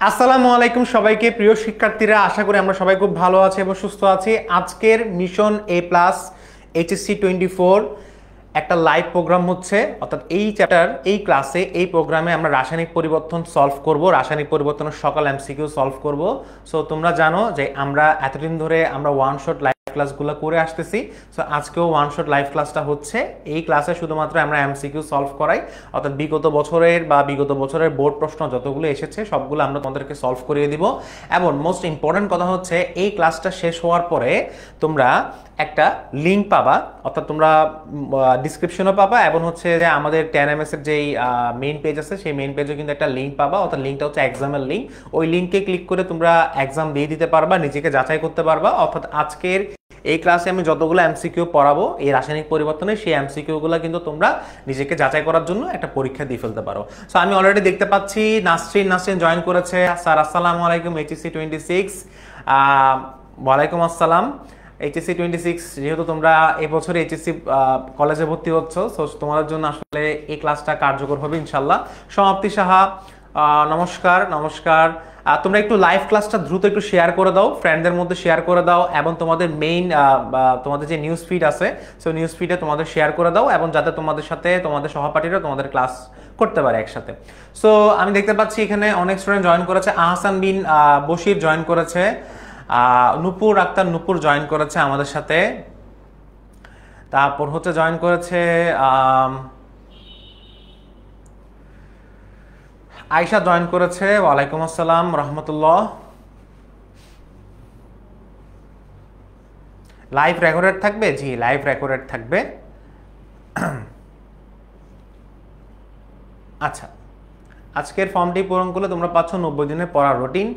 আসসালামু আলাইকুম সবাইকে, প্রিয় শিক্ষার্থীরা। আশা করি আমরা সবাই খুব ভালো আছি এবং সুস্থ আছি। আজকের মিশন এ প্লাস এইচএসসি 24 একটা লাইভ প্রোগ্রাম হচ্ছে, অর্থাৎ এই চ্যাপ্টার, এই ক্লাসে, এই প্রোগ্রামে আমরা রাসায়নিক পরিবর্তন সলভ করব, রাসায়নিক পরিবর্তনের সকল এমসিকিউ সলভ করব। সো তোমরা জানো যে আমরা এতদিন ধরে আমরা ওয়ান শট লাইভ ক্লাসগুলো করে আসতেছি। সো আজকেও ওয়ান শট লাইভ ক্লাসটা হচ্ছে। এই ক্লাসে শুধুমাত্র আমরা এমসিকিউ সলভ করাই, অর্থাৎ বিগত বছরের বোর্ড প্রশ্ন যতগুলো এসেছে সবগুলো আমরা তোমাদেরকে সলভ করিয়ে দিব। এবং মোস্ট ইম্পর্টেন্ট কথা হচ্ছে, এই ক্লাসটা শেষ হওয়ার পরে তোমরা একটা লিঙ্ক পাবা, অর্থাৎ তোমরা ডিসক্রিপশনও পাবা এবং হচ্ছে যে আমাদের 10ms এর যেই মেইন পেজ আছে সেই মেইন পেজে কিন্তু একটা লিঙ্ক পাবা, অর্থাৎ লিঙ্কটা হচ্ছে এক্সামের লিঙ্ক। ওই লিঙ্কে ক্লিক করে তোমরা এক্সাম দিয়ে দিতে পারবা, নিজেকে যাচাই করতে পারবা। অর্থাৎ আজকের এই ক্লাসে আমি যতগুলো এমসিকিউ পড়াবো এই রাসায়নিক পরিবর্তনে, সেই এমসিকিউগুলো কিন্তু তোমরা নিজেকে যাচাই করার জন্য একটা পরীক্ষা দিয়ে ফেলতে পারো। সো আমি অলরেডি দেখতে পাচ্ছি নাসরিন জয়েন করেছে। স্যার আসসালামু আলাইকুম। এইচএসসি 26 ওয়ালাইকুম আসসালাম। এইচএসসি 26 যেহেতু তোমরা এবছরে এইচএসসি কলেজে ভর্তি হচ্ছ, সো তোমাদের জন্য আসলে এই ক্লাসটা কার্যকর হবে ইনশাল্লাহ। সমাপ্তি সাহা নমস্কার। তোমরা একটু লাইভ ক্লাসটা দ্রুত একটু শেয়ার করে দাও, ফ্রেন্ডদের মধ্যে শেয়ার করে দাও এবং তোমাদের মেইন তোমাদের যে নিউজ ফিড আছে সেই নিউজ ফিডে তোমাদের শেয়ার করে দাও, এবং যাতে তোমাদের সাথে তোমাদের সহপাঠীরা তোমাদের ক্লাস করতে পারে একসাথে। সো আমি দেখতে পাচ্ছি এখানে অনেক স্টুডেন্ট জয়েন করেছে। আহসান বিন বশির জয়েন করেছে, নূপুর আক্তার নূপুর জয়েন করেছে আমাদের সাথে। তারপর হচ্ছে জয়েন করেছে আয়শা জয়েন করেছে। ওয়ালাইকুম আসসালাম রহমতুল্লাহ। লাইভ রেকর্ডেড থাকবে? জি, লাইভ রেকর্ডেড থাকবে। আচ্ছা, আজকের ফর্মটি পূরণ করলে তোমরা পাচ্ছ 90 দিনের পড়ার রুটিন।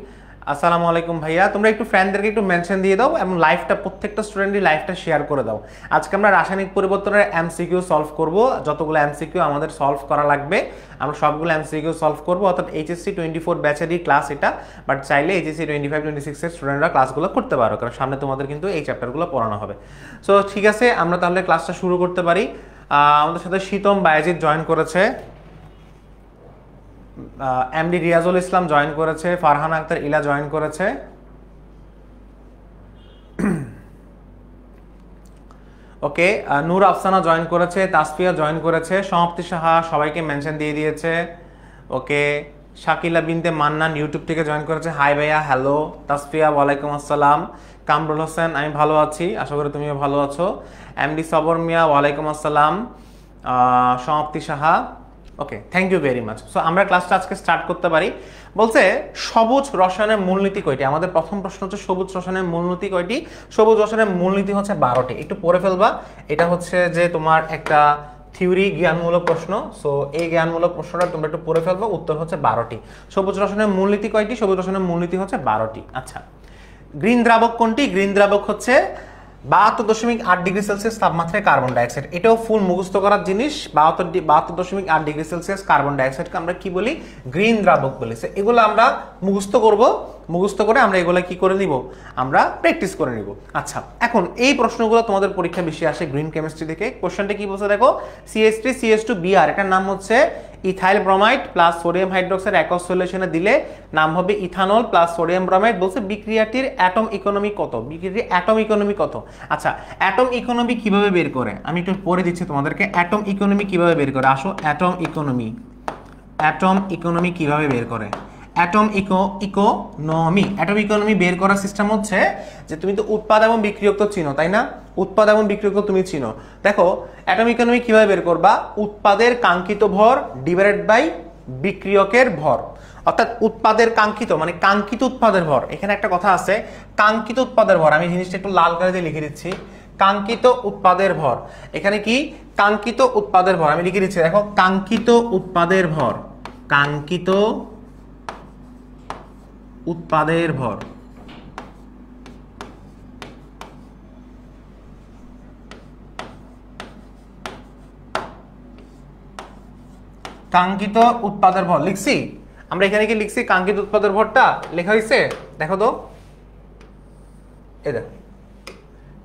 আসসালামু আলাইকুম ভাইয়া। তোমরা একটু ফ্রেন্ডদেরকে একটু মেনশন দিয়ে দাও এবং লাইভটা প্রত্যেকটা স্টুডেন্টই লাইভটা শেয়ার করে দাও। আজকে আমরা রাসায়নিক পরিবর্তনের এমসিকিউ সলভ করব। যতগুলো এমসিকিউ আমাদের সলভ করা লাগবে আমরা সবগুলো এমসিকিউ সলভ করব। অর্থাৎ এইচএসসি 24 ব্যাচেরই ক্লাস এটা, বাট চাইলে এইচএসসি 25-26 এর স্টুডেন্টরা ক্লাসগুলো করতে পারো, কারণ সামনে তোমাদের কিন্তু এই চ্যাপ্টারগুলো পড়ানো হবে। সো ঠিক আছে, আমরা তাহলে ক্লাসটা শুরু করতে পারি। আমাদের সাথে শীতম বায়েজিদ জয়েন করেছে, এমডি রিয়াজুল ইসলাম জয়েন করেছে, ফারহান আক্তার ইলা জয়েন করেছে। ওকে, নূর আফসানা জয়েন করেছে, তাসফিয়া জয়েন করেছে, সমাপ্তি সাহা সবাইকে মেনশন দিয়ে দিয়েছে। ওকে, শাকিলা বিনতে মান্নান ইউটিউব থেকে জয়েন করেছে। হাই ভাইয়া, হ্যালো। তাসফিয়া ওয়ালাইকুম আসসালাম। কামরুল হোসেন আমি ভালো আছি, আশা করি তুমিও ভালো আছো। এমডি সবর মিয়া ওয়ালাইকুম আসসালাম। Samapti Saha, okay, thank you very much. So আমরা ক্লাসটা আজকে স্টার্ট করতে পারি। বলছে সবুজ রসায়নের মূলনীতি কয়টি? আমাদের প্রথম প্রশ্ন হচ্ছে সবুজ রসায়নের মূলনীতি কয়টি? সবুজ রসায়নের মূলনীতি হচ্ছে 12টি। একটু পড়ে ফেলবা, এটা হচ্ছে যে তোমার একটা থিওরি জ্ঞানমূলক প্রশ্ন। সো এই জ্ঞানমূলক প্রশ্নটা তোমরা একটু পড়ে ফেলবা, উত্তর হচ্ছে 12টি। সবুজ রসায়নের মূলনীতি কয়টি? সবুজ রসায়নের মূলনীতি হচ্ছে 12টি। আচ্ছা, গ্রিন দ্রাবক কোনটি? গ্রিন দ্রাবক হচ্ছে 72.8 ডিগ্রি সেলসিয়াস তাপমাত্রায় কার্বন ডাইঅক্সাইড। এটাও ফুল মুখস্থ করার জিনিস। 72.8 ডিগ্রি সেলসিয়াস কার্বন ডাইঅক্সাইডকে আমরা কি বলি? গ্রিন দ্রাবক বলি। এগুলো আমরা মুখস্থ করব, মুখস্থ করে আমরা এগুলো কি করে নিব? আমরা প্র্যাকটিস করে নিব। আচ্ছা, এখন এই প্রশ্নগুলো তোমাদের পরীক্ষা বেশি আসে গ্রিন কেমিস্ট্রি থেকে। কোশ্চেনটা কি বলছে দেখো, CH3CH2Br, এটার নাম হচ্ছে ethyl bromide plus sodium hydroxide aqueous সলিউশনে দিলে নাম হবে ইথানল প্লাস সোডিয়াম ব্রোমাইড। বলছে বিক্রিয়াটির অ্যাটম ইকোনমি কত? বিক্রিয়াটির অ্যাটম ইকোনমি কত? আচ্ছা, অ্যাটম ইকোনমি কিভাবে বের করে আমি একটু পরে দিচ্ছি তোমাদেরকে। অ্যাটম ইকোনমি কিভাবে বের করে? আসো, অ্যাটম ইকোনমি কিভাবে বের করে? অ্যাটম ইকোনমি বের করার সিস্টেম হচ্ছে যে তুমি তো উৎপাদ এবং বিক্রিয়ক তো চিনো, তাই না? উৎপাদ এবং বিক্রিয়ক তুমি চিনো। দেখো অ্যাটম ইকোনমি কিভাবে বের করবা? উৎপাদের কাঙ্ক্ষিত ভর ডিভাইডেড বাই বিক্রিয়কের ভর। অর্থাৎ উৎপাদের কাঙ্ক্ষিত মানে কাঙ্ক্ষিত উৎপাদের ভর। এখানে একটা কথা আছে, কাঙ্ক্ষিত উৎপাদের ভর। আমি জিনিসটা একটু লাল কালি দিয়ে লিখে দিচ্ছি, কাঙ্ক্ষিত উৎপাদের ভর। এখানে কি কাঙ্ক্ষিত উৎপাদের ভর আমি লিখে দিচ্ছি, দেখো কাঙ্ক্ষিত উৎপাদের ভর, কাঙ্ক্ষিত উৎপাদের ভর। কাঙ্ক্ষিত উৎপাদের ভর লিখছি আমরা এখানে, কি লিখছি? কাঙ্ক্ষিত উৎপাদের ভরটা লেখা হয়েছে, দেখো তো, এই দেখো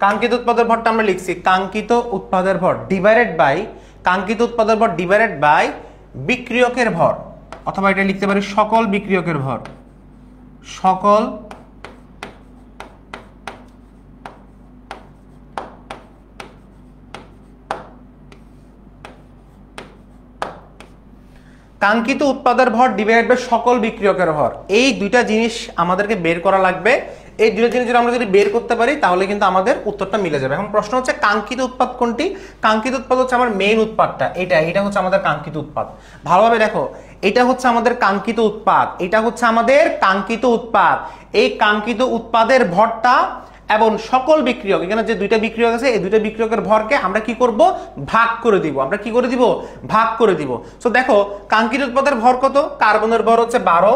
কাঙ্ক্ষিত উৎপাদের ভরটা আমরা লিখছি কাঙ্ক্ষিত উৎপাদের ভর ডিভাইডেড বাই, কাঙ্ক্ষিত উৎপাদের ভর ডিভাইডেড বাই বিক্রিয়কের ভর, অথবা এটা লিখতে পারি সকল বিক্রিয়কের ভর। সকল কাঙ্ক্ষিত উৎপাদের ভর ডিভাইডেড বাই সকল বিক্রিয়কের ভর, এই দুইটা জিনিস আমাদেরকে বের করা লাগবে। এই দুইটা জিনিস যদি আমরা বের করতে পারি তাহলে কিন্তু আমাদের উত্তরটা মিলে যাবে। এখন প্রশ্ন হচ্ছে কাঙ্ক্ষিত উৎপাদ কোনটি? কাঙ্ক্ষিত উৎপাদ হচ্ছে আমার মেইন উৎপাদটা, এটা হচ্ছে আমাদের কাঙ্ক্ষিত উৎপাদ। ভালোভাবে দেখো, এটা হচ্ছে আমাদের কাঙ্ক্ষিত উৎপাদ, এটা হচ্ছে আমাদের কাঙ্ক্ষিত উৎপাদ। এই কাঙ্ক্ষিত উৎপাদের ভরটা এবং সকল বিক্রিয়ক, এখানে যে দুইটা বিক্রিয়ক আছে এই দুইটা বিক্রিয়কের ভরকে আমরা কি করব? ভাগ করে দিব। আমরা কি করে দিব? ভাগ করে দিব। সো দেখো কাঙ্ক্ষিত উৎপাদের ভর কত? কার্বনের ভর হচ্ছে 12,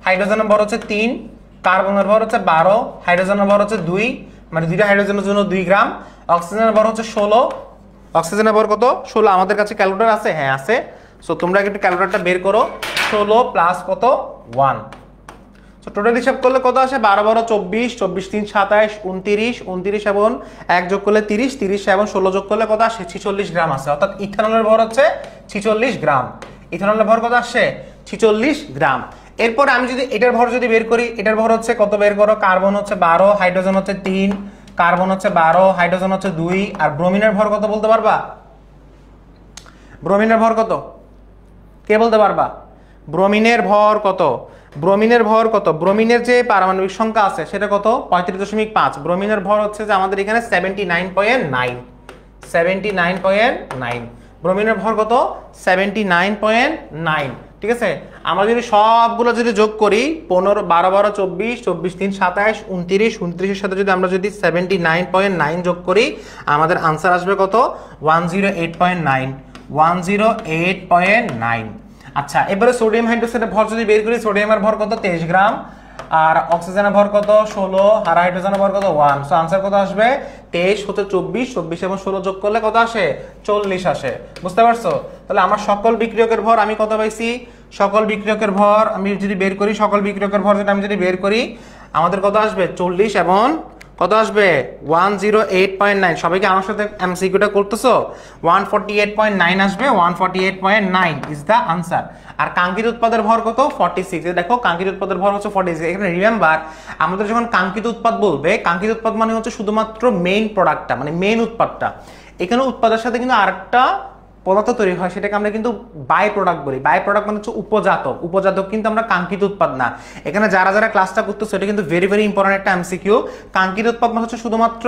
হাইড্রোজেনের ভর হচ্ছে 3, কার্বনের ভর হচ্ছে 12, হাইড্রোজেনের ভর হচ্ছে 2, মানে দুইটা হাইড্রোজেনের জন্য 2 গ্রাম। অক্সিজেনের ভর হচ্ছে 16, অক্সিজেনের ভর কত? 16। আমাদের কাছে ক্যালকুলেটর আছে? হ্যাঁ আছে। সো তোমরা একটু ক্যালকুলেটরটা বের করো। 16 প্লাস কত? 1। সো টোটাল হিসাব করলে কত আসে? 12 12 24, 24 3 27, 29, 29 এবং 1 যোগ করলে 30, 30 এবং 16 যোগ করলে কত আসে? 46 গ্রাম আসে। অর্থাৎ ইথানলের ভর হচ্ছে 46 গ্রাম। ইথানলের ভর কত আসে? 46 গ্রাম। এরপরে আমি যদি এটার ভর যদি বের করি, এটার ভর হচ্ছে কত? বের করো। কার্বন হচ্ছে 12, হাইড্রোজেন হচ্ছে 3, কার্বন হচ্ছে 12, হাইড্রোজেন হচ্ছে 2, আর ব্রোমিনের ভর কত বলতে পারবা? ব্রোমিনের ভর কত? কে বলতে পারবা? ব্রোমিনের ভর কত? ব্রোমিনের ভর কত? ব্রোমিনের যে পারমাণবিক সংখ্যা আছে সেটা কত? 35.5। ব্রোমিনের ভর হচ্ছে যে আমাদের এখানে 79.9, 79.9। ব্রোমিনের ভর কত? 79.9। ঠিক আছে, আমরা যদি সবগুলো যদি যোগ করি 15 12 12 24, 24 3 27, 29, 29 এর সাথে যদি আমরা যদি 79.9 যোগ করি আমাদের আনসার আসবে কত? 108.9, 108.9। আচ্ছা, এবারে সোডিয়াম হাইড্রোক্সাইডের ভর যদি বের করি, সোডিয়ামের ভর কত? 23 গ্রাম। আর অক্সিজেনের ভর কত? 16, আর হাইড্রোজেনের ভর কত? 1। সো আনসার কত আসবে? 23 হতে 24, 24 এবং 16 যোগ করলে কত আসে? 40 আসে। বুঝতে পারছো? তাহলে আমার সকল বিক্রিয়কের ভর আমি কত পাইছি? সকল বিক্রিয়কের ভর আমি যদি বের করি, সকল বিক্রিয়কের ভর যেটা আমি যদি বের করি আমাদের কত আসবে? 40 এবং কত আসবে? 108.9। সবাইকে আমার সাথে এমসিকিউটা করতেছো? 148.9 আসবে। 148.9 ইজ দ্য আনসার। আর কাঙ্ক্ষিত উৎপাদের ভর কত? 46। দেখো কাঙ্ক্ষিত উৎপাদের ভর হচ্ছে 46। এখানে রিমেম্বার, আমাদের যখন কাঙ্ক্ষিত উৎপাদ বলবে, কাঙ্ক্ষিত উৎপাদ মানে হচ্ছে শুধুমাত্র মেইন প্রোডাক্টটা, মানে মেইন উৎপাদটা। এখানে উৎপাদের সাথে কিন্তু আরেকটা পদার্থ তৈরি হয়, সেটাকে আমরা কিন্তু বাই প্রোডাক্ট বলি। বাই প্রোডাক্ট মানে হচ্ছে উপজাতক। উপজাতক কিন্তু আমরা কাঙ্ক্ষিত উৎপাদ না। এখানে যারা যারা ক্লাসটা করতেছে এটা কিন্তু ভেরি ভেরি ইম্পর্টেন্ট একটা এমসিকিউ। কাঙ্ক্ষিত উৎপাদ মানে হচ্ছে শুধুমাত্র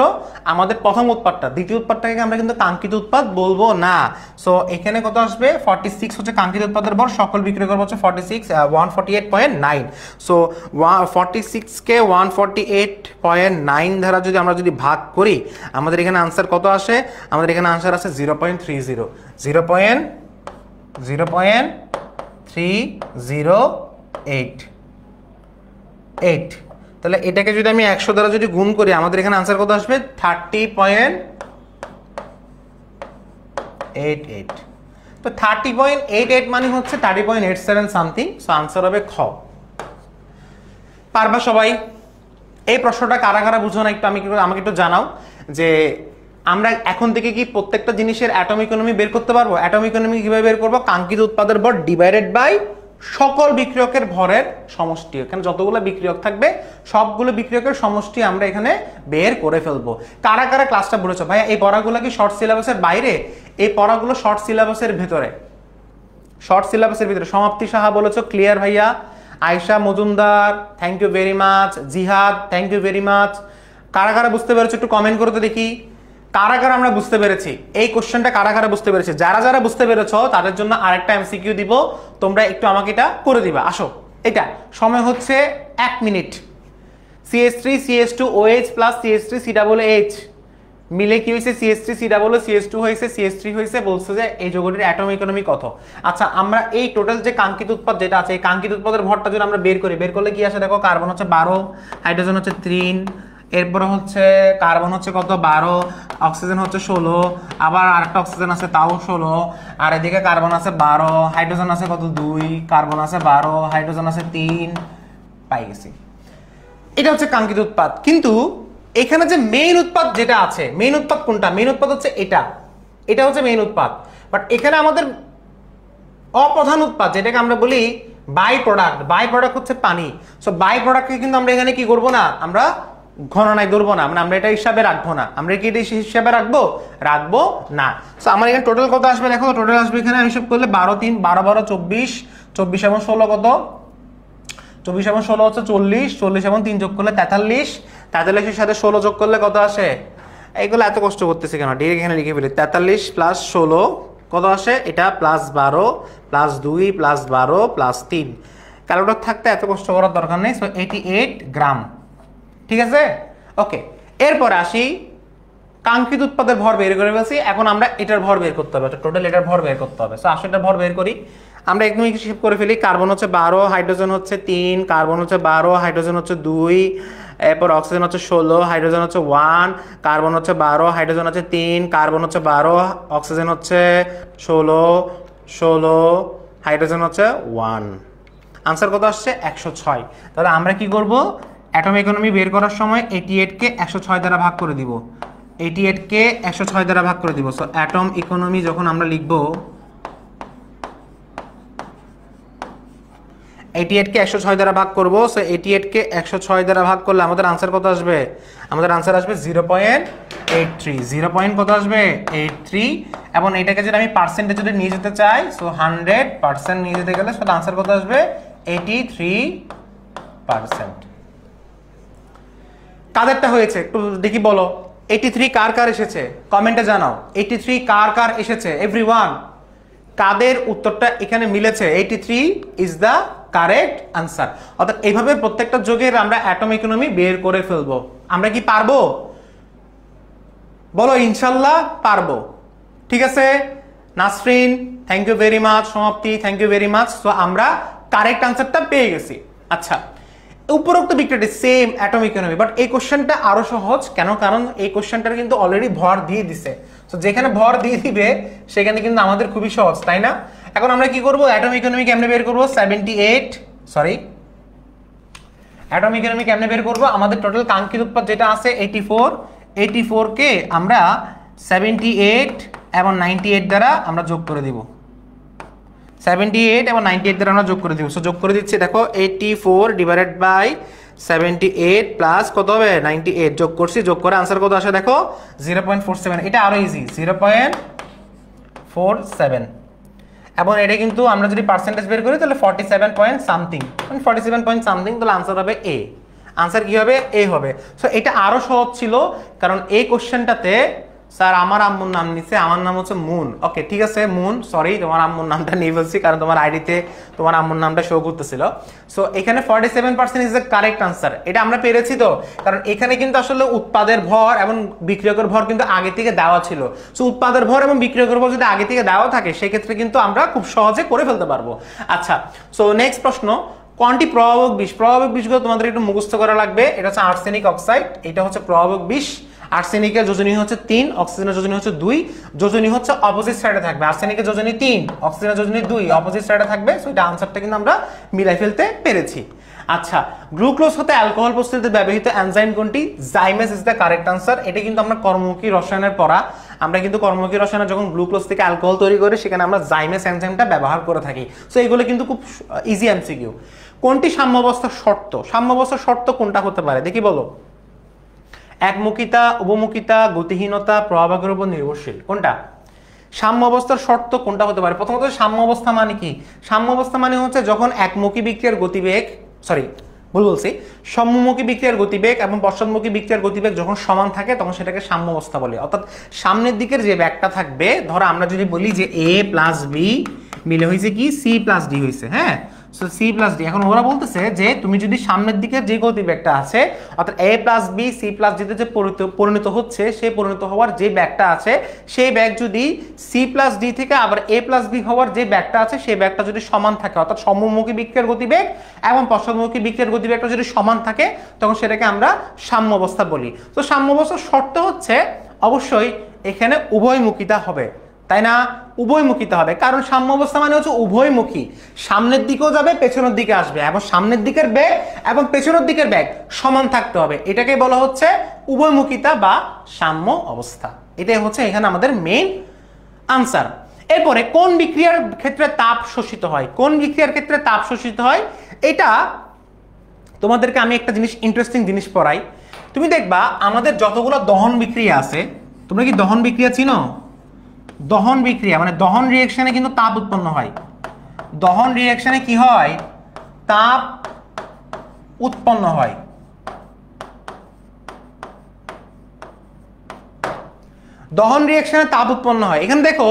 আমাদের প্রথম উৎপাদটা, দ্বিতীয় উৎপাদটাকে আমরা কিন্তু কাঙ্ক্ষিত উৎপাদ বলবো না। সো এখানে কত আসবে? 46 হচ্ছে কাঙ্ক্ষিত উৎপাদের ভর। সকল বিক্রিয়কের ভর হচ্ছে 46, 148.9। সো 46 কে 148.9 দ্বারা যদি আমরা যদি ভাগ করি আমাদের এখানে আনসার কত আসে? আমাদের এখানে আনসার আছে 0.30, 0.308। তাহলে এটাকে যদি আমি 100 দ্বারা যদি গুণ করি আমাদের এখানে আনসার কত আসবে? 30.88। তো 30.88 মানে হচ্ছে 30.87 সামথিং। সো আনসার হবে খ। পারবা সবাই? এই প্রশ্নটা কারা কারা বুঝো না একটু আমাকে একটু জানাও যে আমরা এখন থেকে কি প্রত্যেকটা জিনিসের অ্যাটম ইকোনমি বের করতে পারবো? অ্যাটম ইকোনমি কিভাবে বের করবো? কাঙ্ক্ষিত উৎপাদের ভর ডিভাইডেড বাই সকল বিক্রিয়কের ভরের সমষ্টি। এখানে যতগুলো বিক্রিয়ক থাকবে সবগুলো বিক্রিয়কের সমষ্টি আমরা এখানে বের করে ফেলবো। কারা কারা ক্লাসটা বুঝেছো? ভাইয়া এই পড়াগুলো কি শর্ট সিলেবাসের বাইরে? এই পড়াগুলো শর্ট সিলেবাসের ভেতরে, শর্ট সিলেবাসের ভিতরে। সমাপ্তি সাহা বলেছো ক্লিয়ার ভাইয়া। Ayesha Majumdar thank you very much. Jihad thank you very much. কারা কারা বুঝতে পেরেছো একটু কমেন্ট করতে দেখি। কারা কারা আমরা বুঝতে পেরেছি এই কোশ্চেনটা? কারা কারা বুঝতে পেরেছে? যারা যারা বুঝতে পেরেছো তাদের জন্য আরেকটা এমসিকিউ দিব, তোমরা একটু আমাকে এটা করে দিবা। আসো, এটা সময় হচ্ছে 1 minute. CH3 CH2OH plus CH3 COOH মিলে কি হয়েছে? CH3 COO CH2 হয়েছে, CH3 হয়েছে। বলছে যে এই যৌগটির অ্যাটম ইকোনমি কত? আচ্ছা, আমরা এই টোটাল যে কাঙ্ক্ষিত উৎপাদ যেটা আছে এই কাঙ্ক্ষিত উৎপাদের ভরটা যদি আমরা বের করি, বের করলে কি আসে দেখো? কার্বন হচ্ছে 12, হাইড্রোজেন হচ্ছে 3, এরপরে হচ্ছে কার্বন হচ্ছে কত? 12, অক্সিজেন হচ্ছে 16, আবার আরেকটা অক্সিজেন আছে তাও 16, আর এদিকে কার্বন আছে 12, হাইড্রোজেন আছে কত? 2, কার্বন আছে 12, হাইড্রোজেন আছে 3। পাই গেছি। এটা হচ্ছে কাঙ্ক্ষিত উৎপাদ। কিন্তু এখানে যে মেইন উৎপাদ যেটা আছে, মেইন উৎপাদ কোনটা? মেইন উৎপাদ হচ্ছে এটা, এটা হচ্ছে মেইন উৎপাদ। বাট এখানে আমাদের অপ্রধান উৎপাদ যেটাকে আমরা বলি বাই প্রোডাক্ট হচ্ছে পানি। সো বাই প্রোডাক্টকে কিন্তু আমরা এখানে কি করব না, আমরা গণনায় ধরবো না, মানে আমরা এটা হিসাবে রাখবো না। আমরা কি এটা হিসাবে রাখবো না। সো আমার এখানে টোটাল কত আসবে দেখো, টোটাল আসবে এখানে হিসাব করলে 12 3 12 12 24, 24 এবং 16 কত, 24 এবং 16 হচ্ছে 40, 40 এবং 3 যোগ করলে 43, 43 এর সাথে 16 যোগ করলে কত আসে, এইগুলো এত কষ্ট করতেছে কেন, ডিরেক্ট এখানে লিখে ফেলি। 43 প্লাস 16 কত আসে, এটা plus 12 plus 2 plus 12 plus 3, calculator থাকতে এত কষ্ট করার দরকার নেই। সো 88 গ্রাম, ঠিক আছে। ওকে, এরপর আসি কাঙ্ক্ষিত উৎপাদের ভর বের করে ফেলছি, এখন আমরা এটার ভর বের করতে হবে, টোটাল এটার ভর বের করতে হবে। সো আসলে এটার ভর বের করি, আমরা একদম হিসাব করে ফেলি। কার্বন হচ্ছে 12, হাইড্রোজেন হচ্ছে 3, কার্বন হচ্ছে 12, হাইড্রোজেন হচ্ছে 2, এরপর অক্সিজেন হচ্ছে 16, হাইড্রোজেন হচ্ছে 1, কার্বন হচ্ছে 12, হাইড্রোজেন হচ্ছে 3, কার্বন হচ্ছে 12, অক্সিজেন হচ্ছে 16, হাইড্রোজেন হচ্ছে 1। আনসার কত আসছে 106। তাহলে আমরা কি করব, অ্যাটম ইকোনমি বের করার সময় 88 কে 106 দ্বারা ভাগ করে দিব, 88 কে 106 দ্বারা ভাগ করে দিব। সো অ্যাটম ইকোনমি যখন আমরা লিখব 88 কে 106 দ্বারা ভাগ করব, সো 88 কে 106 দ্বারা ভাগ করলে আমাদের আনসার কত আসবে, আমাদের আনসার আসবে 0.83, 0. কত আসবে 83। এবং এটাকে যদি আমি পার্সেন্টেজ যদি নিয়ে যেতে চাই, সো 100% নিয়ে যেতে গেলে সো আনসার কত আসবে 83%। কাদেরটা হয়েছে একটু দেখি বলো, 83 কার কার এসেছে কমেন্টে জানাও, 83 কার কার এসেছে এভরিওয়ান, কাদের উত্তরটা এখানে মিলেছে, 83 ইজ দ্য কারেক্ট আনসার। অর্থাৎ এইভাবে প্রত্যেকটা যোগের আমরা অ্যাটম ইকোনমি বের করে ফেলবো। আমরা কি পারবো, বলো ইনশাল্লাহ পারবো, ঠিক আছে। Nasrin thank you very much, Samapti thank you very much. তো আমরা কারেক্ট আনসারটা পেয়ে গেছি। আচ্ছা, উপরোক্ত বিক্রিয়াটি সেম অ্যাটম ইকোনমি, বাট এই কোশ্চেনটা আরো সহজ কেন, কারণ এই কোশ্চেনটার কিন্তু অলরেডি ভর দিয়ে দিছে। তো যেখানে ভর দিয়ে দিবে সেখানে কিন্তু আমাদের খুবই সহজ, তাই না। এখন আমরা কি করব, অ্যাটম ইকোনমি কেমনে বের করব, 78 সরি অ্যাটম ইকোনমি কেমনে বের করব, আমাদের টোটাল কাঙ্ক্ষিত উৎপাদ যেটা আছে 84 কে আমরা 78 এবং 98 দ্বারা আমরা যোগ করে দিব, 78 এবং 98 দ্বারা আমরা যোগ করে দিব। সো যোগ করে দিচ্ছি, দেখো 84 ডিভাইডেড বাই 78 প্লাস কত হবে 98, যোগ করছি, যোগ করে আনসার কত আসে দেখো 0.47। এটা আরো ইজি, 0.47। এবং এটা কিন্তু আমরা যদি পার্সেন্টেজ বের করি তাহলে 47 পয়েন্ট সামথিং, 47 পয়েন্ট সামথিং, তাহলে আনসার হবে এ। আনসার কি হবে, এ হবে। সো এটা আরো সহজ ছিল, কারণ এই কোশ্চেনটাতে স্যার আমার আম্মুর নাম নিচ্ছে, আমার নাম হচ্ছে মুন। ওকে ঠিক আছে মুন, সরি তোমার আম্মুর নামটা নিয়ে বলছি কারণ তোমার আইডিতে তোমার আম্মুর নামটা শো করতেছিল। সো এখানে 47% ইজ দ্য কারেক্ট আনসার। এটা আমরা পেরেছি তো, কারণ এখানে কিন্তু আসলে উৎপাদের ভর এবং বিক্রিয়কের ভর কিন্তু আগে থেকে দেওয়া ছিল। সো উৎপাদের ভর এবং বিক্রিয়কের ভর যদি আগে থেকে দেওয়া থাকে সেক্ষেত্রে কিন্তু আমরা খুব সহজে করে ফেলতে পারবো। আচ্ছা, সো নেক্সট প্রশ্ন, কোনটি প্রভাবক বিষ? প্রভাবক বিষগুলো তোমাদের একটু মুখস্থ করা লাগবে। এটা হচ্ছে আর্সেনিক অক্সাইড, এটা হচ্ছে প্রভাবক বিষ। আর্সেনিকের যোজনী হচ্ছে 3, অক্সিজেনের যোজনী হচ্ছে 2, যোজনী হচ্ছে অপোজিট সাইডে থাকবে। আর্সেনিকের যোজনী 3, অক্সিজেনের যোজনী 2, অপোজিট সাইডে থাকবে। সো এটা আনসারটা কিন্তু আমরা মিলাই ফেলতে পেরেছি। আচ্ছা, গ্লুকোজ হতে অ্যালকোহল প্রস্তুতিতে ব্যবহৃত এনজাইম কোনটি? জাইমেস ইজ দ্য কারেক্ট আনসার। এটা কিন্তু আমরা কর্মমুখী রসায়নের পড়া, আমরা কিন্তু কর্মমুখী রসায়নে যখন গ্লুকোজ থেকে অ্যালকোহল তৈরি করি সেখানে আমরা জাইমেস এনজাইমটা ব্যবহার করে থাকি। সো এগুলো কিন্তু খুব ইজি এমসিকিউ। কোনটি সাম্যাবস্থার শর্ত? সাম্যাবস্থার শর্ত কোনটা হতে পারে দেখি বলো। একমুখিতা, উভমুখিতা, গতিহীনতা, প্রভাবের উপর নির্ভরশীল, কোনটা? সাম্য অবস্থার শর্ত কোনটা হতে পারে? প্রথমত সাম্য অবস্থা মানে কি? সাম্য অবস্থা মানে হচ্ছে যখন একমুখী বিক্রিয়ার গতিবেগ, সরি ভুল বলছি, সম্মুখী বিক্রিয়ার গতিবেগ এবং পশ্চাৎমুখী বিক্রিয়ার গতিবেগ যখন সমান থাকে তখন সেটাকে সাম্য অবস্থা বলে। অর্থাৎ সামনের দিকের যে ব্যাগটা থাকবে, ধরো আমরা যদি বলি যে এ প্লাস বি মিলে হয়েছে কি সি প্লাস ডি হয়েছে, হ্যাঁ, সো সি প্লাস ডি। এখন ওরা বলতেছে যে তুমি যদি সামনের দিকের যে গতিবেগটা আছে অর্থাৎ এ প্লাস বি সি প্লাস ডিতে যে পরিণত হচ্ছে, সেই পরিণত হওয়ার যে ব্যাগটা আছে সেই ব্যাগ যদি সি প্লাস ডি থেকে আবার এ প্লাস বি হওয়ার যে ব্যাগটা আছে সেই ব্যাগটা যদি সমান থাকে, অর্থাৎ সম্মুখী বিক্রিয়ার গতিবেগ এবং পশ্চাৎমুখী বিক্রিয়ার গতিবেগটা যদি সমান থাকে তখন সেটাকে আমরা সাম্য অবস্থা বলি। তো সাম্য অবস্থার শর্ত হচ্ছে অবশ্যই এখানে উভয়মুখিতা হবে, তাই না? উভয়মুখিতা হবে, কারণ সাম্য অবস্থা মানে হচ্ছে উভয়মুখী, সামনের দিকেও যাবে পেছনের দিকে আসবে এবং সামনের দিকের ব্যাগ এবং পেছনের দিকের ব্যাগ সমান থাকতে হবে। এটাকে বলা হচ্ছে উভয়মুখিতা বা সাম্য অবস্থা। এটাই হচ্ছে এখানে আমাদের মেইন আনসার। এরপরে কোন বিক্রিয়ার ক্ষেত্রে তাপ শোষিত হয়, কোন বিক্রিয়ার ক্ষেত্রে তাপ শোষিত হয়, এটা তোমাদেরকে আমি একটা জিনিস ইন্টারেস্টিং জিনিস পড়াই। তুমি দেখবা আমাদের যতগুলো দহন বিক্রিয়া আছে, তোমরা কি দহন বিক্রিয়া চিনো? দহন বিক্রিয়া মানে দহন রিঅ্যাকশনে কিন্তু তাপ উৎপন্ন হয়। দহন রিঅ্যাকশনে কি হয়? তাপ উৎপন্ন হয়। দহন রিঅ্যাকশনে তাপ উৎপন্ন হয়। এখানে দেখো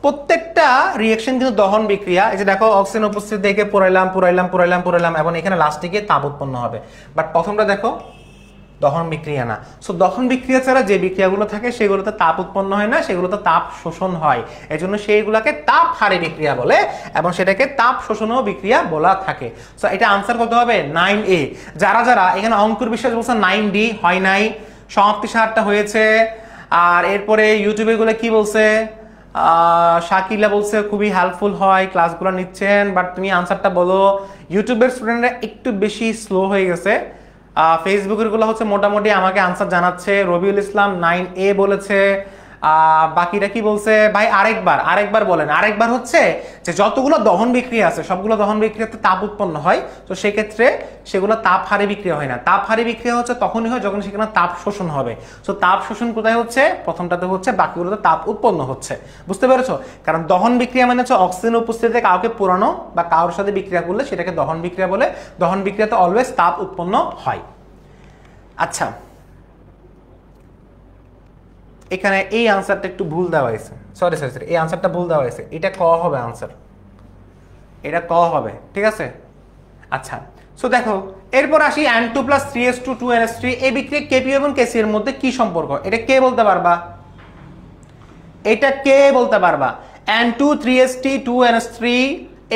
প্রত্যেকটা রিঅ্যাকশন কিন্তু দহন বিক্রিয়া। এই যে দেখো অক্সিজেন উপস্থিত দেখে পুরাইলাম পুরাইলাম পুরাইলাম পুরাইলাম এবং এখানে লাস্টে গিয়ে তাপ উৎপন্ন হবে। বাট প্রথমটা দেখো দহন বিক্রিয়া না। সো দহন বিক্রিয়া ছাড়া যে বিক্রিয়াগুলো থাকে সেগুলোতে তাপ উৎপন্ন হয় না, সেগুলোতে তাপ শোষণ হয়। এজন্য সেইগুলোকে তাপ হারে বিক্রিয়া বলে এবং সেটাকে তাপ শোষণীয় বিক্রিয়া বলা থাকে। সো এটা আনসার করতে হবে 9A। যারা যারা এখানে অঙ্কুর বিশ্বাস বলছে 9D হয় নাই, সমাপ্তি সারটা হয়েছে। আর এরপরে ইউটিউবে গুলো কি বলছে, শাকিলা বলছে খুবই হেল্পফুল হয়, ক্লাসগুলো নিচ্ছেন, বাট তুমি আনসারটা বলো। ইউটিউবের স্টুডেন্টরা একটু বেশি স্লো হয়ে গেছে। ফেসবুকের গুলো হচ্ছে মোটামুটি আমাকে আনসার জানাচ্ছে। রবিউল ইসলাম 9A বলেছে। বাকিরা কি বলছে ভাই? আরেকবার বলেন। আরেকবার হচ্ছে যে যতগুলো দহন বিক্রিয়া আছে সবগুলো দহন বিক্রিয়াতে তাপ উৎপন্ন হয়, তো সেক্ষেত্রে সেগুলো তাপ হারে বিক্রিয়া হয় না। তাপ হারে বিক্রিয়া হচ্ছে তখনই হয় যখন সেখানে তাপ শোষণ হবে। তো তাপ শোষণ কোথায় হচ্ছে? প্রথমটাতে হচ্ছে, বাকিগুলোতে তাপ উৎপন্ন হচ্ছে। বুঝতে পেরেছো? কারণ দহন বিক্রিয়া মানে হচ্ছে অক্সিজেন উপস্থিতিতে কাউকে পোড়ানো বা কারোর সাথে বিক্রিয়া করলে সেটাকে দহন বিক্রিয়া বলে। দহন বিক্রিয়াতে অলওয়েজ তাপ উৎপন্ন হয়। আচ্ছা, এখানে এই আনসারটা একটু ভুল দেওয়া হয়েছে। সরি, এই আনসারটা ভুল দেওয়া হয়েছে। এটা ক হবে আনসার, এটা ক হবে, ঠিক আছে? আচ্ছা, সো দেখো এরপর আসি N2 + 3s2 2ns3 এই বিক্রিয়া Kp এবং Kc এর মধ্যে কি সম্পর্ক? এটা কে বলতে পারবা? এটা কে বলতে পারবা? N2 3s2 2ns3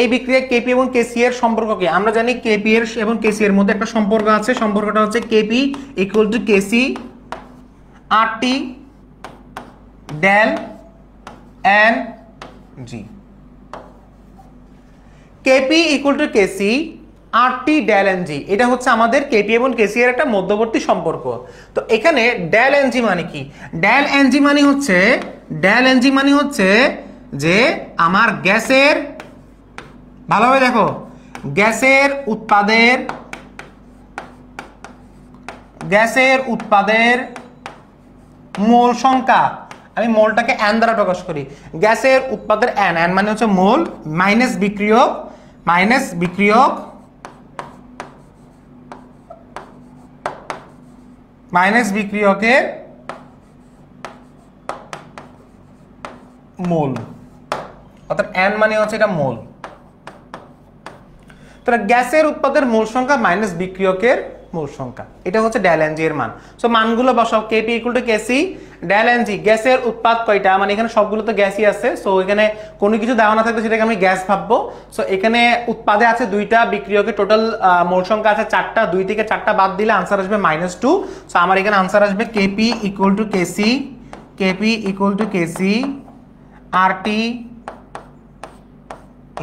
এই বিক্রিয়া Kp এবং Kc এর সম্পর্ক কি? আমরা জানি Kp এর এবং Kc এর মধ্যে একটা সম্পর্ক আছে। সম্পর্কটা হচ্ছে Kp = Kc RT del Ng। Kp = Kc RT del Ng, এটা হচ্ছে আমাদের Kp এবং Kc এর একটা মধ্যবর্তী সম্পর্ক। তো এখানে del Ng মানে কি? del Ng মানে হচ্ছে যে আমার গ্যাসের, ভালোভাবে দেখো, গ্যাসের উৎপাদের মোল সংখ্যা। আমি মোলটাকে n দ্বারা প্রকাশ করি। গ্যাসের উৎপাদের n মানে হচ্ছে মোল মাইনাস বিক্রিয়কের মোল, অর্থাৎ n মানে হচ্ছে এটা মোল। তাহলে গ্যাসের উৎপাদের মোল সংখ্যা মাইনাস বিক্রিয়কের মোল সংখ্যা, এটা হচ্ছে del Ng এর মান। সো মানগুলো বসাও। Kp = Kc del Ng। গ্যাসের উৎপাদ কয়টা? মানে এখানে সবগুলো তো গ্যাসই আছে। সো এখানে কোনো কিছু দেওয়া না থাকলে সেটাকে আমি গ্যাস ভাববো। সো এখানে উৎপাদে আছে 2টা, বিক্রিয়কে টোটাল মোল সংখ্যা আছে 4টা। 2 থেকে 4টা বাদ দিলে আনসার আসবে -2। সো আমার এখানে আনসার আসবে Kp = Kc RT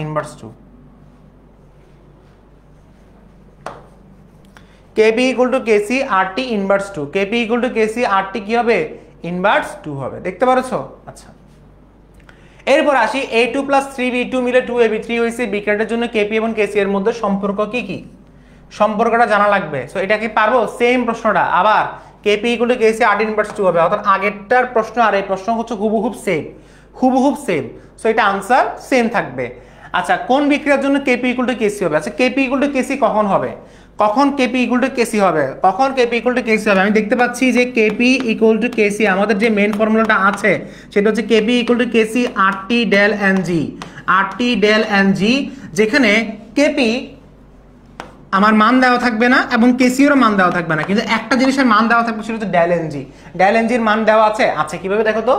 inverse 2। Kp = Kc RT inverse 2। Kp = Kc RT কি হবে? ইনভার্স 2 হবে। দেখতে পারছো? আচ্ছা, এরপর আসি A2 + 3B2 মিলে 2AB3 হয়েছে। বিক্রিয়াটার জন্য Kp এবং Kc এর মধ্যে সম্পর্ক কি কি? সম্পর্কটা জানা লাগবে। সো এটা কি পারবো? সেম প্রশ্নটা আবার Kp = Kc RT ইনভার্স 2 হবে। অর্থাৎ আগেরটার প্রশ্ন আর এই প্রশ্ন হচ্ছে হুবহুব সেম। সো এটা আনসার সেম থাকবে। আচ্ছা, কোন বিক্রিয়ার জন্য Kp = Kc হবে? আচ্ছা, Kp = Kc কখন হবে? কখন Kp = Kc হবে? আমি দেখতে পাচ্ছি যে Kp = Kc আমাদের যে মেইন ফর্মুলাটা আছে সেটা হচ্ছে Kp = Kc RT del Ng, যেখানে Kp আমার মান দেওয়া থাকবে না এবং Kc এর মান দেওয়া থাকবে না, কিন্তু একটা জিনিসের মান দেওয়া থাকবে, সেটা হচ্ছে del Ng। del Ng এর মান দেওয়া আছে। আচ্ছা, কিভাবে দেখো তো?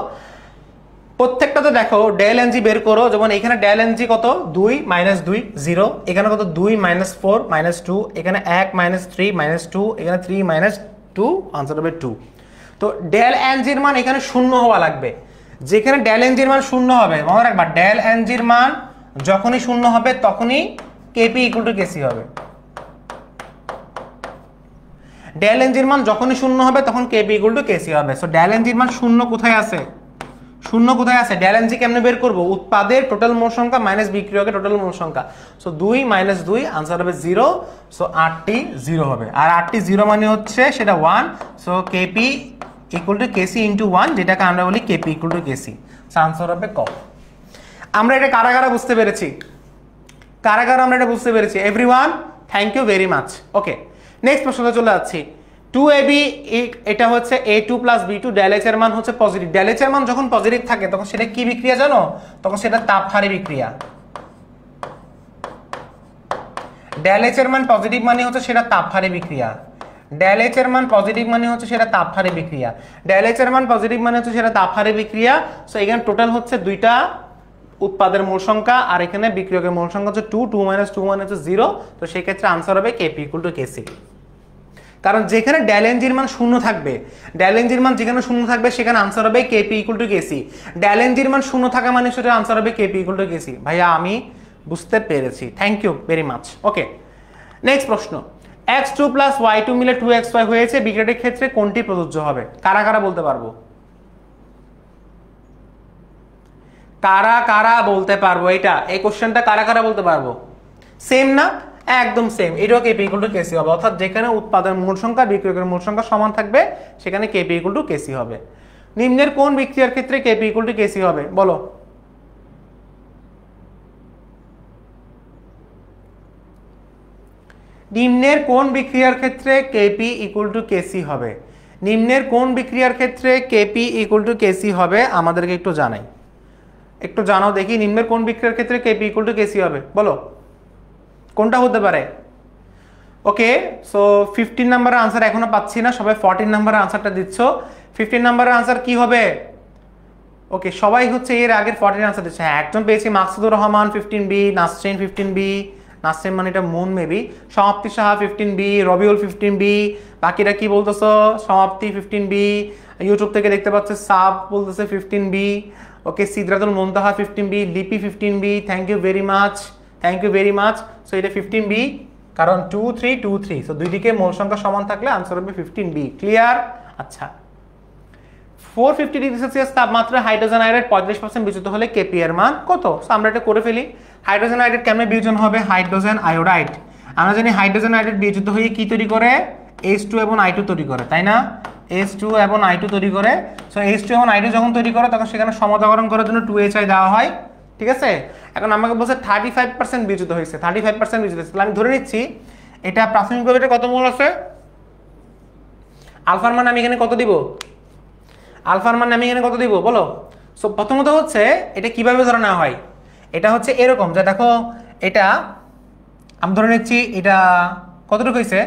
প্রত্যেকটাতে দেখো del Ng বের করো। যেমন এখানে del Ng কত? 2 - 2 0। এখানে কত? 2 - 4 -2। এখানে 1 - 3 -2। এখানে 3 - 2, আনসার হবে 2। তো del Ng এর মান এখানে 0 হওয়া লাগবে। যেখানে del Ng এর মান 0 হবে, মনে রাখবা del Ng এর মান যখনই 0 হবে তখনই Kp = Kc হবে। del Ng এর মান যখনই 0 হবে তখন Kp = Kc হবে। সো del Ng এর মান 0 কোথায় আছে? শূন্য কোথায় আছে? del Ng কেমনে বের করব? উৎপাদের টোটাল মোল সংখ্যা মাইনাস বিক্রিয়কের টোটাল মোল সংখ্যা। সো 2 - 2 आंसर হবে 0। সো 8টি 0 হবে। আর 8টি 0 মানে হচ্ছে সেটা 1। সো Kp = Kc * 1, যেটাকে আমরা বলি Kp = Kc। সো आंसर হবে ক। আমরা এটা কারা কারা বুঝতে পেরেছি? কারা কারা আমরা এটা বুঝতে পেরেছি? Everyone thank you very much. Okay, next প্রশ্নে চলে যাচ্ছি। 2ab এটা হচ্ছে a2 + b2, del h এর মান হচ্ছে পজিটিভ। del h এর মান যখন পজিটিভ থাকে তখন সেটা কি বিক্রিয়া জানো? তখন সেটা তাপহারী বিক্রিয়া। del h এর মান পজিটিভ মানে হচ্ছে সেটা তাপহারী বিক্রিয়া। del h এর মান পজিটিভ মানে হচ্ছে সেটা তাপহারী বিক্রিয়া। del h এর মান পজিটিভ মানে হচ্ছে সেটা তাপহারী বিক্রিয়া। সো এখানে টোটাল হচ্ছে দুইটা উৎপাদের মোল সংখ্যা, আর এখানে বিক্রিয়কের মোল সংখ্যা হচ্ছে 2 2 - 2 মানে হচ্ছে 0। তো সেই ক্ষেত্রে आंसर হবে Kp = Kc। কারণ যেখানে del Ng এর মান শূন্য থাকবে, del Ng এর মান যেখানে শূন্য থাকবে সেখানে आंसर হবে Kp = Kc। del Ng এর মান শূন্য থাকা মানে সেটা आंसर হবে Kp = Kc। ভাইয়া আমি বুঝতে পেরেছি, thank you very much. Okay, next প্রশ্ন। x2 + y2 মিলে 2xy হয়েছে, বিক্রিয়কের ক্ষেত্রে কোনটি প্রযোজ্য হবে? কারা কারা বলতে পারবো? কারা কারা বলতে পারবো? এটা এই কোশ্চেনটা কারা কারা বলতে পারবো? সেম না? একদম সেম। এটাও Kp = Kc হবে, অর্থাৎ যেখানে উৎপাদন মোল সংখ্যা বিক্রিয়কের মোল সংখ্যা সমান থাকবে সেখানে Kp = Kc হবে। নিম্নের কোন বিক্রিয়ার ক্ষেত্রে Kp = Kc হবে বলো? নিম্নের কোন বিক্রিয়ার ক্ষেত্রে Kp = Kc হবে? নিম্নের কোন বিক্রিয়ার ক্ষেত্রে Kp = Kc হবে আমাদেরকে একটু জানাই, একটু জানাও দেখি। নিম্নের কোন বিক্রিয়ার ক্ষেত্রে Kp = Kc হবে বলো, কোনটা হতে পারে? ওকে, সো 15 নম্বরের आंसर এখনো পাচ্ছি না, সবাই 14 নম্বরের आंसरটা দিচ্ছ। 15 নম্বরের आंसर কি হবে? ওকে, সবাই হচ্ছে এর আগের 14 आंसर দিচ্ছে। হ্যাঁ, একজন পেয়েছি মাকসুদুর রহমান 15B, নাসরিন 15B, নাসরিন মানে এটা মুন মেবি, সমাপ্তি সাহা 15B, রবিউল 15B, বাকিরা কি বলতেছো? সমাপ্তি 15B, ইউটিউব থেকে দেখতে পাচ্ছে সাব বলতেছে 15B। Okay, Sidratul Muntaha 15B, Lipi 15B, thank you very much, thank you very much. So এটা 15B, কারণ 2 3 2 3, সো দুই দিকে মোল সংখ্যা সমান থাকলে आंसर হবে 15B। ক্লিয়ার? আচ্ছা, 450 ডিগ্রি সেলসিয়াস তাপমাত্রায় হাইড্রোজেন আয়োডাইড 35% বিচ্যুত হলে Kp এর মান কত? সো আমরা এটা করে ফেলি। হাইড্রোজেন আয়োডাইড কেমনে বিয়োজন হবে? হাইড্রোজেন আয়োডাইড, আমরা জানি হাইড্রোজেন আয়োডাইড বিয়োজিত হয়ে কি তৈরি করে? H2 এবং I2 তৈরি করে, তাই না? H2 এবং I2 তৈরি করে। সো H2 এবং I2 যখন তৈরি করে তখন সেখানে সমতাকরণ করার জন্য 2Hi দেওয়া হয়, ঠিক আছে? এখন আমাকে বলছে 35% বিয়োজিত হয়েছে, 35% বিয়োজিত হয়েছে। তাহলে আমি ধরে নিচ্ছি এটা প্রাথমিকভাবে এটা কত মোল আছে? আলফার মান আমি এখানে কত দিব? আলফার মান আমি এখানে কত দিব বলো? সো প্রথমত হচ্ছে এটা কিভাবে ধরে নেওয়া হয়? এটা হচ্ছে এরকম যে দেখো, এটা আমি ধরে নিচ্ছি এটা কতটুকু হয়েছে?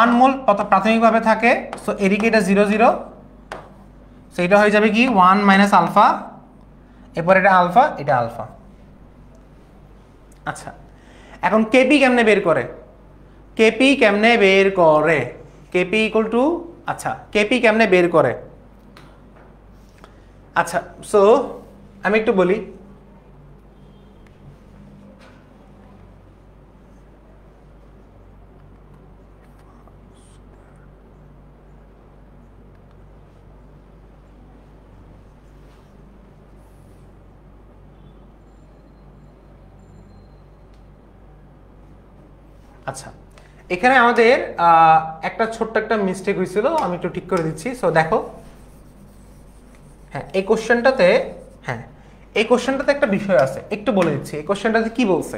1 মোল প্রাথমিকভাবে থাকে। সো এদিকে এটা 0 0, সো এটা হয়ে যাবে কি 1 - আলফা, এরপর এটা আলফা, এটা আলফা। আচ্ছা, এখন Kp কেমনে বের করে? Kp কেমনে বের করে? Kp = আচ্ছা, Kp কেমনে বের করে? আচ্ছা, সো আমি একটু বলি। আচ্ছা, এখানে আমাদের একটা ছোট্ট একটা মিস্টেক হয়েছিল, আমি একটু ঠিক করে দিচ্ছি। সো দেখো, হ্যাঁ এই কোশ্চেনটাতে, হ্যাঁ এই কোশ্চেনটাতে একটা বিষয় আছে, একটু বলে দিচ্ছি। এই কোশ্চেনটাতে কি বলছে?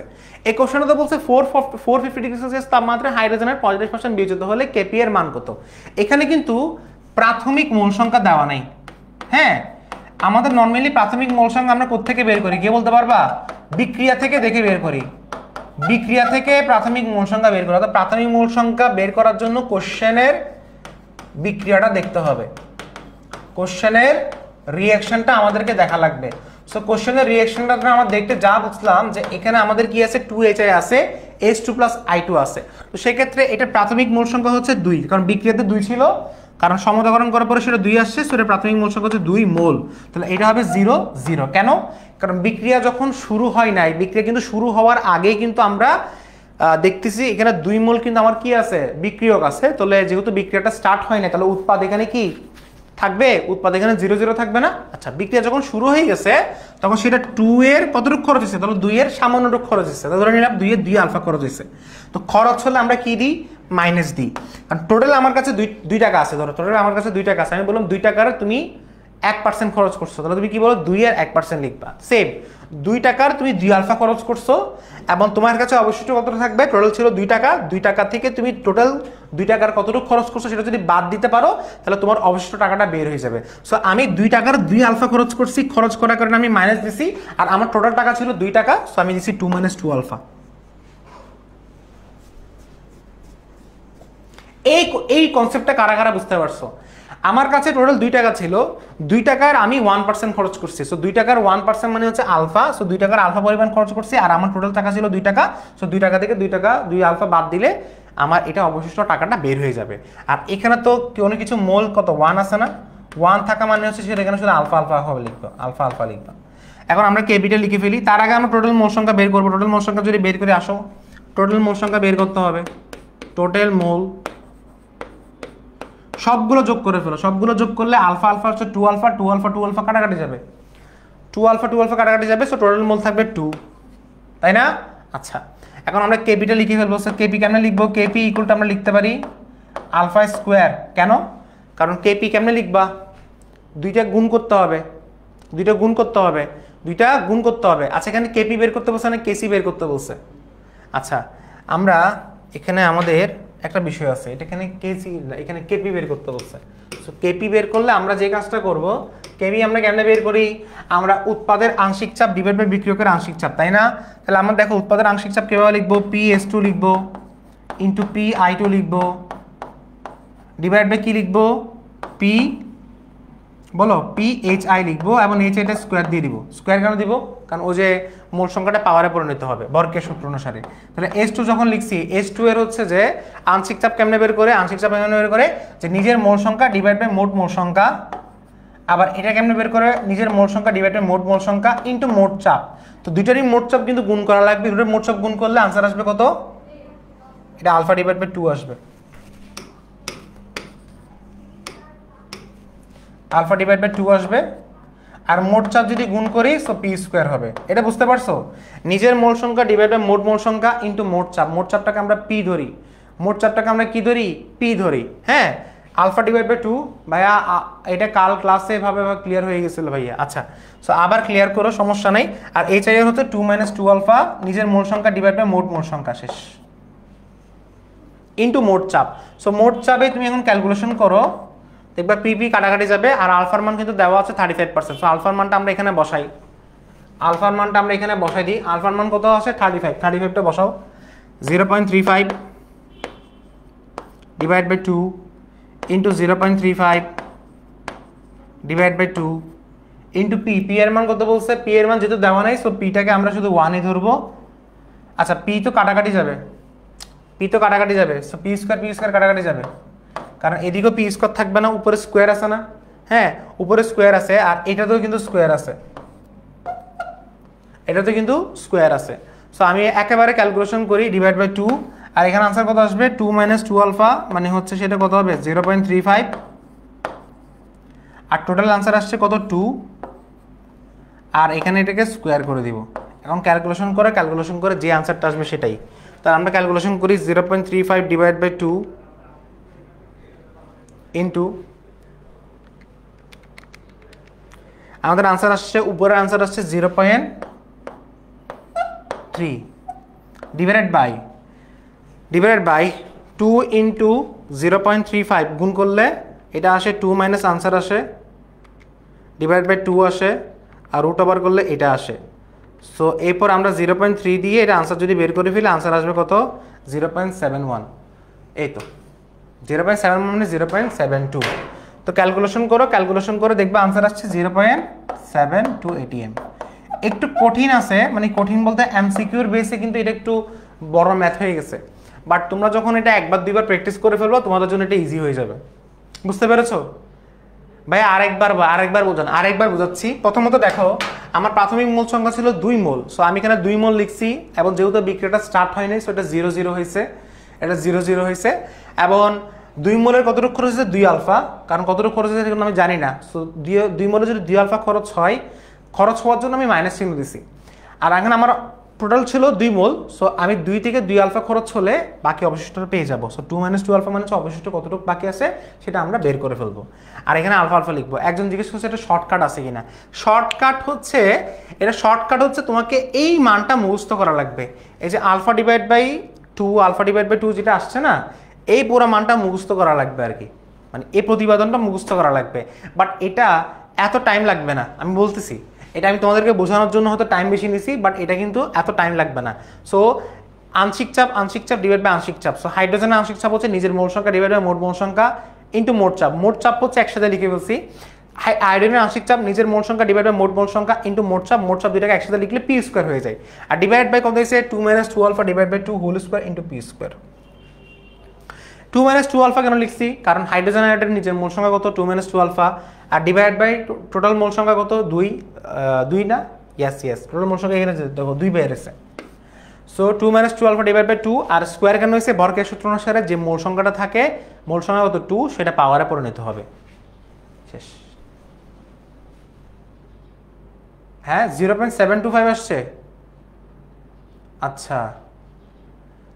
এই কোশ্চেনটাতে বলছে 450 ডিগ্রি সেলসিয়াস তাপমাত্রায় হাইড্রোজেনের 35% বিয়োজিত হলে Kp এর মান কত? এখানে কিন্তু প্রাথমিক মোল সংখ্যা দেওয়া নাই। হ্যাঁ, আমাদের নরমালি প্রাথমিক মোল সংখ্যা আমরা কোত্থেকে বের করি? কে বলতে পারবা? বিক্রিয়া থেকে দেখে বের করি। বিক্রিয়া থেকে প্রাথমিক মোল সংখ্যা বের করা। অর্থাৎ প্রাথমিক মোল সংখ্যা বের করার জন্য কোশ্চেনের বিক্রিয়াটা দেখতে হবে, কোশ্চেনের রিঅ্যাকশনটা আমাদেরকে দেখা লাগবে। সো কোশ্চেনের রিঅ্যাকশনটা আমরা দেখতে যা বুঝলাম যে এখানে আমাদের কি আছে? 2Hi আছে, H2 + I2 আছে। তো সেক্ষেত্রে এটা প্রাথমিক মোল সংখ্যা হচ্ছে 2, কারণ বিক্রিয়াতে 2 ছিল, কারণ সমতাকরণ করার পরে সেটা 2 আসছে, সেটা প্রাথমিক মোল সংখ্যা হচ্ছে 2 মোল। তাহলে এটা হবে 0 0। কেন? কারণ বিক্রিয়া যখন শুরু হয় নাই, বিক্রিয়া কিন্তু শুরু হওয়ার আগেই কিন্তু আমরা দেখতেছি এখানে 2 মোল কিন্তু আমার কি আছে? বিক্রিয়ক আছে। তাহলে যেহেতু বিক্রিয়াটা স্টার্ট হয় না, তাহলে উৎপাদ এখানে কি থাকবে, উৎপাদ এখানে 0 0 থাকবে না। আচ্ছা, বিক্রিয়া যখন শুরু হয়ে গেছে তখন সেটা 2 এর কতটুকু খরচ হয়েছে, ধরো 2 এর সামান্যটুকু খরচ হয়েছে, ধরে নিলাম 2 এর 2 আলফা খরচ হয়েছে। তো খরচ হলে আমরা কি দিই, মাইনাস দিই, কারণ টোটাল আমার কাছে 2 টাকা আছে, ধরো টোটাল আমার কাছে 2 টাকা আছে, আমি বললাম 2 টাকার তুমি 1% খরচ করছো, তাহলে তুমি কি বলো 2 এর 1% লিখবা। সেম 2 টাকার তুমি 2 আলফা খরচ করছো এবং তোমার কাছে অবশিষ্ট কত থাকবে, টোটাল ছিল 2 টাকা, 2 টাকা থেকে তুমি টোটাল 2 টাকার কতটুকু খরচ করছো সেটা যদি বাদ দিতে পারো তাহলে তোমার অবশিষ্ট টাকাটা বের হয়ে যাবে। সো আমি 2 টাকার 2 আলফা খরচ করছি, খরচ করার কারণে আমি মাইনাস দিছি, আর আমার টোটাল টাকা ছিল 2 টাকা, সো আমি দিছি 2 - 2 আলফা। এই কনসেপ্টটা কারা কারা বুঝতে পারছো? আমার কাছে টোটাল 2 টাকা ছিল, 2 টাকার আমি 1% খরচ করছি, সো 2 টাকার 1% মানে হচ্ছে আলফা, সো 2 টাকার আলফা পরিমাণ খরচ করছি, আর আমার টোটাল টাকা ছিল 2 টাকা, সো 2 টাকা থেকে 2 টাকা 2 আলফা বাদ দিলে আমার এটা অবশিষ্ট টাকাটা বের হয়ে যাবে। আর এখানে তো কোনো কিছু মোল কত 1 আছে না, 1 থাকা মানে হচ্ছে সেটা এখানে শুধু আলফা আলফা হবে লিখবো, আলফা আলফা লিখবো। এখন আমরা ক্যাপিটাল লিখে ফেলি, তার আগে আমরা টোটাল মোল সংখ্যা বের করবো। টোটাল মোল সংখ্যা যদি বের করে আসো, টোটাল মোল সংখ্যা বের করতে হবে, টোটাল মোল সবগুলো যোগ করে ফেলো, সবগুলো যোগ করলে আলফা আলফা হচ্ছে 2 আলফা, 2 আলফা 2 আলফা কাটাকাটি যাবে, 2 আলফা 2 আলফা কাটাকাটি যাবে, সো টোটাল মোল থাকবে 2, তাই না? আচ্ছা, এখন আমরা কেপিটা লিখে ফেলবো। স্যার কেপি কেমনে লিখবো, কেপি ইকুয়াল টু আমরা লিখতে পারি আলফা স্কোয়ার। কেন? কারণ কেপি কেমনে লিখবা, দুইটা গুণ করতে হবে, দুইটা গুণ করতে হবে, দুইটা গুণ করতে হবে। আচ্ছা, এখানে কেপি বের করতে বলছে না কেসি বের করতে বলছে? আচ্ছা, আমরা এখানে আমাদের একটা বিষয় আছে, এটা এখানে কেসি না, এখানে কেপি বের করতে বলছে। সো কেপি বের করলে আমরা যে কাজটা করব, কেপি আমরা কেমনে বের করি, আমরা উৎপাদের আংশিক চাপ ডিভাইড বাই বিক্রিয়কের আংশিক চাপ, তাই না? তাহলে আমরা দেখো উৎপাদের আংশিক চাপ কিভাবে লিখবো, PS2 লিখবো ইন্টু PI2 লিখবো ডিভাইড বাই কি লিখবো, পি বলো PHI লিখবো এবং HI স্কোয়ার দিয়ে দিব। স্কোয়ার কেন দিব, কারণ ওই যে মূল সংখ্যাটা পাওয়ারে পরিণত হবে বর্গের সূত্র অনুসারে। তাহলে S2 যখন লিখছি, S2 এর হচ্ছে যে আংশিক চাপ কেমনে বের করে, আংশিক চাপ কেমনে বের করে, যে নিজের মোল সংখ্যা ডিভাইড বাই মোট মোল সংখ্যা, আবার এটা কেমনে বের করে, নিজের মোল সংখ্যা ডিভাইড বাই মোট মোল সংখ্যা ইন্টু মোট চাপ। তো দুইটারই মোট চাপ কিন্তু গুণ করা লাগবে, দুটোর মোট চাপ গুণ করলে আনসার আসবে কত, এটা আলফা ডিভাইড বাই 2 আসবে, আলফা ডিভাইড বাই 2 আসবে। আর মোট চাপ যদি গুণ করি সো পি স্কোয়ার হবে। এটা বুঝতে পারছো, নিজের মোল সংখ্যা ডিভাইড বাই মোট মোল সংখ্যা ইন্টু মোট চাপ। মোট চাপটাকে আমরা পি ধরি, মোট চাপটাকে আমরা কি ধরি, পি ধরি। হ্যাঁ, আলফা ডিভাইড বাই 2 ভাইয়া, এটা কাল ক্লাসে এভাবে ক্লিয়ার হয়ে গেছিল ভাইয়া। আচ্ছা, সো আবার ক্লিয়ার করো, সমস্যা নাই। আর HI এর হচ্ছে 2 - 2 আলফা, নিজের মোল সংখ্যা ডিভাইড বাই মোট মোল সংখ্যা শেষ ইন্টু মোট চাপ। সো মোট চাপে তুমি এখন ক্যালকুলেশন করো, দেখবা পিপি কাটাকাটি যাবে, আর আলফার মান কিন্তু দেওয়া আছে 35%। সো আলফার মানটা আমরা এখানে বসাই, আলফার মানটা আমরা এখানে বসাই দিই। আলফার মান কত আছে 35, 35টা বসাও, 0.35 divide by 2 into 0.35 divide by 2 into P. P এর মান কত বলছে, পি এর মান যেহেতু দেওয়া নাই, সো পিটাকে আমরা শুধু 1 ধরবো। আচ্ছা, পি তো কাটাকাটি যাবে, পি তো কাটাকাটি যাবে, সো পি স্কোয়ার কাটাকাটি যাবে, কারণ এদিকেও পি স্কোয়ার থাকবে না, উপরে স্কোয়ার আছে না, হ্যাঁ উপরে স্কোয়ার আছে, আর এটাতেও কিন্তু স্কোয়ার আছে, এটাতে কিন্তু স্কোয়ার আছে। সো আমি একেবারে ক্যালকুলেশন করি, ডিভাইড বাই 2, আর এখানে আনসার কত আসবে, 2 - 2 আলফা, মানে হচ্ছে সেটা কত হবে 0.35, আর টোটাল আনসার আসছে কত 2, আর এখানে এটাকে স্কোয়ার করে দিব। এখন ক্যালকুলেশন করে যে আনসারটা আসবে সেটাই। তাহলে আমরা ক্যালকুলেশন করি 0.35 ডিভাইড বাই 2 ইন্টু, আমাদের আনসার আসছে, উপরের আনসার আসছে 0.3 ডিভাইডেড বাই 2 ইন্টু 0.35 গুণ করলে এটা আসে 2 মাইনাস আনসার আসে ডিভাইড বাই 2 আসে, আর রুট ওভার করলে এটা আসে। সো এরপর আমরা 0.3 দিয়ে এটা আনসার যদি বের করে ফেলি, আনসার আসবে কত 0.71। এই তো 0.71 মানে 0.72। তো ক্যালকুলেশন করে দেখবা আনসার আসছে 0.72 ATM। একটু কঠিন আছে, মানে কঠিন বলতে এমসিকিউর বেসে কিন্তু এটা একটু বড় ম্যাথ হয়ে গেছে, বাট তোমরা যখন এটা একবার দুইবার প্র্যাকটিস করে ফেলবো তোমাদের জন্য এটা ইজি হয়ে যাবে। বুঝতে পেরেছো ভাই? আরেকবার বোঝাচ্ছি। প্রথমত দেখো, আমার প্রাথমিক মোল সংখ্যা ছিল 2 মোল, সো আমি এখানে 2 মোল লিখছি, এবং যেহেতু বিক্রিয়াটা স্টার্ট হয়নি সো এটা 0 0 হয়েছে, এটা 0 0 হয়েছে। এবং 2 মোলের কতটুকু খরচ হচ্ছে 2 আলফা, কারণ কতটুকু খরচ হচ্ছে সেটা আমি জানি না। সো 2 মোলে যদি 2 আলফা খরচ হয়, খরচ হওয়ার জন্য আমি মাইনাস চিহ্ন দিছি। আর এখানে আমার টোটাল ছিল 2 মোল, সো আমি 2 থেকে 2 আলফা খরচ হলে বাকি অবশিষ্টটা পেয়ে যাব। সো 2 - 2 আলফা মানে অবশিষ্ট কতটুকু বাকি আছে সেটা আমরা বের করে ফেলবো। আর এখানে আলফা আলফা লিখবো। একজন জিজ্ঞেস করছে এটা শর্টকাট আছে কিনা। শর্টকাট হচ্ছে তোমাকে এই মানটা মুখস্থ করা লাগবে। এই যে আলফা ডিভাইড বাই 2 যেটা আসছে না, এই পুরো মানটা মুখস্থ করা লাগবে আর কি, মানে এই প্রতিবেদনটা মুখস্থ করা লাগবে। বাট এটা এত টাইম লাগবে না, আমি বলতেছি। এটা আমি তোমাদেরকে বোঝানোর জন্য হয়তো টাইম বেশি নিছি, বাট এটা কিন্তু এত টাইম লাগবে না। সো আংশিক চাপ ডিভাইড বাই আংশিক চাপ। সো হাইড্রোজেনের আংশিক চাপ হচ্ছে নিজের মোল সংখ্যা ডিভাইড বাই মোট মোল সংখ্যা ইন্টু মোট চাপ। মোট চাপ হচ্ছে একসাথে লিখে ফেলছি। হাইড্রোজেনের আংশিক চাপ নিজের মোল সংখ্যা ডিভাইড বাই মোট মোল সংখ্যা ইন্টু মোট চাপ দুটাকে একসাথে লিখলে পি স্কোয়ার হয়ে যায়। আর ডিভাইড বাই কত হয়েছে 2 - 2 alpha divide by 2 whole square into P square. 2 - 2 alpha কেন লিখছি, কারণ হাইড্রোজেন আয়নের নিজের মোল সংখ্যা কত 2 - 2 আলফা, আর ডিভাইড বাই টোটাল মোল সংখ্যা কত 2 না, ইয়েস টোটাল মোল সংখ্যা এখানে দেখো 2 বেরিয়েছে। সো 2 - 2 আলফা ডিভাইড বাই 2, আর স্কোয়ার কেন হয়েছে, ভরকের সূত্র অনুসারে যে মোল সংখ্যাটা থাকে, মোল সংখ্যা কত 2, সেটা পাওয়ারে পরিণত হবে। শেষ। হ্যাঁ 0.725 আসছে। আচ্ছা,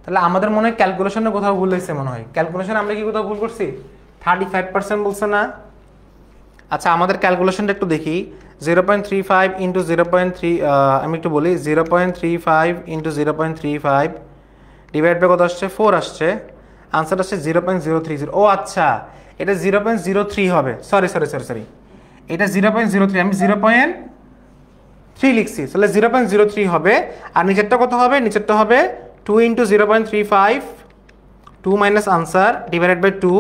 তাহলে আমাদের মনে হয় ক্যালকুলেশনে কোথাও ভুল হয়েছে মনে হয়। ক্যালকুলেশনে আমরা কি কোথাও ভুল করছি? 35% বলছে না? আচ্ছা, আমাদের ক্যালকুলেশনটা একটু দেখি। 0.35 ইন্টু 0.3, আমি একটু বলি 0.35 ইন্টু 0.35 ডিভাইড বাই কত আসছে 4 আসছে। আনসার আসছে 0.030। ও আচ্ছা, এটা 0.03 হবে। সরি, এটা 0.03, আমি 0.3 লিখছি, তাহলে 0.03 হবে। আর নিচেরটা কত হবে? নিচেরটা হবে 2 into 0.35, 2 minus answer divided by 2,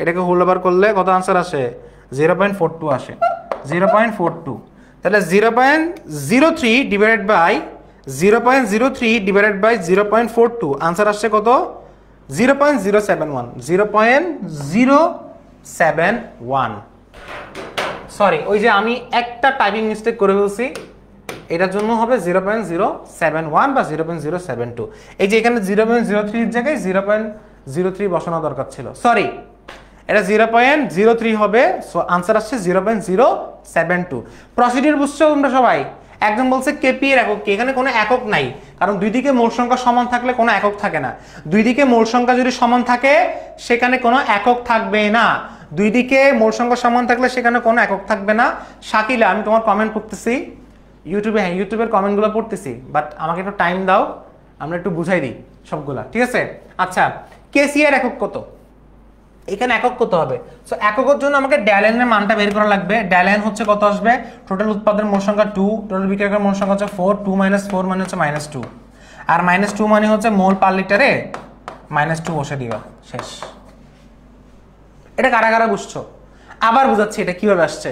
এটাকে হোল ওভার করলে কত আনসার আসে? 0.42 আসে। 0.42, তাহলে 0.03 ডিভাইডেড বাই 0.42 আনসার আসছে কত? 0.071। 0.071। সরি, ওই যে আমি একটা টাইপিং মিস্টেক করে ফেলছি, এটার জন্য হবে 0.071 বা 0.072। এই যে এখানে 0.03 জায়গায় 0.03 বসানো দরকার ছিল, সরি, এটা 0.03 হবে। সো আনসার আসছে 0.072। প্রসিডিউর বুঝছো তোমরা সবাই? একজন বলছে কেপি এর একক কি? এখানে কোনো একক নাই, কারণ দুই দিকে মোল সংখ্যা সমান থাকলে কোনো একক থাকে না। দুই দিকে মোল সংখ্যা যদি সমান থাকে সেখানে কোনো একক থাকবে না। দুই দিকে মোল সংখ্যা সমান থাকলে সেখানে কোনো একক থাকবে না। শাকিলা, আমি তোমার কমেন্ট পড়তেছি ইউটিউবে। হ্যাঁ, ইউটিউবের কমেন্টগুলো পড়তেছি, বাট আমাকে একটু টাইম দাও, আমরা একটু বুঝাই দিই সবগুলা, ঠিক আছে? আচ্ছা, কেসি এর একক কত? এখানে একক কত হবে? সো এককের জন্য আমাকে ড্যালেন এর মানটা বের করা লাগবে। ড্যালেন হচ্ছে কত আসবে? টোটাল উৎপাদনের মোল সংখ্যা 2, টোটাল বিক্রয়ের মোল সংখ্যা হচ্ছে 4, 2 - 4 মানে হচ্ছে -2, আর -2 মানে হচ্ছে মোল পার লিটারে -2 বসে দিবা। শেষ। এটা কারা কারা বুঝছো? আবার বুঝাচ্ছি এটা কিভাবে আসছে।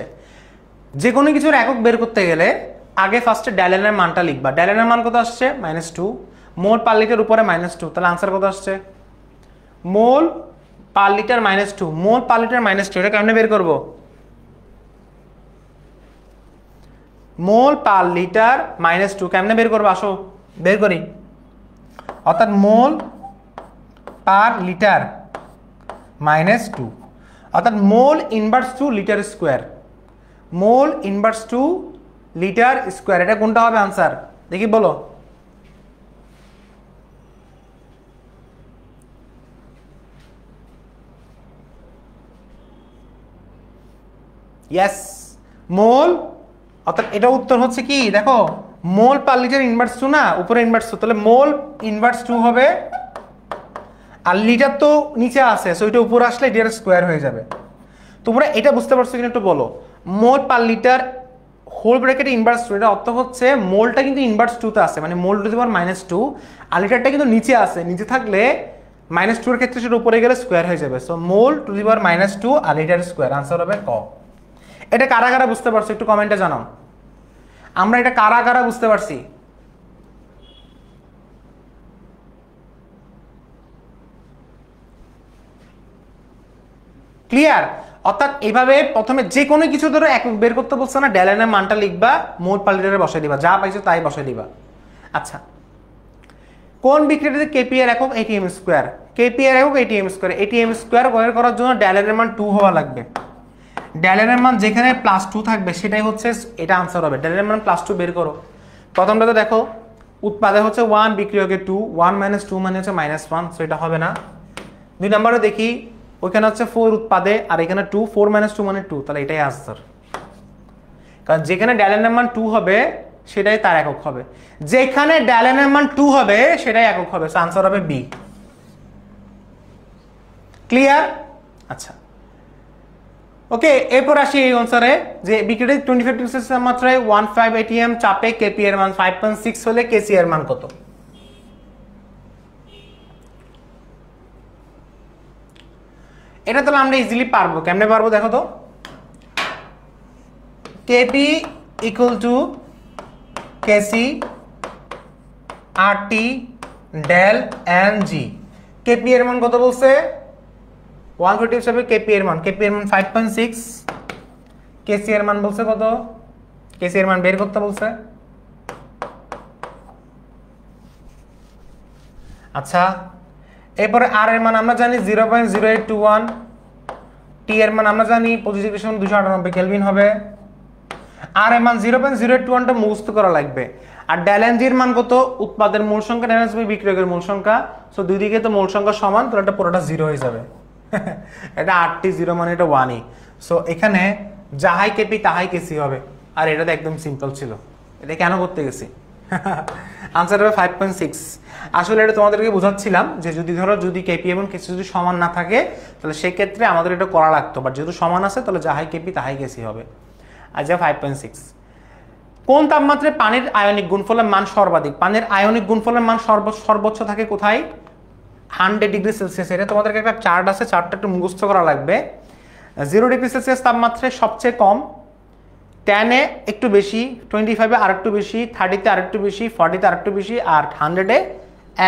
যে কোনো কিছুর একক বের করতে গেলে আগে ফার্স্টে ড্যালেনের মানটা লিখবা। ড্যালেনের মান কত আসছে? -2, মোল পার লিটার উপরে -2, তাহলে আনসার কত আসছে? মোল পার লিটার -2, মোল পার লিটার -2, এটা কেমনে বের করব? মোল পার লিটার -2 কেমনে বের করবো? আসো বের করি। অর্থাৎ মোল পার লিটার -2, অর্থাৎ mole inverse two litre square. Mole inverse two litre square, এটা কোনটা হবে আনসার? দেখি বলো। ইয়েস, মোল, অর্থাৎ এটা উত্তর হচ্ছে কি দেখো, মোল পার লিটার ইনভার্স 2 না, উপরে ইনভার্স 2, তাহলে মোল ইনভার্স 2 হবে। আর লিটার তো নিচে আছে, সো এটা উপরে আসলে লিটার স্কোয়ার হয়ে যাবে। তোমরা এটা বুঝতে পারছো কিনা একটু বলো। মোল পার লিটার হোল ব্র্যাকেটে ইনভার্স 2, এটা অর্থ হচ্ছে মোলটা কিন্তু ইনভার্স 2 তে আছে, মানে মোল টু দি পাওয়ার -2, আর লিটারটা কিন্তু নিচে আছে। নিচে থাকলে -2 এর ক্ষেত্রে সেটা উপরে গেলে স্কোয়ার হয়ে যাবে। So mole to the power -2 আর লিটার স্কোয়ার, আনসার হবে ক। এটা কারা কারা বুঝতে পারছো একটু কমেন্টে জানাও। আমরা এটা কারা কারা বুঝতে পারছি? ক্লিয়ার? অর্থাৎ এইভাবে প্রথমে যে কোনো কিছু ধরো একক বের করতে বলছে না, ড্যালেনের মানটা লিখবা, মোল পার লিটারে বসাই দিবা, যা পাইছো তাই বসাই দিবা। আচ্ছা, কোন বিক্রিয়াটিতে কেপি এর একক এটিএম স্কয়ার, কেপি এর একক এটিএম স্কয়ার, এটিএম স্কয়ার বের করার জন্য ডেলেন এর মান 2 হওয়া লাগবে। ডেলেন এর মান যেখানে +2 থাকবে সেটাই হচ্ছে এটা आंसर হবে। ডেলেন এর মান +2 বের করো। প্রথমটাতে দেখো উৎপাদে হচ্ছে 1, বিক্রিয়কে 2, 1 - 2 মানে হচ্ছে -1, সো এটা হবে না। দুই নম্বরে দেখি ওইখানে হচ্ছে 4 উৎপাদে আর এখানে 2, 4 - 2 মানে 2, তাহলে এটাই आंसर। কারণ যেখানে ডেলেন এর মান 2 হবে সেটাই তার একক হবে, যেখানে ডেলেন এর মান 2 হবে সেটাই একক হবে, সো आंसर হবে বি। ক্লিয়ার? আচ্ছা ওকে, এরপর আসি এই অনুসারে যে বিক্রিয়াটি 25 ডিগ্রি সেলসিয়াস তাপমাত্রায় 15 atm চাপে কেপি এর মান 5.6 হলে কেসি এর মান কত? এটা তাহলে আমরা ইজিলি পারবো। কেমনে পারবো দেখো তো, KP equal to KC RT del N G. KP এর মান কত বলছে? 150 হিসাবে কেপি এর মান 5.6, কেসি এর মান বলছে কত? কেসি এর মান বের করতে বলছে। আচ্ছা এরপরে আর এর মান আমরা জানি 0.0821, টি এর মান আমরা জানি 25 ডিগ্রি 298 কেলভিন হবে। আর এর মান 0.0821 টা মুখস্থ করা লাগবে। আর ডেলেন জি এর মান কত? উৎপাদের মূল সংখ্যা ডেলেন জি বিক্রিয়কের মূল সংখ্যা, সো দুই দিকে তো মূল সংখ্যা সমান, তো এটা পুরোটা 0 হয়ে যাবে। এটা 8টি 0 মানে এটা 1ই, সো এখানে যাহাই কেপি তাহাই কেসি হবে। আর এটা তো একদম সিম্পল ছিল, এটা কেন করতে গেছি? आंसर হবে 5.6। আসলে এটা তোমাদেরকে বোঝাচ্ছিলাম যে যদি ধরো যদি কেপি এবং কেসি যদি সমান না থাকে তাহলে সেই ক্ষেত্রে আমাদের এটা করা লাগতো, বাট যেহেতু সমান আছে তাহলে যাহাই কেপি তাহাই কেসি হবে। আচ্ছা 5.6 কোন তাপমাত্রায় পানির আয়নিক গুণফলের মান সর্বাধিক? পানির আয়নিক গুণফলের মান সর্বোচ্চ থাকে কোথায়? 100 ডিগ্রি সেলসিয়াস। এটা তোমাদেরকে একটা চার্ট আছে, চার্টটা একটু মুখস্থ করা লাগবে। 0 ডিগ্রি সেলসিয়াস তাপমাত্রায় সবচেয়ে কম, 10 এ একটু বেশি, 25 এ আরেকটু বেশি, 30 তে আরেকটু বেশি, 40 তে আরেকটু বেশি, আর 100 এ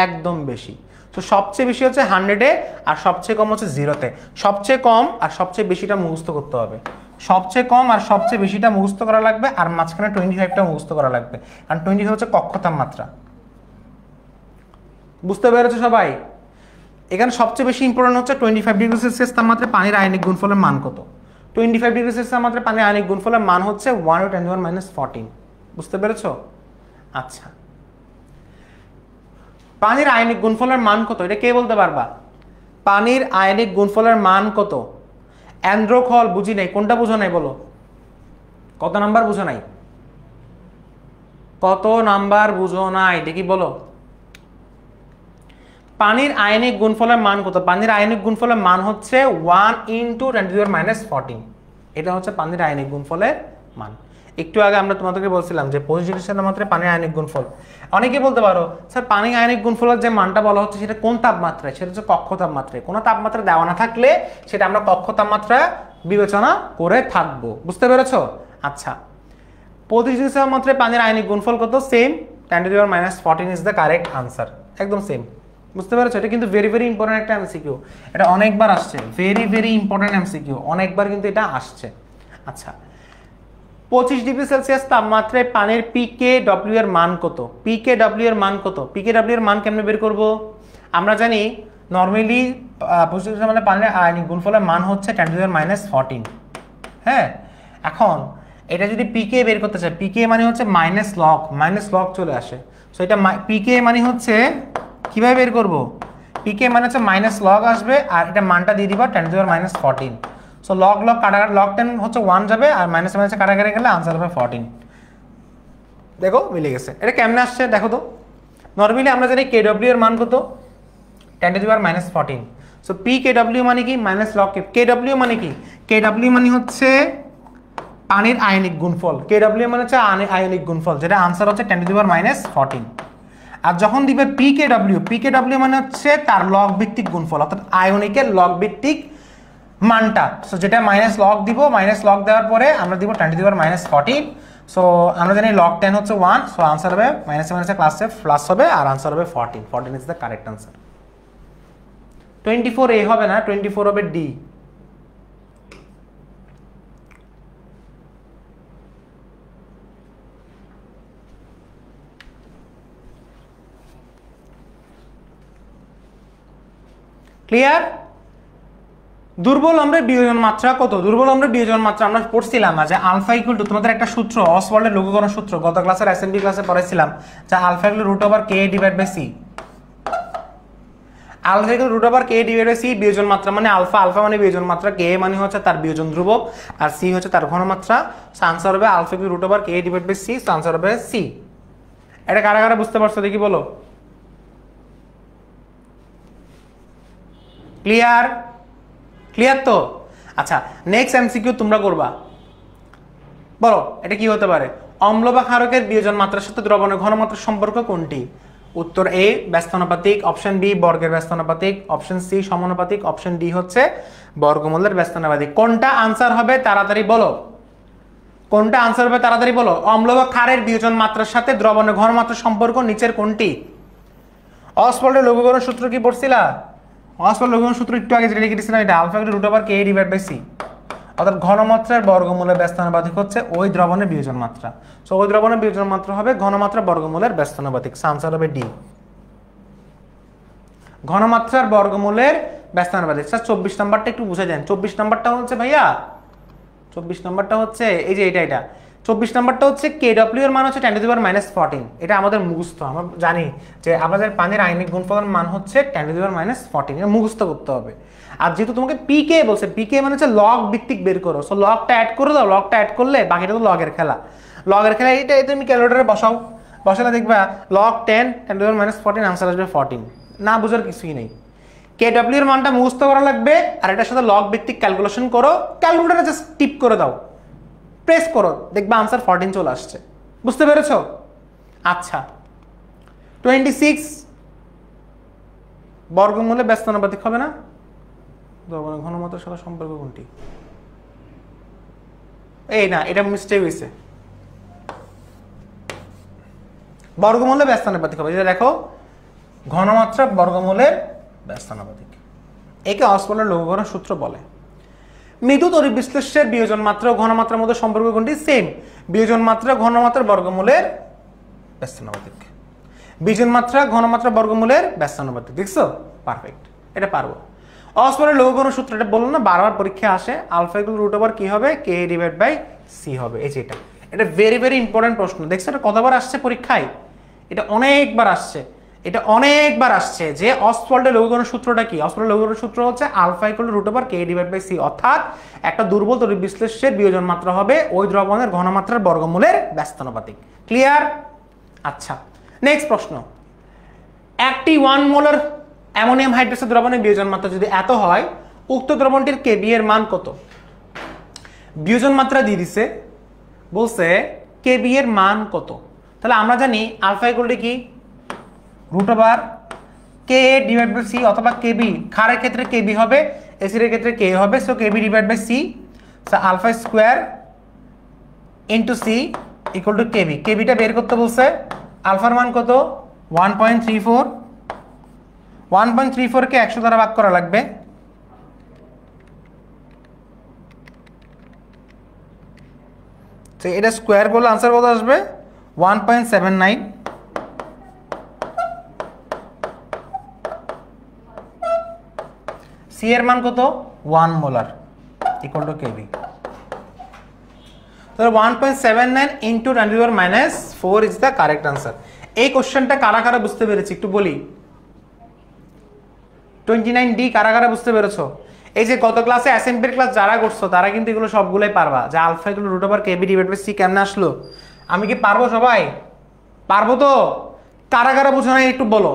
একদম বেশি। তো সবচেয়ে বেশি হচ্ছে 100 এ আর সবচেয়ে কম হচ্ছে 0 তে। সবচেয়ে কম আর সবচেয়ে বেশিটা মুখস্থ করতে হবে, সবচেয়ে কম আর সবচেয়ে বেশিটা মুখস্থ করা লাগবে, আর মাঝখানে 25টা মুখস্থ করা লাগবে, কারণ 25 হচ্ছে কক্ষ তাপমাত্রা। বুঝতে পেরেছো সবাই? এখানে সবচেয়ে বেশি ইম্পর্টেন্ট হচ্ছে 25 ডিগ্রি সেলসিয়াস তাপমাত্রায় পানির আয়নিক গুণফলের মান কত? 25 ডিগ্রি সেলসিয়াস তাপমাত্রায় পানির আয়নিক গুণফলের মান হচ্ছে 1×10⁻⁻14। বুঝতে পেরেছো? আচ্ছা পানির আয়নিক গুণফলের মান কত এটা কে বলতে পারবা? পানির আয়নিক গুণফলের মান কত? অ্যান্ড্রোখল বুঝি নাই, কোনটা বুঝো নাই বলো? কত নাম্বার বুঝো নাই? কত নাম্বার বুঝো নাই দেখি বলো। পানির আয়নিক গুণফলের মান কত? পানির আয়নিক গুণফলের মান হচ্ছে 1×10⁻14। এটা হচ্ছে পানির আয়নিক গুণফলের মান। একটু আগে আমরা তোমাদেরকে বলছিলাম যে 25 ডিগ্রি সেলসিয়াস তাপমাত্রায় পানির আয়নিক গুণফল। অনেকে বলতে পারো স্যার পানির আয়নিক গুণফলের যে মানটা বলা হচ্ছে সেটা কোন তাপমাত্রায়? সেটা হচ্ছে কক্ষ তাপমাত্রায়। কোনো তাপমাত্রা দেওয়া না থাকলে সেটা আমরা কক্ষ তাপমাত্রা বিবেচনা করে থাকবো। বুঝতে পেরেছো? আচ্ছা 25 ডিগ্রি সেলসিয়াস তাপমাত্রায় পানির আয়নিক গুণফল কত? Same 10⁻14 is the correct answer, একদম সেম। বুঝতে পেরেছো? এটা কিন্তু ভেরি ভেরি ইম্পর্টেন্ট একটা এমসিকিউ, এটা অনেকবার আসছে, ভেরি ভেরি ইম্পর্টেন্ট এমসিকিউ, অনেকবার কিন্তু এটা আসছে। আচ্ছা 25 ডিগ্রি সেলসিয়াস তাপমাত্রায় পানির পিকেডব্লিউ এর মান কত? পিকেডব্লিউ এর মান কত? পিকেডব্লিউ এর মান কেমনে বের করব? আমরা জানি নরমালি 25 ডিগ্রি মানে পানির আয়নিক গুণফলের মান হচ্ছে 10⁻14। হ্যাঁ এখন এটা যদি পিকে বের করতে চাই, পিকে মানে হচ্ছে মাইনাস লগ চলে আসে, সো এটা পিকে মানে হচ্ছে কিভাবে বের করব? পিকে মানে হচ্ছে মাইনাস লগ আসবে আর এটা মানটা দিয়ে দিবা 10⁻14। সো লগ কাটাকাটি, লগ 10 হচ্ছে 1 যাবে আর মাইনাস মাইনাসে কাটাকাটি গেলে আনসার হবে 14। দেখো মিলে গেছে। এটা কেমনে আসছে দেখো তো। নরমালি আমরা জানি কেডব্লিউ এর মান কত? 10⁻14। সো পিকেডব্লিউ মানে কি? মাইনাস লগ কেডব্লিউ মানে কি? কেডব্লিউ মানে হচ্ছে পানির আয়নিক গুণফল, কেডব্লিউ মানে হচ্ছে আয়নিক গুণফল, যেটা আনসার হচ্ছে 10⁻14। আর যখন দিবে পিকেডব্লিউ মানে হচ্ছে তার লগ ভিত্তিক গুণফল, অর্থাৎ আয়নিকের লগ ভিত্তিক মানটা। সো যেটা মাইনাস লগ দিব, মাইনাস লগ দেওয়ার পরে আমরা দিব 10⁻14। সো আমরা জানি লগ 10 হচ্ছে 1, সো আনসার হবে মাইনাসে মাইনাসে ক্লাসে প্লাস হবে আর আনসার হবে 14 ইজ দ্য কারেক্ট আনসার। 24 এ হবে না, 24 হবে ডি। ক্লিয়ার? দুর্বল অম্লের বিয়োজন মাত্রা কত? দুর্বল অম্লের বিয়োজন মাত্রা আমরা পড়ছিলাম যে আলফা ইকুয়াল টু, তোমাদের একটা সূত্র অসওয়াল্ডের লঘুকরণ সূত্র গত ক্লাসের এসএনবি ক্লাসে পড়াইছিলাম, যা alpha equal root over K divide by C. Alpha equal root over K divide by C বিয়োজন মাত্রা মানে আলফা, আলফা মানে বিয়োজন মাত্রা, কে মানে হচ্ছে তার বিয়োজন ধ্রুবক, আর সি হচ্ছে তার ঘনমাত্রা। আনসার হবে alpha equal root over K divide by C, answer হবে সি। এটা কারা কারা বুঝতে পারছো দেখি বলো? ক্লিয়ার? ক্লিয়ার তো? আচ্ছা, নেক্সট এমসিকিউ তোমরা করবা, বলো এটা কি হতে পারে? অম্ল বা ক্ষারকের বিয়োজন মাত্রার সাথে দ্রবণের ঘনমাত্রার সম্পর্ক কোনটি? উত্তর এ ব্যস্তানুপাতিক, অপশন বি বর্গের ব্যস্তানুপাতিক, অপশন সি সমানুপাতিক, অপশন ডি হচ্ছে বর্গমূলের ব্যস্তানুপাতিক। কোনটা আনসার হবে তাড়াতাড়ি বলো? কোনটা আনসার হবে তাড়াতাড়ি বলো? অম্ল বা ক্ষারের বিয়োজন মাত্রার সাথে দ্রবণের ঘনমাত্রার সম্পর্ক নিচের কোনটি? অসওয়াল্ডের লঘুকরণ সূত্র কি পড়ছিলা? অসওয়াল্ডের লঘুকরণ সূত্র একটু আগে যেটা লিখে দিয়েছিলাম, এটা alpha equal root over K divide by C, অর্থাৎ ঘনমাত্রার বর্গমূলের ব্যস্তানুপাতিক হচ্ছে ওই দ্রবণের বিয়োজন মাত্রা। সো ওই দ্রবণের বিয়োজন মাত্রা হবে ঘনমাত্রার বর্গমূলের ব্যস্তানুপাতিক। আনসার হবে ডি, ঘনমাত্রার বর্গমূলের ব্যস্তানুপাতিক। স্যার 24 নাম্বারটা একটু বুঝে যান। 24 নাম্বারটা হচ্ছে ভাইয়া, 24 নাম্বারটা হচ্ছে এই যে এটা 24 নাম্বারটা হচ্ছে কেডব্লিউ এর মান হচ্ছে 10 টু দি পাওয়ার -14। এটা আমাদের মুখস্থ, আমরা জানি যে আমাদের পানির আয়নিক গুণফলের মান হচ্ছে 10 টু দি পাওয়ার -14, এটা মুখস্থ করতে হবে। আর যেহেতু তোমাকে পিকে বলছে, পিকে মানে হচ্ছে লগ ভিত্তিক বের করো, সো লগটা অ্যাড করে দাও, লগটা অ্যাড করলে বাকিটা তো লগের খেলা। লগের খেলা এটা তুমি ক্যালকুলেটরে বসাও, বসালে দেখবা log 10 10 to the power -14, answer আসবে 14। না বুঝার কিছুই নেই, কেডব্লিউ এর মানটা মুখস্থ করা লাগবে, আর এটার সাথে লগ ভিত্তিক ক্যালকুলেশন করো, ক্যালকুলেটরে জাস্ট টিপ করে দাও, প্রেস করো, দেখবা আনসার 14 চলে আসছে। বুঝতে পেরেছো? আচ্ছা, 26 বর্গমূলে ব্যস্তানুপাতিক হবে না? দ্রবণের ঘনমাত্রার সাথে সম্পর্ক কোনটি? এই না, এটা মিস্টেক হয়েছে, বর্গমূলে ব্যস্তানুপাতিক হবে। যেটা দেখো ঘনমাত্রা বর্গমূলের ব্যস্তানুপাতিক, একে অসওয়াল্ডের লঘুকরণ সূত্র বলে। মৃদু তড়িৎ বিশ্লেষ্যের বিয়োজন মাত্রা ও ঘনমাত্রার মধ্যে সম্পর্ক কোনটি? সেম, বিয়োজন মাত্রা ঘনমাত্রার বর্গমূলের ব্যস্তানুপাতিক। বিয়োজন মাত্রা ঘনমাত্রা বর্গমূলের ব্যস্তানুপাতিক, দেখছো? পারফেক্ট, এটা পারবো। অসওয়াল্ডের লঘুকরণ সূত্র, এটা বললাম না বারবার পরীক্ষা আসে, আলফা ইকুয়াল রুট ওভার কি হবে? কে ডিভাইড বাই সি হবে। এই যে এটা ভেরি ভেরি ইম্পর্টেন্ট প্রশ্ন, দেখছো? এটা কতবার আসছে পরীক্ষায়? এটা অনেকবার আসছে, এটা অনেকবার আসছে যে অসওয়াল্ডের লঘুকরণ সূত্রটা কি? অসওয়াল্ডের লঘুকরণ সূত্র হচ্ছে alpha equal root over K divide by C, অর্থাৎ একটা দুর্বল তড়িৎ বিশ্লেষ্যের বিয়োজন মাত্রা হবে ওই দ্রবণের ঘনমাত্রার বর্গমূলের ব্যস্তানুপাতিক। ক্লিয়ার? আচ্ছা, নেক্সট প্রশ্ন। একটি 1 মোলার অ্যামোনিয়াম হাইড্রোক্সাইড দ্রবণের বিয়োজন মাত্রা যদি এত হয়, উক্ত দ্রবণটির কেবি এর মান কত? বিয়োজন মাত্রা দিয়ে দিছে, বলছে কেবি এর মান কত। তাহলে আমরা জানি আলফা ইকুয়াল টু কি? Root over K divide by C, অথবা কেবি, ক্ষারের ক্ষেত্রে কেবি হবে, অ্যাসিডের ক্ষেত্রে কে হবে, so Kb divide by C, so alpha square into C equal to Kb. কেবিটা বের করতে বলছে, আলফার মান কত? 1.34। 1.34 কে 100 দ্বারা ভাগ করা লাগবে, তো এটা স্কোয়ার করলে আনসার কত আসবে? 1.79। সি এর মান কত? 1 মোলার ইকুয়াল টু কেবি। তাহলে 1.79 into 10 to the power -4 is the correct answer. এই কোশ্চেনটা কারা কারা বুঝতে পেরেছি একটু বলি? 29D কারা কারা বুঝতে পেরেছো? এই যে গত ক্লাসে অ্যাসেম্বলির ক্লাস যারা করছো তারা কিন্তু এগুলো সবগুলোই পারবা, যে alpha equal root over KB divide by C কেমনে আসলো। আমি কি পারবো? সবাই পারবো তো? কারা কারা বুঝো না একটু বলো,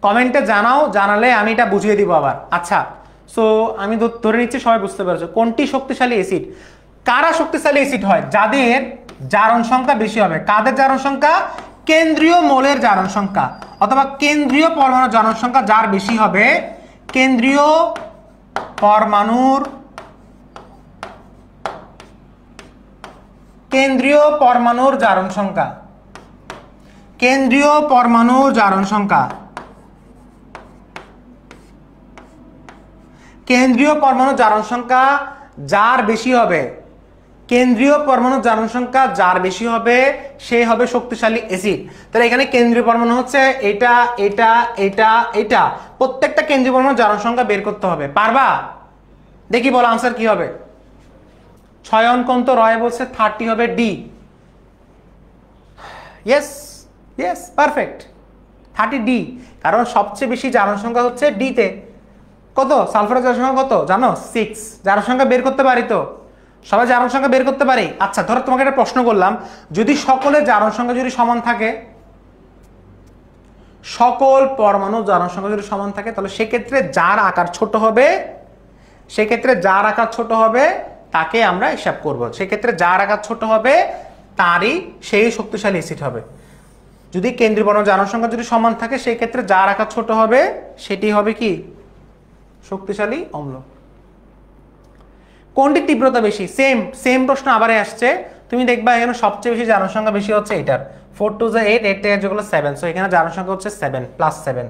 কমেন্টে জানাও, জানালে আমি এটা বুঝিয়ে দিব আবার। আচ্ছা, সো আমি ধরে নিচ্ছি সবাই বুঝতে পেরেছো। কোনটি শক্তিশালী অ্যাসিড? কারা শক্তিশালী অ্যাসিড হয়? যাদের জারণ সংখ্যা বেশি হবে। কাদের জারণ সংখ্যা? কেন্দ্রীয় মোলের জারণ সংখ্যা অথবা কেন্দ্রীয় পরমাণুর জারণ সংখ্যা যার বেশি হবে, কেন্দ্রীয় পরমাণুর জারণ সংখ্যা, কেন্দ্রীয় পরমাণুর জারণ সংখ্যা, কেন্দ্রীয় পরমাণুর জারণ সংখ্যা যার বেশি হবে, কেন্দ্রীয় পরমাণু জারণ সংখ্যা যার বেশি হবে সে হবে শক্তিশালী অ্যাসিড। তাহলে এখানে কেন্দ্রীয় পরমাণু হচ্ছে এটা এটা এটা এটা, প্রত্যেকটা কেন্দ্রীয় পরমাণু জারণ সংখ্যা বের করতে হবে। পারবা? দেখি বলো আনসার কি হবে। 6 অঙ্ক তো রয় বলছে 30 হবে D. Yes yes perfect, 30 D, কারণ সবচেয়ে বেশি জারণ সংখ্যা হচ্ছে ডি তে। কত সালফারের জারণ সংখ্যা কত জানো? 6। জারণ সংখ্যা বের করতে পারি তো, সবাই জারণ সংখ্যা বের করতে পারি। আচ্ছা ধরো তোমাকে একটা প্রশ্ন করলাম, যদি সকলের জারণ সংখ্যা যদি সমান থাকে, সকল পরমাণু জারণ সংখ্যা যদি সমান থাকে, তাহলে সেক্ষেত্রে যার আকার ছোট হবে, সেক্ষেত্রে যার আকার ছোট হবে তাকে আমরা হিসাব করব। সেক্ষেত্রে যার আকার ছোট হবে তারই সেই শক্তিশালী অ্যাসিড হবে। যদি কেন্দ্রীয় পরমাণু জারণ সংখ্যা যদি সমান থাকে, সেই ক্ষেত্রে যার আকার ছোট হবে সেটি হবে কি? শক্তিশালী অম্ল। কোনটি তীব্রতা বেশি? সেম সেম প্রশ্ন আবারই আসছে। তুমি দেখবা এখানে সবচেয়ে বেশি জারণ সংখ্যা বেশি হচ্ছে এটার, 4 2 8, 8 থেকে যেগুলো 7, সো এখানে জারণ সংখ্যা হচ্ছে 7 +7।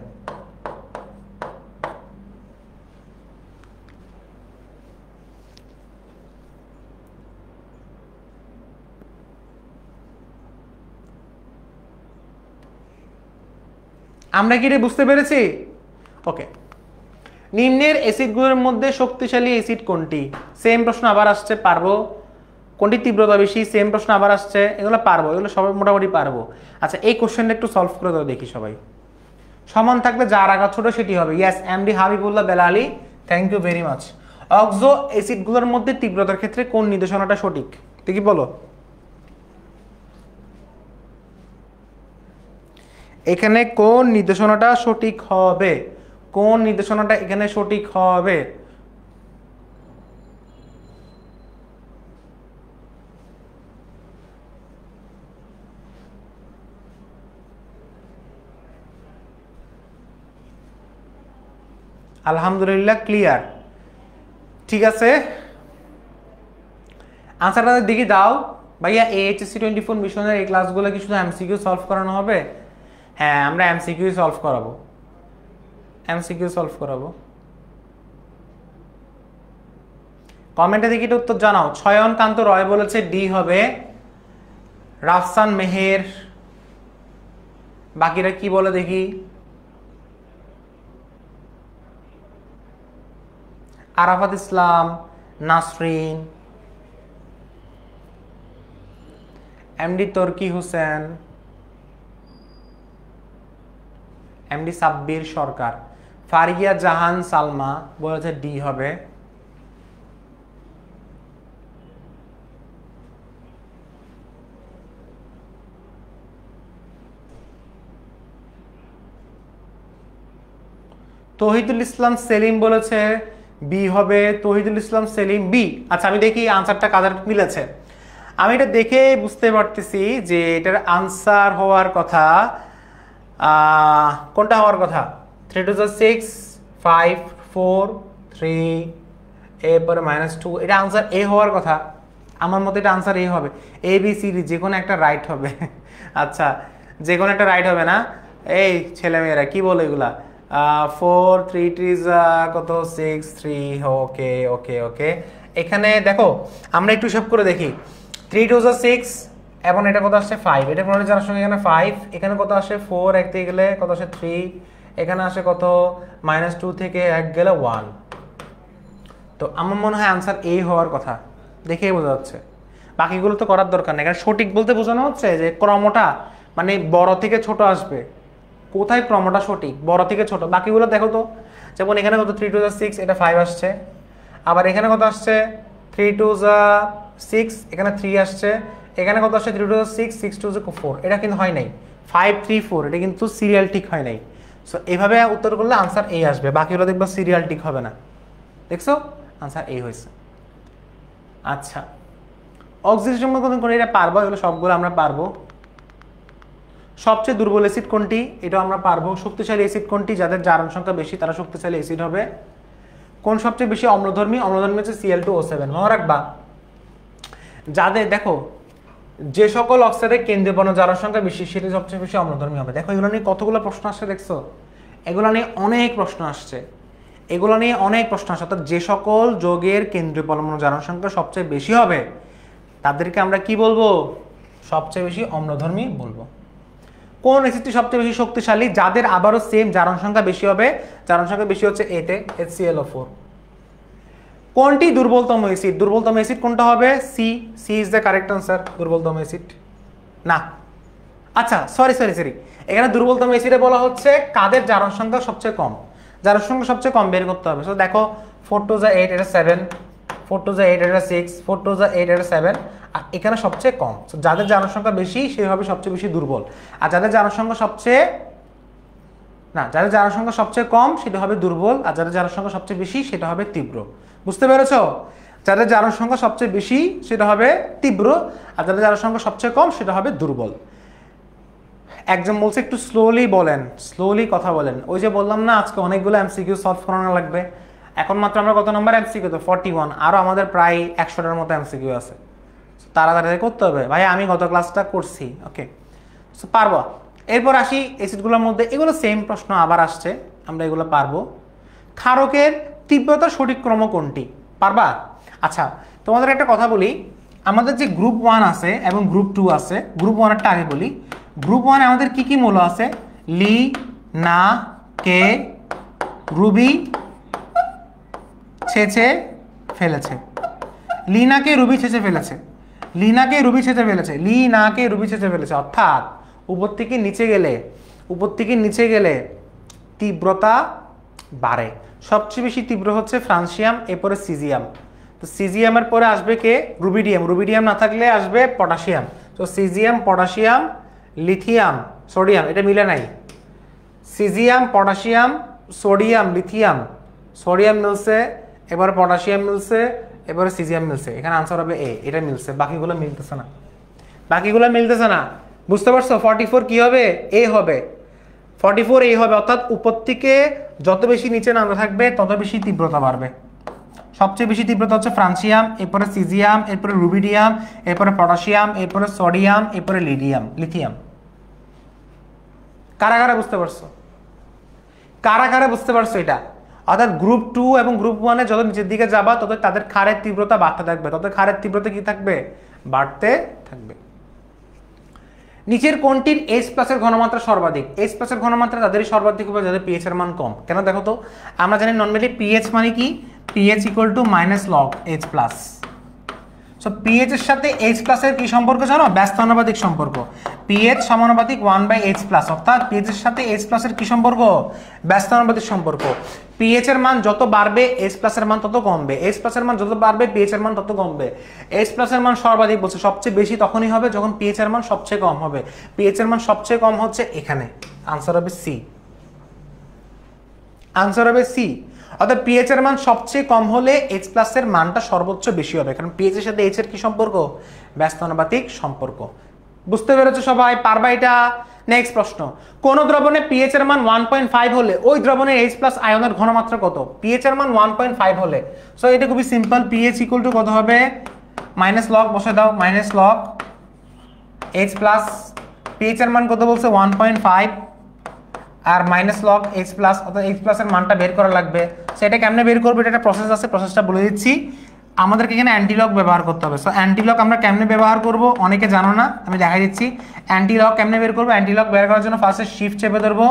আমরা কি এটা বুঝতে পেরেছি? ওকে, নিম্নের অ্যাসিডগুলোর মধ্যে শক্তিশালী অ্যাসিড কোনটি? সেম প্রশ্ন আবার আসছে, পারবো। কোনটি তীব্রতা বেশি? সেম প্রশ্ন আবার আসছে, এগুলো পারবো, এগুলো সবাই মোটামুটি পারবো। আচ্ছা এই কোশ্চেনটা একটু সলভ করে দাও দেখি সবাই। সমান থাকলে যার আকার ছোট সেটি হবে। Yes, MD Habibullah Belali, thank you very much. Oxo অ্যাসিডগুলোর মধ্যে তীব্রতার ক্ষেত্রে কোন নির্দেশনাটা সঠিক দেখি বলো। এখানে কোন নির্দেশনাটা সঠিক হবে? কোন নির্দেশনাটা এখানে সঠিক হবে? আলহামদুলিল্লাহ ক্লিয়ার, ঠিক আছে। আনসারটা দেখি দাও ভাইয়া। এইচএসসি 24 মিশনের এই ক্লাসগুলো কি শুধু এমসিকিউ সলভ করানো হবে? হ্যাঁ, আমরা এমসিকিউ সলভ করাবো, এমসিকিউ সলভ করাবো। কমেন্টে দেখি এটা উত্তর জানাও। ছয়ন কান্ত রয় বলেছে ডি হবে। রাফসান মেহের, বাকিরা কি বলে দেখি। আরাফাত ইসলাম, নাসরিন, এমডি তর্কি হোসেন, এমডি সাব্বির সরকার, ফারিয়া জাহান সালমা বলেছে ডি হবে। তহিদুল ইসলাম সেলিম বলেছে বি হবে। তহিদুল ইসলাম সেলিম বি। আচ্ছা আমি দেখি আনসারটা কাদের মিলেছে। আমি এটা দেখে বুঝতে পারতেছি যে এটার আনসার হওয়ার কথা কোনটা হওয়ার কথা? 3 2 6, 5 4 3, এরপরে -2, এটা আনসার এ হওয়ার কথা। আমার মতে এটা আনসার এ হবে। এ বি সি ডি যে কোনো একটা রাইট হবে। আচ্ছা যে কোনো একটা রাইট হবে না? এই ছেলেমেয়েরা কি বলে এগুলা? 4 3 3 কত 6 3, ওকে ওকে ওকে। এখানে দেখো আমরা একটু হিসাব করে দেখি। 3 2 6 এবং এটা কত আসছে 5, এটা পরে যার সঙ্গে এখানে 5, এখানে কত আসে 4, এক থেকে গেলে কত আসে 3, এখানে আসে কত -2 থেকে 1 গেলে 1। তো আমার মনে হয় আনসার এ হওয়ার কথা, দেখেই বোঝা যাচ্ছে। বাকিগুলো তো করার দরকার নেই, কারণ সঠিক বলতে বোঝানো হচ্ছে যে ক্রমটা মানে বড় থেকে ছোট আসবে। কোথায় ক্রমটা সঠিক? বড় থেকে ছোট। বাকিগুলো দেখো তো, যেমন এখানে কত 3 2 6, এটা 5 আসছে। আবার এখানে কত আসছে 3 2 6, এখানে 3 আসছে। এখানে কত আসছে 3 2 6, 6 2 4, এটা কিন্তু হয় নাই। 5 3 4, এটা কিন্তু সিরিয়াল ঠিক হয় নাই। সো এভাবে উত্তর করলে আনসার এ আসবে, বাকিগুলো দেখবা সিরিয়াল ঠিক হবে না। দেখছো আনসার এ হয়েছে। আচ্ছা অক্সিজেন কোন এটা পারবো, এগুলো সবগুলো আমরা পারবো। সবচেয়ে দুর্বল অ্যাসিড কোনটি? এটাও আমরা পারবো। শক্তিশালী অ্যাসিড কোনটি? যাদের জারণ সংখ্যা বেশি তারা শক্তিশালী অ্যাসিড হবে। কোন সবচেয়ে বেশি অম্লধর্মী? অম্লধর্মী হচ্ছে Cl2O7। মনে রাখবা যাদের দেখো যে সকল অক্সাইডের কেন্দ্রীয় পরমাণু জারণ সংখ্যা বেশি সেটি সবচেয়ে বেশি অম্লধর্মী হবে। দেখো এগুলো নিয়ে কতগুলো প্রশ্ন আসছে দেখছো? এগুলো নিয়ে অনেক প্রশ্ন আসছে, এগুলো নিয়ে অনেক প্রশ্ন আসছে। অর্থাৎ যে সকল যৌগের কেন্দ্রীয় পরমাণু জারণ সংখ্যা সবচেয়ে বেশি হবে তাদেরকে আমরা কি বলবো? সবচেয়ে বেশি অম্লধর্মী বলবো। কোন অ্যাসিডটি সবচেয়ে বেশি শক্তিশালী? যাদের আবারও সেম জারণ সংখ্যা বেশি হবে, জারণ সংখ্যা বেশি হচ্ছে এতে HClO4। কোনটি দুর্বলতম অ্যাসিড? দুর্বলতম অ্যাসিড কোনটা হবে? C. C is the correct answer, দুর্বলতম অ্যাসিড না। আচ্ছা সরি, এখানে দুর্বলতম অ্যাসিডে বলা হচ্ছে কাদের জারণ সংখ্যা সবচেয়ে কম। জারণ সংখ্যা সবচেয়ে কম বের করতে হবে। সো দেখো 4 2 8 এটা 7, 4 2 8 এটা 6, 4 2 8 এটা 7, আর এখানে সবচেয়ে কম। সো যাদের জারণ সংখ্যা বেশি সে হবে সবচেয়ে বেশি দুর্বল, আর যাদের জারণ সংখ্যা যাদের জারণ সংখ্যা সবচেয়ে কম সেটা হবে দুর্বল, আর যাদের জারণ সংখ্যা সবচেয়ে বেশি সেটা হবে তীব্র। বুঝতে পেরেছো? যাদের জারণ সংখ্যা সবচেয়ে বেশি সেটা হবে তীব্র, আর যাদের জারণ সংখ্যা সবচেয়ে কম সেটা হবে দুর্বল। একজন বলছে একটু স্লোলি বলেন, স্লোলি কথা বলেন। ওই যে বললাম না আজকে অনেকগুলো এমসিকিউ সলভ করানো লাগবে। এখন মাত্র আমরা কত নম্বর এমসিকিউ? তো 41, আরও আমাদের প্রায় 100টার মতো এমসিকিউ আছে, তাড়াতাড়ি করতে হবে। ভাই আমি গত ক্লাসটা করছি, ওকে পারবো। এরপর আসি অ্যাসিডগুলোর মধ্যে, এগুলো সেম প্রশ্ন আবার আসছে, আমরা এগুলো পারবো। ক্ষারকের তীব্রতার সঠিক ক্রম কোনটি? পারবা? আচ্ছা তোমাদের একটা কথা বলি, আমাদের যে গ্রুপ 1 আছে এবং গ্রুপ 2 আছে, গ্রুপ 1এরটা আগে বলি। গ্রুপ 1 আমাদের কি কি মৌল আছে? লি, না, কে, রুবি ছেঁচে ফেলেছে। লিনাকে রুবি ছেঁচে ফেলেছে, লিনাকে রুবি ছেঁচে ফেলেছে, লিনাকে রুবি ছেঁচে ফেলেছে। অর্থাৎ উপর থেকে নিচে গেলে তীব্রতা বাড়ে। সবচেয়ে বেশি তীব্র হচ্ছে ফ্রান্সিয়াম, এরপরে সিজিয়াম। তো সিজিয়ামের পরে আসবে কে? রুবিডিয়াম। রুবিডিয়াম না থাকলে আসবে পটাশিয়াম। তো সিজিয়াম, পটাশিয়াম, লিথিয়াম, সোডিয়াম, এটা মিলে নাই। Caesium, potassium, sodium, lithium, sodium মিলছে, এবারে পটাশিয়াম মিলছে, এবারে সিজিয়াম মিলছে। এখানে আনসার হবে এ, এটা মিলছে, বাকিগুলো মিলতেছে না। বুঝতে পারছো? 44 কি হবে? এ হবে। 44 এ হবে, অর্থাৎ উপর থেকে যত বেশি নিচে নামতে থাকবে তত বেশি তীব্রতা বাড়বে। সবচেয়ে বেশি তীব্রতা হচ্ছে ফ্রান্সিয়াম, এরপরে সিজিয়াম, এরপরে রুবিডিয়াম, এরপরে পটাশিয়াম, এরপরে সোডিয়াম, এরপরে লিথিয়াম। কারা বুঝতে পারছো এটা? অর্থাৎ গ্রুপ 2 এবং গ্রুপ 1-এ যত নিচের দিকে যাবা তত তাদের ক্ষারের তীব্রতা বাড়তে থাকবে, তত ক্ষারের তীব্রতা কি থাকবে? বাড়তে থাকবে। নিচের কোনটির H+ এর ঘনমাত্রা সর্বাধিক? H+ এর ঘনমাত্রা তাদেরই সর্বাধিক হবে যাদের pH এর মান কম। কেন দেখো তো, আমরা জানি নরমালি pH মানে কি? pH = log H+। So pH এর সাথে H+ এর কি সম্পর্ক জানো? ব্যস্ত আনুপাতিক সম্পর্ক। pH সমানুপাতিক 1/H+, অর্থাৎ pH এর সাথে H+ এর কি সম্পর্ক? ব্যস্ত আনুপাতিক সম্পর্ক। pH এর মান যত বাড়বে H+ এর মান তত কমবে, H+ এর মান যত বাড়বে pH এর মান তত কমবে। H+ এর মান সর্বাধিক বলছে, সবচেয়ে বেশি তখনই হবে যখন pH এর মান সবচেয়ে কম হবে। pH এর মান সবচেয়ে কম হচ্ছে এখানে, আনসার হবে সি। অর্থাৎ pH এর মান সবচেয়ে কম হলে H+ এর মানটা সর্বোচ্চ বেশি হবে, কারণ pH এর সাথে H এর কি সম্পর্ক? ব্যস্ত আনুপাতিক সম্পর্ক। বুঝতে পেরেছো সবাই? পারবা এটা? নেক্সট প্রশ্ন, কোন দ্রবণে pH এর মান 1.5 হলে ওই দ্রবণের H+ আয়নের ঘনমাত্রা কত? pH এর মান 1.5 হলে, সো এটা খুবই সিম্পল। pH = কত হবে? -log বসে দাও, -log H+। pH এর মান কত বলছে? 1.5 আর -log H+, অর্থাৎ H+ এর মানটা বের করা লাগবে। সেটা কেমনে বের করব? এটা একটা প্রসেস আছে, প্রসেসটা বলে দিচ্ছি। আমাদেরকে এখানে অ্যান্টিলগ ব্যবহার করতে হবে। সো অ্যান্টিলগ আমরা কেমনে ব্যবহার করব অনেকে জানো না, আমি দেখাই দিচ্ছি। অ্যান্টিলগ কেমনে বের করব? অ্যান্টিলগ বের করার জন্য ফার্স্টে শিফট চেপে ধরবো,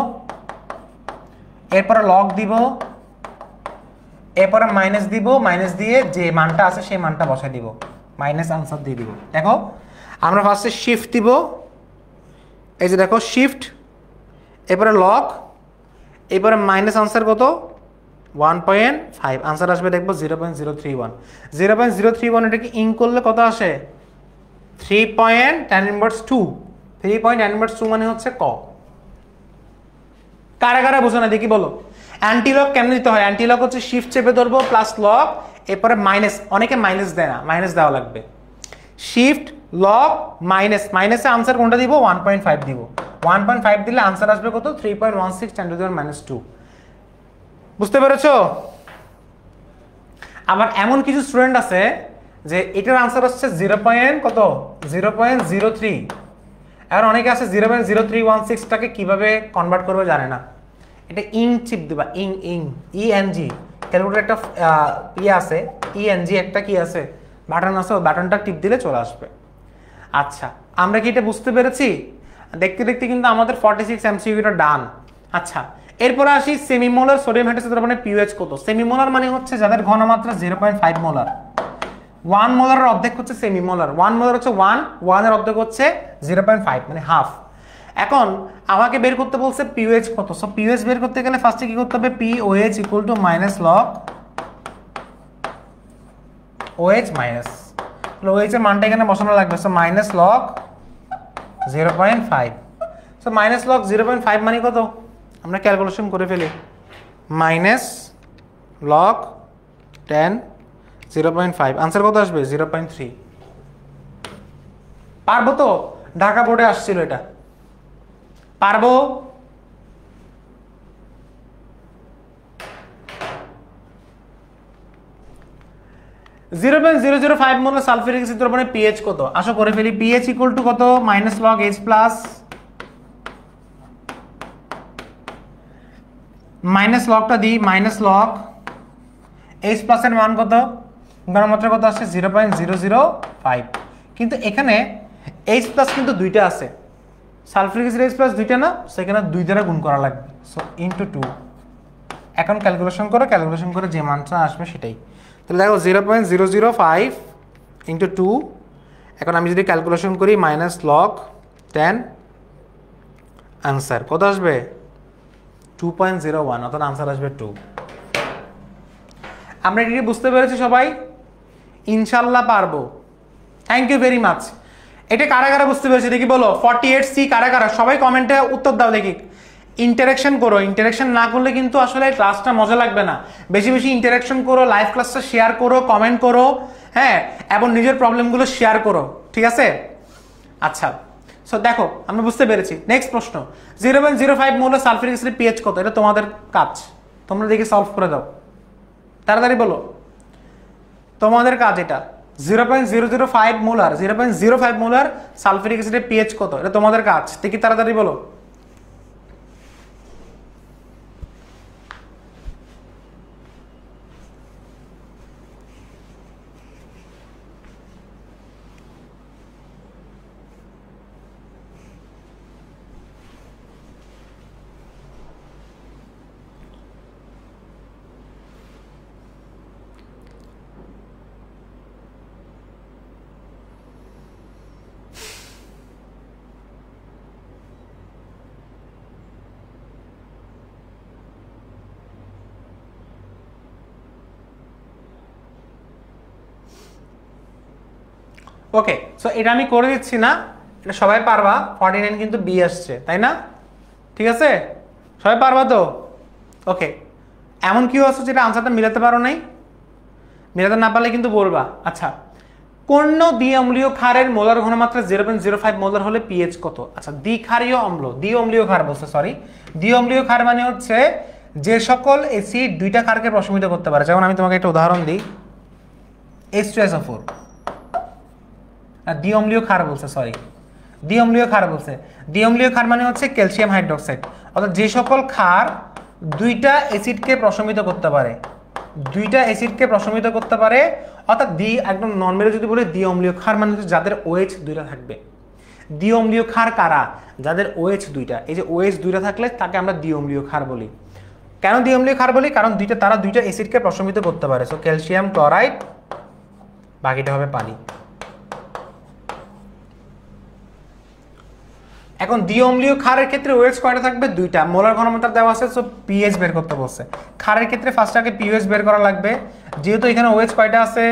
এরপরে লগ দিব, এরপরে মাইনাস দিব, মাইনাস দিয়ে যে মানটা আছে সেই মানটা বসাই দিব, মাইনাস আনসার দিয়ে দিব। দেখো আমরা ফার্স্টে শিফট দিব, এই যে দেখো শিফট, এরপরে লগ, এরপরে মাইনাস আনসার কত? 1.5, আনসার আসবে দেখবো 0.031। 0.031 এটাকে ইন করলে কত আসে? 3.10^2। 3.10^2 মানে হচ্ছে ক। কারা বোঝো না দেখি বলো। অ্যান্টিলগ কেমনে দিতে হয়? অ্যান্টিলগ হচ্ছে শিফট চেপে ধরবো প্লাস লগ, এরপরে মাইনাস, অনেকে মাইনাস দেয় না, মাইনাস দেওয়া লাগবে। শিফট লগ মাইনাস, মাইনাসে আনসার কোনটা দিব? 1.5 দিব। 1.5 দিলে আনসার আসবে কত? 3.16 × 10⁻²। বুঝতে পেরেছো? আবার এমন কিছু স্টুডেন্ট আছে যে এটার আনসার হচ্ছে 0.03। আর অনেকে আছে 0.0316টাকে কিভাবে কনভার্ট করবে জানে না। এটা ইং চিপ দিবা, ইং ENG ক্যালকুলেটর একটা ইয়ে আছে, ENG একটা কি আছে বাটন আছে, ওই বাটনটা টিপ দিলে চলে আসবে। আচ্ছা, আমরা কি এটা বুঝতে পেরেছি? দেখতে দেখতে কিন্তু আমাদের 46 এমসিকিউটা ডান। আচ্ছা, এরপরে আসি সেমিমোলার সোডিয়াম হাইড্রোক্সাইড দ্রবণের পিএইচ কত। সেমিমোলার মানে হচ্ছে যাদের ঘনমাত্রা 0.5 মোলার। 1 মোলারের অর্ধেক হচ্ছে সেমিমোলার। 1 মোলার হচ্ছে 1 এর অর্ধেক হচ্ছে 0.5 মানে হাফ। এখন আমাকে বের করতে বলছে পিএইচ কত। সো পিএইচ বের করতে গেলে ফার্স্টে কি করতে হবে, pOH equal to minus log OH minus, OH এর মানটা এখানে বসানো লাগবে। So minus log 0.5। So minus log 0.5 মানে কত, আমরা ক্যালকুলেশন করে ফেলি। মাইনাস লগ 10 0.5, আনসার কত আসবে 0.3। পারবো তো? ঢাকা বোর্ডে আসছিল এটা, পারবো? (0.005 মোলার সালফিউরিক অ্যাসিড দ্রবণের পিএইচ কত? আশা করে ফেলি। পিএইচ ইকুয়াল টু কত, minus log H plus minus লগটা দিই, মাইনাস লগ এইচ প্লাস এর মান কত, ঘনমাত্রা কত আসছে 0.005। কিন্তু এখানে এইচ প্লাস কিন্তু দুইটা আছে, সালফিউরিক অ্যাসিড এইচ প্লাস দুইটা না, সেখানে 2 দ্বারা গুণ করা লাগবে। So into 2। এখন ক্যালকুলেশন করে যে মানটা আসবে সেটাই। তাহলে দেখো 0.005 ইন্টু 2। এখন আমি যদি ক্যালকুলেশন করি মাইনাস লগ 10, আনসার কত আসবে 2.01, অর্থাৎ আনসার আসবে 2। আমরা এটি বুঝতে পেরেছি সবাই? ইনশাল্লাহ পারবো। Thank you very much. এটা কারা কারা বুঝতে পেরেছে দেখি বলো। 48C কারা কারা, সবাই কমেন্টে উত্তর দাও দেখি। ইন্টারাকশন করো, ইন্টারাকশন না করলে কিন্তু আসলে ক্লাসটা মজা লাগবে না। বেশি বেশি ইন্টারাকশন করো, লাইভ ক্লাসটা শেয়ার করো, কমেন্ট করো, হ্যাঁ, এবং নিজের প্রবলেমগুলো শেয়ার করো, ঠিক আছে? আচ্ছা, সো দেখো আমরা বুঝতে পেরেছি। নেক্সট প্রশ্ন, 0.05 মোলার সালফিউরিক অ্যাসিডের পিএইচ কত? এটা তোমাদের কাজ, তোমরা দেখি সলভ করে দাও, তাড়াতাড়ি বলো, তোমাদের কাজ এটা। 0.005 মোলার সালফিউরিক অ্যাসিডের পিএইচ কত? এটা তোমাদের কাজ, দেখি তাড়াতাড়ি বলো। ওকে, সো এটা আমি করে দিচ্ছি না, এটা সবাই পারবা। 49 কিন্তু বি আসছে, তাই না? ঠিক আছে, সবাই পারবা তো? ওকে, এমন কি আছে যেটা আনসারটা মিলাতে পারো নাই? মিলাতে না পারলে কিন্তু বলবা। আচ্ছা, কোন দ্বিঅম্লীয় ক্ষারের মোলার ঘনমাত্রা 0.05 মোলার হলে পিএইচ কত? আচ্ছা, দ্বিক্ষারীয় অম্ল, দ্বিঅম্লীয় ক্ষার বলছে, সরি, দ্বিঅম্লীয় ক্ষার মানে হচ্ছে যে সকল অ্যাসিড দুইটা ক্ষারকে প্রশমিত করতে পারে। যেমন আমি তোমাকে একটা উদাহরণ দিই, H2SO4 দ্বিঅম্লীয় ক্ষার বলছে, সরি, দ্বিঅম্লীয় ক্ষার বলছে। দ্বিঅম্লীয় ক্ষার মানে হচ্ছে ক্যালসিয়াম হাইড্রোক্সাইড, অর্থাৎ যে সকল ক্ষার দুইটা অ্যাসিডকে প্রশমিত করতে পারে, অর্থাৎ একদম নর্মালি যদি বলি দ্বিঅম্লীয় ক্ষার মানে হচ্ছে যাদের OH দুইটা থাকবে। দ্বিঅম্লীয় ক্ষার কারা? যাদের OH দুইটা, এই যে OH দুইটা থাকলে তাকে আমরা দ্বিঅম্লীয় ক্ষার বলি। কেন দ্বিঅম্লীয় ক্ষার বলি? কারণ তারা দুইটা অ্যাসিডকে প্রশমিত করতে পারে। সো ক্যালসিয়াম ক্লোরাইড, বাকিটা হবে পানি। এখন দ্বিঅম্লীয় ক্ষারের ক্ষেত্রে OH কয়টা থাকবে? দুইটা। মোলার ঘনমাত্রা দেওয়া আছে, সো পিএইচ বের করতে বলছে। ক্ষারের ক্ষেত্রে ফার্স্ট আগে পিএইচ বের করা লাগবে, যেহেতু এখানে OH কয়টা আছে?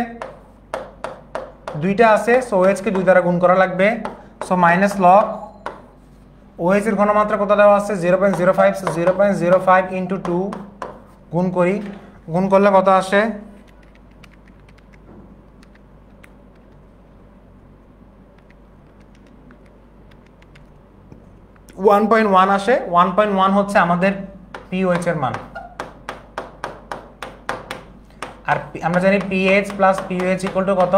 দুইটা আছে, সো OH কে 2 দ্বারা গুণ করা লাগবে। সো মাইনাস লগ OH এর ঘনমাত্রা কত দেওয়া আছে? 0.05, সো 0.05 ইন্টু 2 গুণ করি, গুণ করলে কত আসে? 1.1 আসে। 1.1 হচ্ছে আমাদের পিওএইচ এর মান। আর আমরা জানি pH plus pOH equal to কত?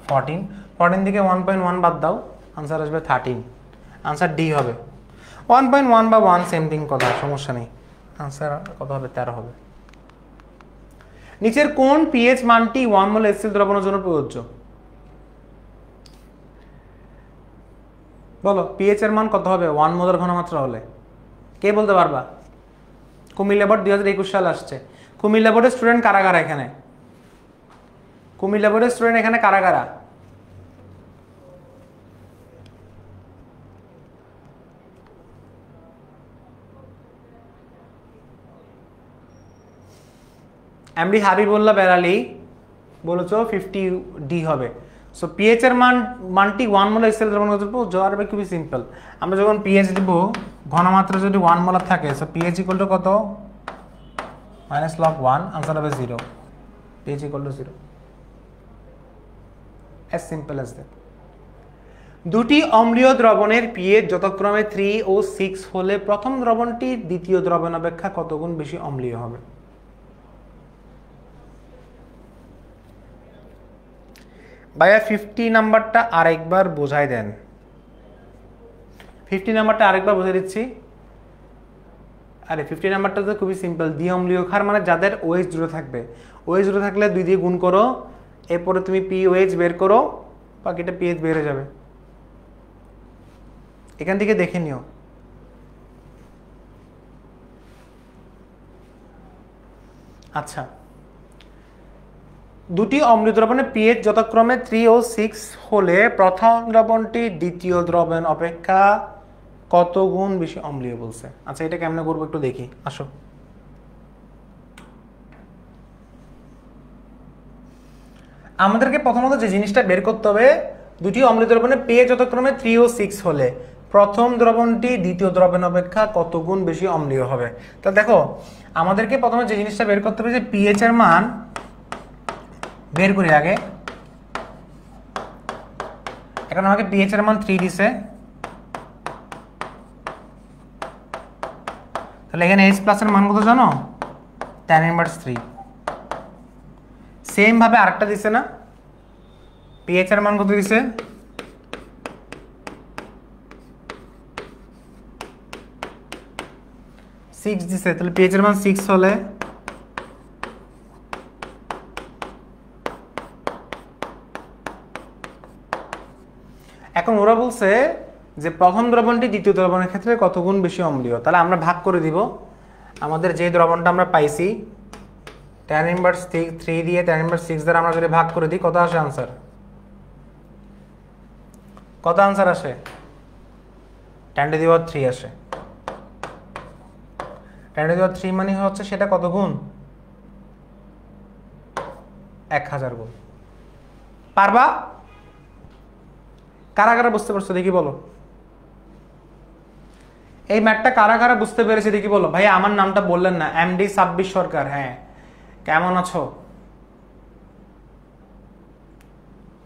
14। 14 থেকে 1.1 বাদ দাও, আনসার আসবে 13। আনসার ডি হবে। 1.1 বা 1 সেম থিং, কথা সমস্যা নেই। আনসার কত হবে? 13 হবে। নিচের কোন পিএইচ মানটি 1 মোল HCl দ্রবণের জন্য প্রযোজ্য? বলো পিএইচ এর মান কত হবে 1 মোলার ঘনমাত্রা হলে? কে বলতে পারবা? কুমিল্লা বোর্ড 2021 সাল আসছে। কুমিল্লা বোর্ডের স্টুডেন্ট কারা কারা এখানে? কুমিল্লা বোর্ডের স্টুডেন্ট এখানে কারা কারা? এমডি হাবিবুল্লাহ বেলালি বলেছো 50D হবে। সো পিএইচ এর মানটি 1 মোল HCl দ্রবণের জন্য জবাব হবে খুবই সিম্পল। আমরা যখন পিএইচ দিব ঘনমাত্রা যদি 1 মোলার থাকে সো পিএইচ ইকুয়াল টু কত? -log1, आंसर হবে 0। PH equal two 0, as simple as that। দুটি অম্লীয় দ্রবণের পিএইচ যথাক্রমে 3 ও 6 হলে প্রথম দ্রবণটি দ্বিতীয় দ্রবণ অপেক্ষা কত গুণ বেশি অম্লীয় হবে? ভাইয়া 50 নাম্বারটা আরেকবার বোঝাই দেন। 50 নাম্বারটা আরেকবার বুঝিয়ে দিচ্ছি। আরে 50 নাম্বারটা তো খুবই সিম্পল। দ্বিঅম্লীয় ক্ষার মানে যাদের OH জুড়ে থাকবে, OH জুড়ে থাকলে 2 দিয়ে গুণ করো, এরপরে তুমি POH বের করো, বাকিটা পিএইচ বের হয়ে যাবে। এখান থেকে দেখে নিও। আচ্ছা, দুটি অম্লীয় দ্রবণের পিএইচ যথাক্রমে 3 ও 6 হলে প্রথম দ্রবণটি দ্বিতীয় দ্রবণ অপেক্ষা কত গুণ বেশি অম্লীয় বলছে। আচ্ছা, এটা কেমনে করবো একটু দেখি, আসো। আমাদেরকে প্রথমত যে জিনিসটা বের করতে হবে, দুটি অম্লীয় দ্রবণের পিএইচ যথাক্রমে 3 ও 6 হলে প্রথম দ্রবণটি দ্বিতীয় দ্রবণ অপেক্ষা কত গুণ বেশি অম্লীয় হবে। তা দেখো, আমাদেরকে প্রথমে যে জিনিসটা বের করতে হবে যে পিএইচ এর মান বের করি আগে। এখন আমাকে পিএইচ এর মান 3 দিছে, তাহলে এখানে H প্লাস এর মান কত জানো? tan inverse 3। সেম ভাবে আরেকটা দিছে না, পিএইচ এর মান কত দিছে? 6 দিছে, তাহলে পিএইচ এর মান 6 হলে এখন ওরা বলছে যে প্রথম দ্রবণটি দ্বিতীয় দ্রবণের ক্ষেত্রে কত গুণ বেশি অম্লীয়। তাহলে আমরা ভাগ করে দিব। আমাদের যে দ্রবণটা আমরা পাইছি tan ইনভার্স 3 দিয়ে tan ইনভার্স 6 দ্বারা আমরা যদি ভাগ করে দিই কত আসে आंसर? কত आंसर আসে? tan টু দি পাওয়ার 3 আসে। tan টু দি পাওয়ার 3 মানে হচ্ছে সেটা কত গুণ? 1000 গুণ। পারবা? কারা কারা বুঝতে পারছো দেখি বলো। এই ম্যাথটা কারা কারা বুঝতে পেরেছে দেখি বলো। ভাই আমার নামটা বললেন না, এমডি 26 সরকার। হ্যাঁ, কেমন আছো?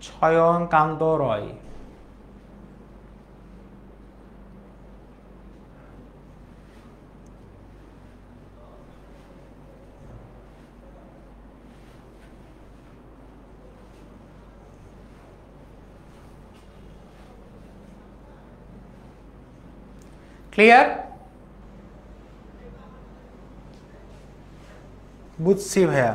ছয়নকান্ত রয়। ক্লিয়ার? বুঝছি ভাইয়া।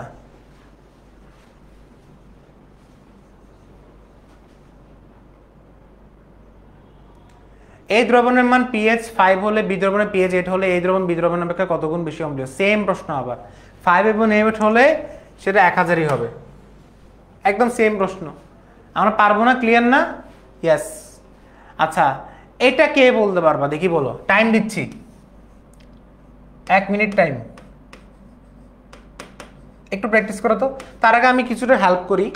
এই দ্রবণের মান পিএইচ 5 হলে বি দ্রবণের পিএইচ 8 হলে এই দ্রবণ বি দ্রবণের অপেক্ষা কত গুণ বেশি অম্লীয়? সেম প্রশ্ন আবার। 5 এবং 8 হলে সেটা 1000ই হবে। একদম সেম প্রশ্ন। আমরা পারবো না? ক্লিয়ার না? ইয়েস। আচ্ছা, এটা কে বলতে পারবা দেখি বলো। টাইম দিচ্ছি, 1 মিনিট টাইম। একটু প্র্যাকটিস করো তো। তার আগে আমি কিছুটা হেল্প করি।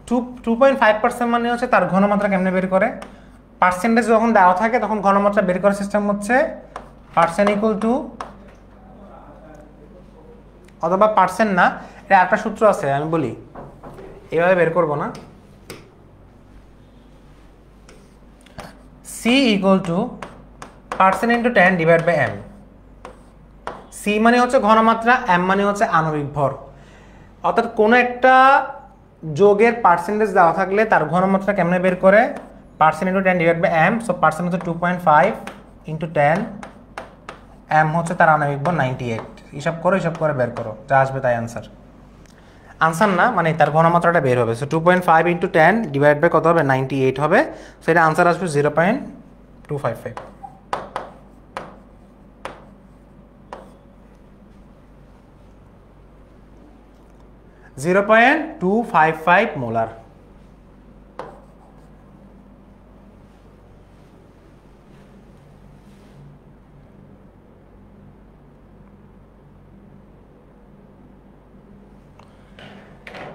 2.5% মানে হচ্ছে তার ঘনমাত্রা কেমনে বের করে। পার্সেন্টেজ যখন দেওয়া থাকে তখন ঘনমাত্রা বের করার সিস্টেম হচ্ছে পার্সেন্ট ইকুয়াল টু, অথবা পার্সেন্ট না, এটা একটা সূত্র আছে আমি বলি, এভাবে বের করবো না। C equal to percent into 10 divide by m। C মানে হচ্ছে ঘনমাত্রা, m মানে হচ্ছে আণবিক ভর। অর্থাৎ কোনো একটা যোগের পার্সেন্টেজ দেওয়া থাকলে তার ঘনমাত্রা কেমনে বের করে? Percent into 10 divide by m। So percent হচ্ছে 2.5 ইন্টু 10, m হচ্ছে তার আণবিক ভর 98। হিসাব করে বের করো, যা আসবে তাই आंसर। আনসার না, মানে তার ঘনমাত্রাটা বের হবে। সো 2.5 ইন্টু 10 ডিভাইড বাই কত হবে, 98 হবে। সো এটা আনসার আসবে 0.255। 0.255 মোলার।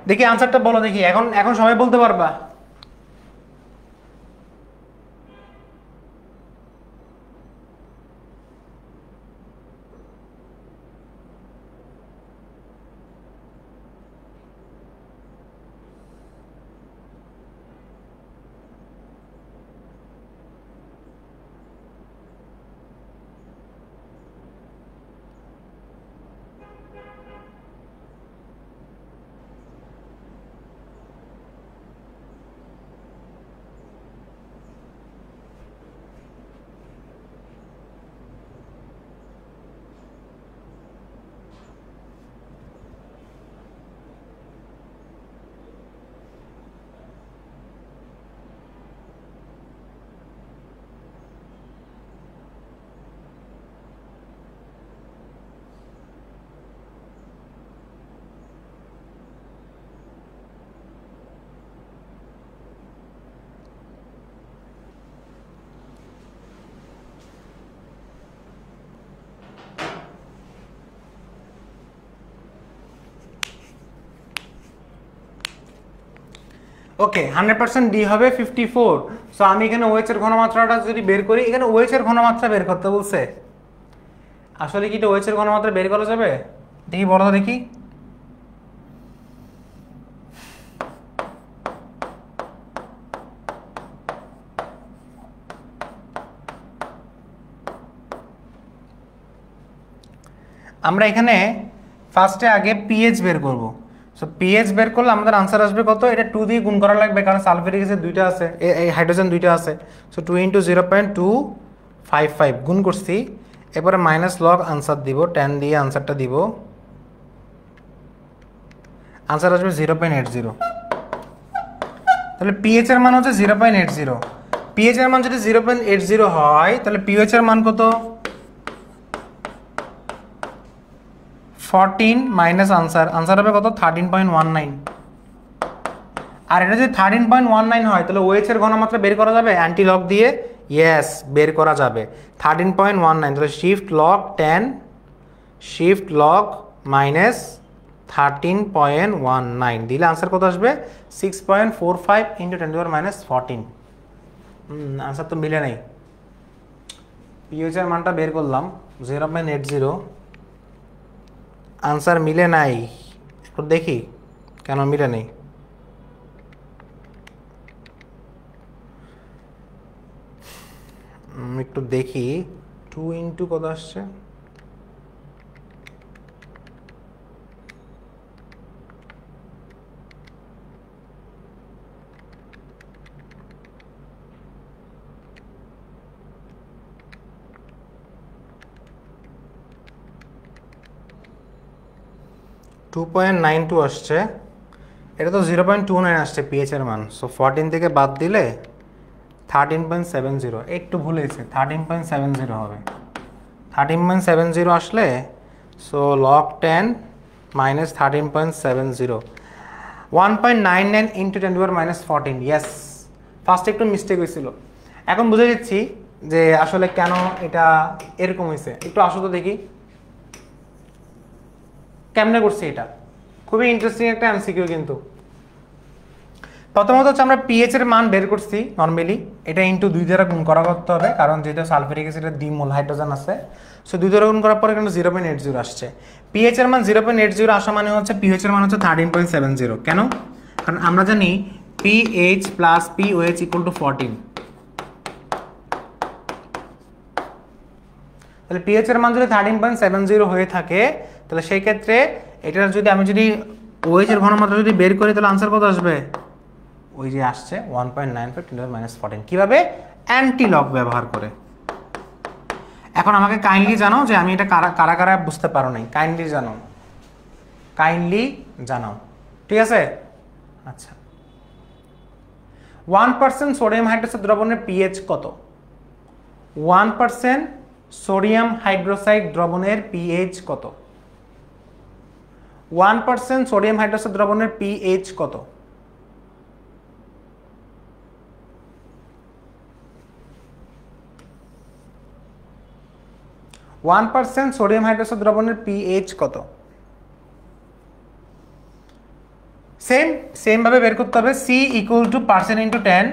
দেখি আনসারটা বলো দেখি, এখন এখন সবাই বলতে পারবা? ওকে, 100% ডি হবে 54। সো আমি এখানে ওএইচ এর ঘনমাত্রাটা যদি বের করি, এখানে ওএইচ এর ঘনমাত্রা বের করতে বলছে। আসলে কি এটা ওএইচ এর ঘনমাত্রা বের করা যাবে? দেখি বলো তো দেখি। আমরা এখানে ফার্স্টে আগে পিএইচ বের করব। সো পিএইচ বের করলে আমাদের আনসার আসবে কত, এটা 2 দিয়ে গুণ করা লাগবে কারণ সালফারিক অ্যাসিড দুইটা আছে, এই হাইড্রোজেন দুইটা আছে। সো 2 ইন্টু 0.255 গুণ করছি, এরপরে মাইনাস লগ আনসার দিব, 10 দিয়ে আনসারটা দিব, আনসার আসবে 0.80। তাহলে পিএইচ এর মান হচ্ছে 0.80। পিএইচ এর মান যদি 0.80 হয় তাহলে পিএইচ এর মান কত, 14 মাইনাস আনসার, আনসার হবে কত 13.19। আর এটা যদি 13.19 হয় তাহলে ওএইচ এর ঘনমাত্রা বের করা যাবে অ্যান্টি লগ দিয়ে, ইয়েস বের করা যাবে 13.19। তাহলে shift log 10 shift log minus 13.19 দিলে আনসার কত আসবে 6.45 ইন্টু 10⁻⁻14। আনসার তো মিলে নাই। পিএইচ এর মানটা বের করলাম 0.80, আনসার মিলে নাই। একটু দেখি কেন মিলে নেই। একটু দেখি 2 ইন্টু কত আসছে, .92 আসছে, এটা তো 0.29 আসছে পিএইচ এর মান। সো 14 থেকে বাদ দিলে 13.70, একটু ভুল হয়েছে, 13.70 হবে। 13.70 আসলে so log 10 minus 13.70, 1.99 into 10⁻⁻14। Yes, first একটু মিস্টেক হয়েছিল, এখন বুঝে যাচ্ছি যে আসলে কেন এটা এরকম হয়েছে। একটু আসো তো দেখি কেমনে করছি এটা, খুবই ইন্টারেস্টিং একটা এমসিকিউ। কিন্তু প্রথমত হচ্ছে আমরা পিএইচ এর মান বের করছি নর্মালি, এটা ইন্টু 2 দ্বারা গুণ করা করতে হবে কারণ যেহেতু সালফারিক অ্যাসিডের দ্বিমূল হাইড্রোজেন আছে। সো 2 দ্বারা গুণ করার পরে কিন্তু 0.80 আসছে। পিএইচ এর মান 0.80 আসা মানে হচ্ছে পিএইচ এর মান হচ্ছে 13.70। কেন? কারণ আমরা জানি pH plus pOH equal two 14। তাহলে পিএইচ এর মান যদি 13.70 হয়ে থাকে তাহলে সেই ক্ষেত্রে এটার যদি আমি যদি ওএইচ এর ঘনমাত্রা যদি বের করি তাহলে আনসার কত আসবে, ওই যে আসছে 1.95 10⁻⁻14। কিভাবে? অ্যান্টি লগ ব্যবহার করে। এখন আমাকে কাইন্ডলি জানাও যে আমি এটা কারা কারা বুঝতে পারো নাই, কাইন্ডলি জানাও, কাইন্ডলি জানাও। ঠিক আছে? আচ্ছা, 1% সোডিয়াম হাইড্রোক্সাইড দ্রবণের পিএইচ কত? 1% সোডিয়াম হাইড্রোক্সাইড দ্রবণের পিএইচ কত? 1% সোডিয়াম হাইড্রোক্সাইড দ্রবণের পিএইচ কত? ওয়ান পার্সেন্ট সোডিয়াম হাইড্রোক্সাইড দ্রবণের পিএইচ কত? সেম ভাবে বের করতে হবে। C equal to percent into 10,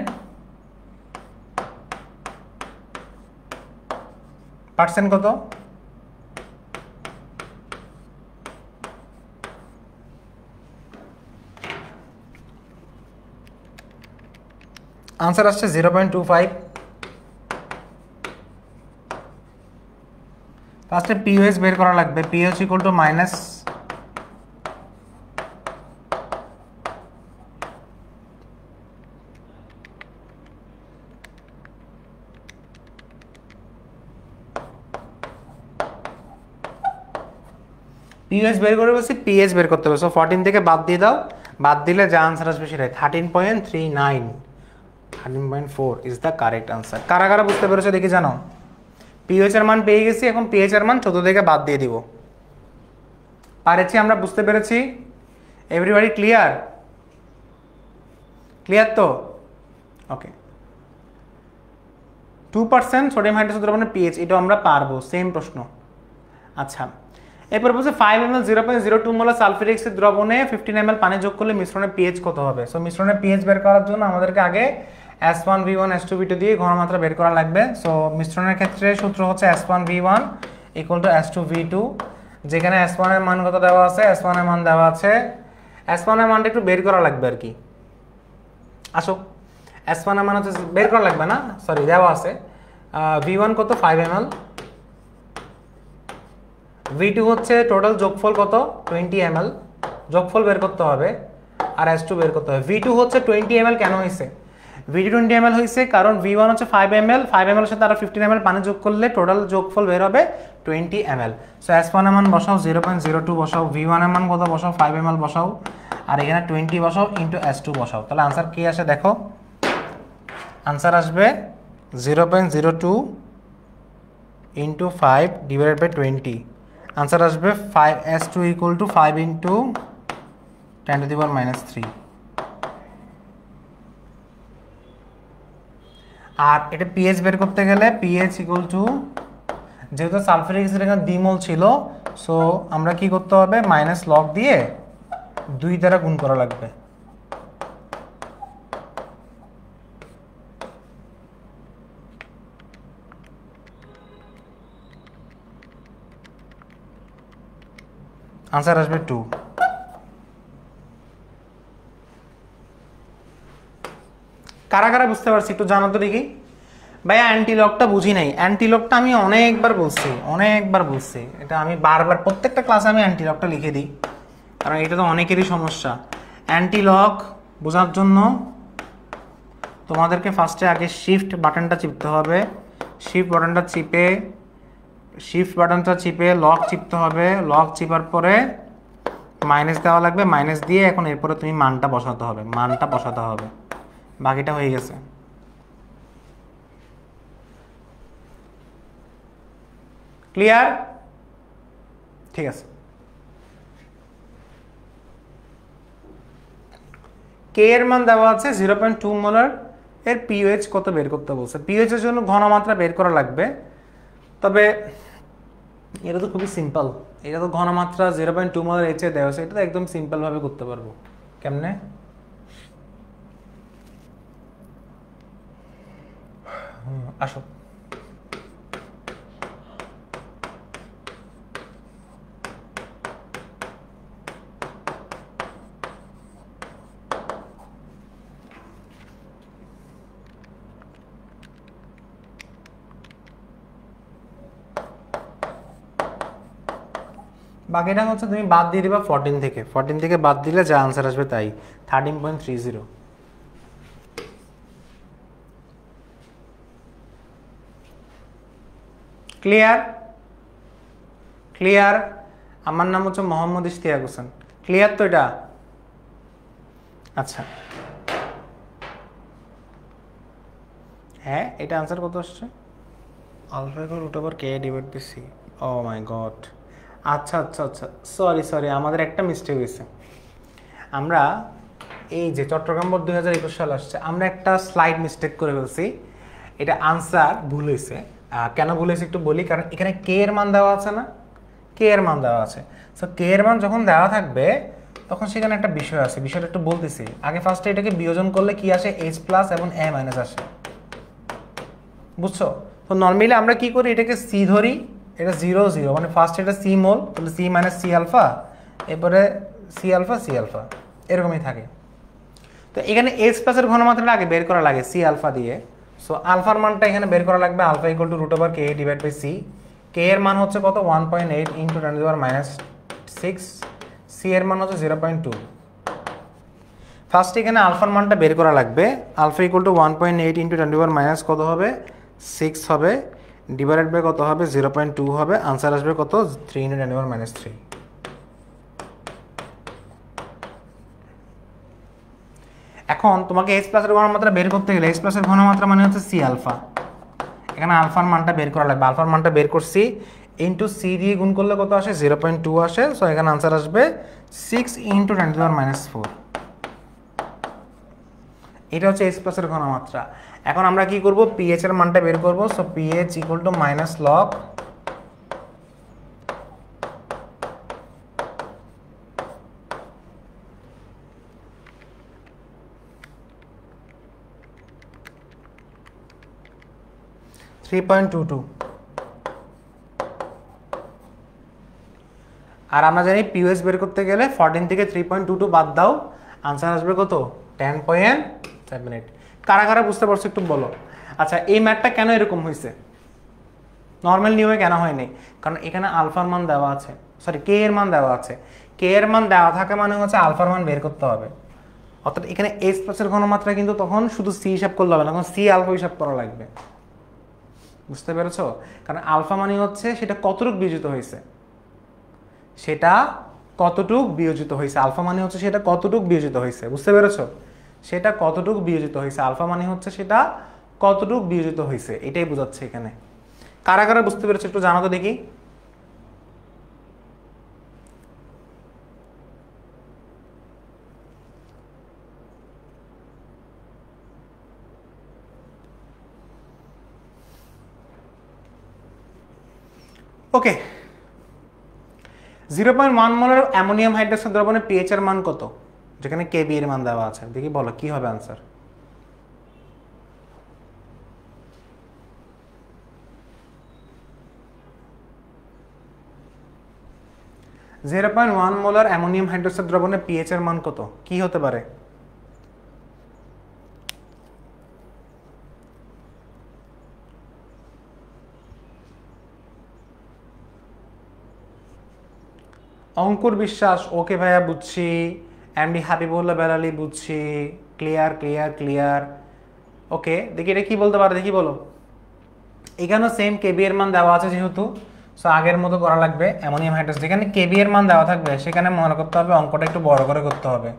percent কত? আনসার আসছে 0.25। ফার্স্টে পিওএইচ বের করা লাগবে। POH equal to minus pOH বের করে বলছি, পিএইচ বের করতে হবে। সো 14 থেকে বাদ দিয়ে দাও, বাদ দিলে যা আনসার আসবে সেটাই 13.39, 13.4 ইজ দ্য কারেক্ট আনসার। কারা কারা বুঝতে পেরেছো দেখি জানো? পিওএইচ এর মান পেয়ে গেছি, এখন পিএইচ এর মান 14 থেকে বাদ দিয়ে দিব। পারেছি আমরা, বুঝতে পেরেছি? Everybody clear? ক্লিয়ার তো? ওকে। 2% সোডিয়াম হাইড্রোক্সাইড দ্রবণের পিএইচ, এটা আমরা পারবো, সেম প্রশ্ন। আচ্ছা, এরপর বলছে 5 ml 0.02 মোলার সালফিউরিক অ্যাসিড দ্রবণে 15 ml পানি যোগ করলে মিশ্রণের পিএইচ কত হবে? সো মিশ্রণের পিএইচ বের করার জন্য আমাদেরকে আগে S1V1 S2V2 দিয়ে ঘনমাত্রা বের করা লাগবে। সো মিশ্রণের ক্ষেত্রে সূত্র হচ্ছে S1V1 ইকুয়াল টু S2V2, যেখানে S1 এর মান কত দেওয়া আছে? S1 এর মান দেওয়া আছে, S1 এর মানটা একটু বের করা লাগবে আর কি। আসো, S1 এর মান হচ্ছে বের করা লাগবে না, সরি দেওয়া আছে। V1 কত? 5 ml। V2 হচ্ছে টোটাল যোগফল কত? 20 ml, যোগফল বের করতে হবে, আর S2 বের করতে হবে। V2 হচ্ছে 20 ml কেন হয়েছে? V2 20 ml হয়েছে কারণ V1 হচ্ছে 5 ml, 5 ml এর সাথে আরো 15 ml পানি যোগ করলে টোটাল যোগফল বের হবে 20 ml। সো S1 এর মান বসাও 0.02 বসাও, V1 এর মান কত বসাও? 5 ml বসাও, আর এখানে 20 বসাও ইনটু S2 বসাও। তাহলে আনসার কি আসে দেখো? আনসার আসবে 0.02 ইনটু 5 ডিভাইডেড বাই 20। আনসার আসবে 5 S2 equal to 5 into 10 to the power -3। আর এটা পিএইচ বের করতে গেলে পিএইচ ইকুয়াল টু, যেহেতু সালফিউরিক অ্যাসিড এখানে দ্বিমোল ছিল, সো আমরা কি করতে হবে? মাইনাস লগ দিয়ে 2 দ্বারা গুণ করা লাগবে। আনসার আসবে 2। কারা কারা বুঝতে পারছি একটু জানো তো দেখি? ভাইয়া অ্যান্টিলকটা বুঝি নাই। অ্যান্টিলকটা আমি অনেকবার বলছি, এটা আমি বারবার প্রত্যেকটা ক্লাসে আমি অ্যান্টিলকটা লিখে দিই, কারণ এটা তো অনেকেরই সমস্যা। অ্যান্টিলক বোঝার জন্য তোমাদেরকে ফার্স্টে আগে শিফট বাটনটা চিপতে হবে। শিফট বাটনটা চিপে লক চিপতে হবে। লক চিপার পরে মাইনাস দেওয়া লাগবে, মাইনাস দিয়ে এখন এরপরে তুমি মানটা বসাতে হবে, বাকিটা হয়ে গেছে। ক্লিয়ার? ঠিক আছে। কে এর মান দেওয়া আছে 0.2 মোলার, এর পিওএইচ কত বের করতে বলছে। পিওএইচ এর জন্য ঘনমাত্রা বের করা লাগবে, তবে এটা তো খুবই সিম্পল। এটা তো ঘনমাত্রা 0.2 মোলার এইচে দেওয়া আছে, এটা তো একদম সিম্পল ভাবে করতে পারবো। কেমনে? আসো, বাকিটা হচ্ছে তুমি বাদ দিয়ে দিবা 14 থেকে। 14 থেকে বাদ দিলে যা আনসার আসবে তাই 13.30। ক্লিয়ার? ক্লিয়ার? আমার নাম হচ্ছে মোহাম্মদ ইশতিয়াক হোসেন। ক্লিয়ার তো এটা? আচ্ছা হ্যাঁ, এটা আনসার কত আসছে? Alpha equal root over K divide by C. Oh my God, আচ্ছা আচ্ছা আচ্ছা, সরি সরি, আমাদের একটা মিস্টেক হয়েছে। আমরা এই যে চট্টগ্রাম বোর্ড 2021 সাল আসছে, আমরা একটা স্লাইড মিস্টেক করে ফেলছি। এটা আনসার ভুল হয়েছে। কেন ভুল হয়েছে একটু বলি, কারণ এখানে কে এর মান দেওয়া আছে না, কে এর মান দেওয়া আছে। সো কে এর মান যখন দেওয়া থাকবে তখন সেখানে একটা বিষয় আছে, বিষয়টা একটু বলতেছি। আগে ফার্স্টে এটাকে বিয়োজন করলে কি আসে, এইচ প্লাস এবং এ মাইনাস আসে, বুঝছো? তো নর্মালি আমরা কি করি, এটাকে সি ধরি, এটা 0 0, মানে ফার্স্ট এটা সি মোল, তাহলে সি মাইনাস সি আলফা, এরপরে সি আলফা সি আলফা, এরকমই থাকে। তো এখানে এইচ প্লাসের ঘনমাত্রাটা আগে বের করা লাগে সি আলফা দিয়ে। সো আলফার মানটা এখানে বের করা লাগবে, alpha equal to root over K divide by C. K এর মান হচ্ছে কত, 1.8 ইন্টু 10⁻⁶। সি এর মান হচ্ছে 0.2। ফার্স্ট এখানে আলফার মানটা বের করা লাগবে। আলফা ইকুয়াল টু 1.8 ইন্টু 10⁻⁻, কত হবে, 6 হবে, ডিভাইডেড বাই কত হবে, 0.2 হবে। আনসার আসবে কত, 3 ইন্টু 10⁻3। এখন তোমাকে এইচ প্লাসের ঘনমাত্রা বের করতে গেলে, এইচ প্লাসের ঘনমাত্রা মানে হচ্ছে সি আলফা, এখানে আলফার মানটা বের করা লাগবে। আলফার মানটা বের করছি, ইন্টু সি দিয়ে গুণ করলে কত আসে, 0.2 আসে। সো এখানে আনসার আসবে 6 ইন্টু 10⁻⁴। এটা হচ্ছে এইচ প্লাসের ঘনমাত্রা। এখন আমরা কি করব, পিএইচ এর মানটা বের করব। So pH equal to minus log 3.22। আর আমরা জানি পিওএস বের করতে গেলে 14 থেকে 3.22 বাদ দাও, আনসার আসবে কত, 10.78। কারা কারা বুঝতে পারছো একটু বলো। আচ্ছা এই ম্যাথটা কেন এরকম হয়েছে, নর্মাল নিয়মে কেন হয়নি? কারণ এখানে আলফার মান দেওয়া আছে, সরি কে এর মান দেওয়া আছে। কে এর মান দেওয়া থাকে মানে হচ্ছে আলফার মান বের করতে হবে। অর্থাৎ এখানে এইচ প্লাসের ঘনমাত্রা কিন্তু তখন শুধু সি হিসাব করলে হবে না, তখন সি আলফা হিসাব করা লাগবে, বুঝতে পেরেছো? কারণ আলফা মানে হচ্ছে সেটা কতটুক বিয়োজিত হয়েছে, সেটা কতটুক বিয়োজিত হয়েছে। আলফা মানে হচ্ছে সেটা কতটুক বিয়োজিত হয়েছে, বুঝতে পেরেছো? সেটা কতটুক বিয়োজিত হয়েছে, আলফা মানে হচ্ছে সেটা কতটুক বিয়োজিত হয়েছে, এটাই বোঝাচ্ছে এখানে। কারা কারা বুঝতে পেরেছো একটু জানাতো দেখি। ওকে, 0.1 মোলার অ্যামোনিয়াম হাইড্রোক্সাইড দ্রবণে পিএইচ এর মান কত, যেখানে কেবি এর মান দেওয়া আছে, দেখি বলো কি হবে আনসার। (0.1 মোলার অ্যামোনিয়াম হাইড্রোক্সাইড দ্রবণে পিএইচ এর মান কত, কি হতে পারে? অঙ্কুর বিশ্বাস, ওকে ভাইয়া বুঝছি। এমডি হাবিবুল্লাহ বেলালি বুঝছি, ক্লিয়ার ক্লিয়ার ক্লিয়ার। ওকে দেখি এটা কি বলতে পারে, দেখি বলো। এখানেও সেম কেবি এর মান দেওয়া আছে যেহেতু, সো আগের মতো করা লাগবে। অ্যামোনিয়াম হাইড্রোক্সাইড যেখানে কেবি এর মান দেওয়া থাকবে সেখানে মনে করতে হবে অঙ্কটা একটু বড় করে করতে হবে।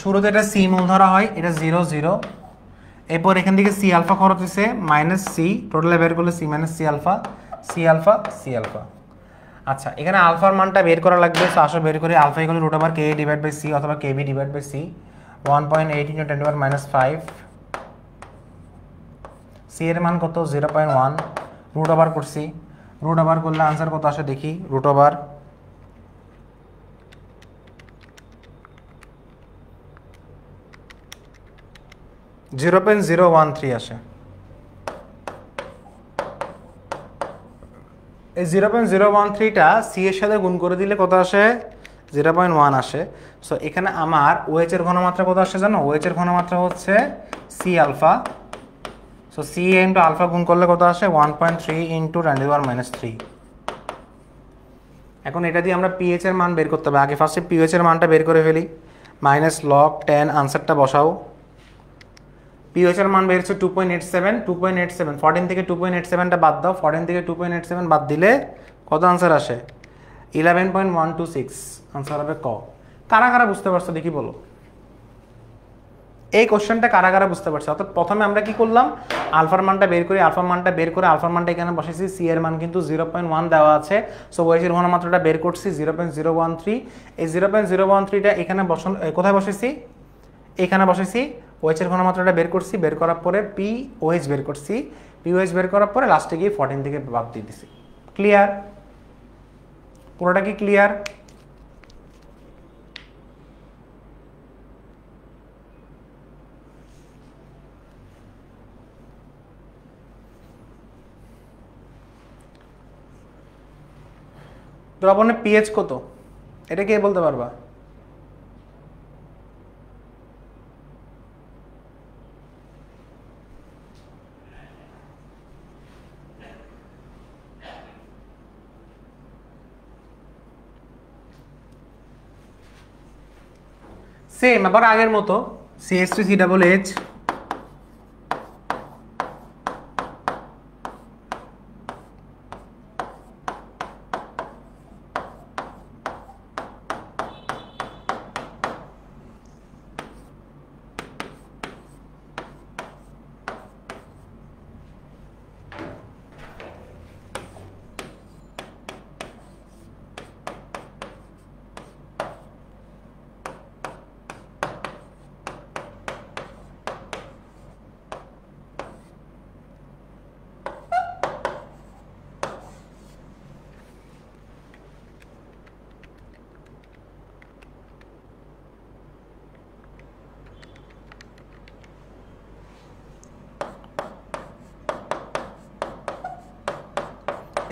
শুরুতে এটা সি মূল ধরা হয়, এটা 0 0। এরপর এখান থেকে সি আলফা খরচ হচ্ছে মাইনাস সি, টোটালে বের করলে C minus C alpha, C alpha C alpha. আচ্ছা এখানে আলফার মানটা বের করা লাগবে। সো আসো বের করি, alpha equal root over K divide by C অথবা Kb divide by C. 1.8 into 10⁻⁵। C এর মান কত, 0.1। রুট ওভার করছি, রুট ওভার করলে আনসার কত আসে দেখি। রুট ওভার 0.013 আসে। এই 0.013টা সি এর সাথে গুণ করে দিলে কত আসে, 0.1 আসে। সো এখানে আমার ওএইচ এর ঘনমাত্রা কত আসে জানো, ওএইচ এর ঘনমাত্রা হচ্ছে C alpha. So C into alpha গুণ করলে কত আসে, 1.3 ইন্টু 10⁻⁻3। এখন এটা দিয়ে আমরা পিএইচ এর মান বের করতে হবে। আগে ফার্স্টে পিএইচ এর মানটা বের করে ফেলি, মাইনাস লগ 10, আনসারটা বসাও। পিএইচ এর মান বের হচ্ছে 2.87, 14 থেকে 2.87টা বাদ দাও, 14 থেকে 2.87 বাদ দিলে কত আনসার আসে? 11.126 আনসার হবে ক। কারা কারা বুঝতে পারছো দেখি বলো, এই কোশ্চেনটা কারা কারা বুঝতে পারছো? অর্থাৎ প্রথমে আমরা কি করলাম, আলফার মানটা বের করি, আলফার মানটা বের করে আলফার মানটা এখানে বসেছি, সি এর মান কিন্তু 0.1 দেওয়া আছে, সো ওএইচের ঘনমাত্রাটা বের করছি 0.013। এই 0.013টা এখানে কোথায় বসেছি? এখানে বসেছি, ওএইচের ঘনমাত্রাটা বের করছি, বের করার পরে পি ওএইচ বের করছি, পি ওএইচ বের করার পরে লাস্টে গিয়ে 14 থেকে বাদ দিয়ে দিছি। ক্লিয়ার? পুরোটা কি ক্লিয়ার? দ্রবণের পিএইচ কত এটা কে বলতে পারবা? সেম আবার আগের মতো CH3CH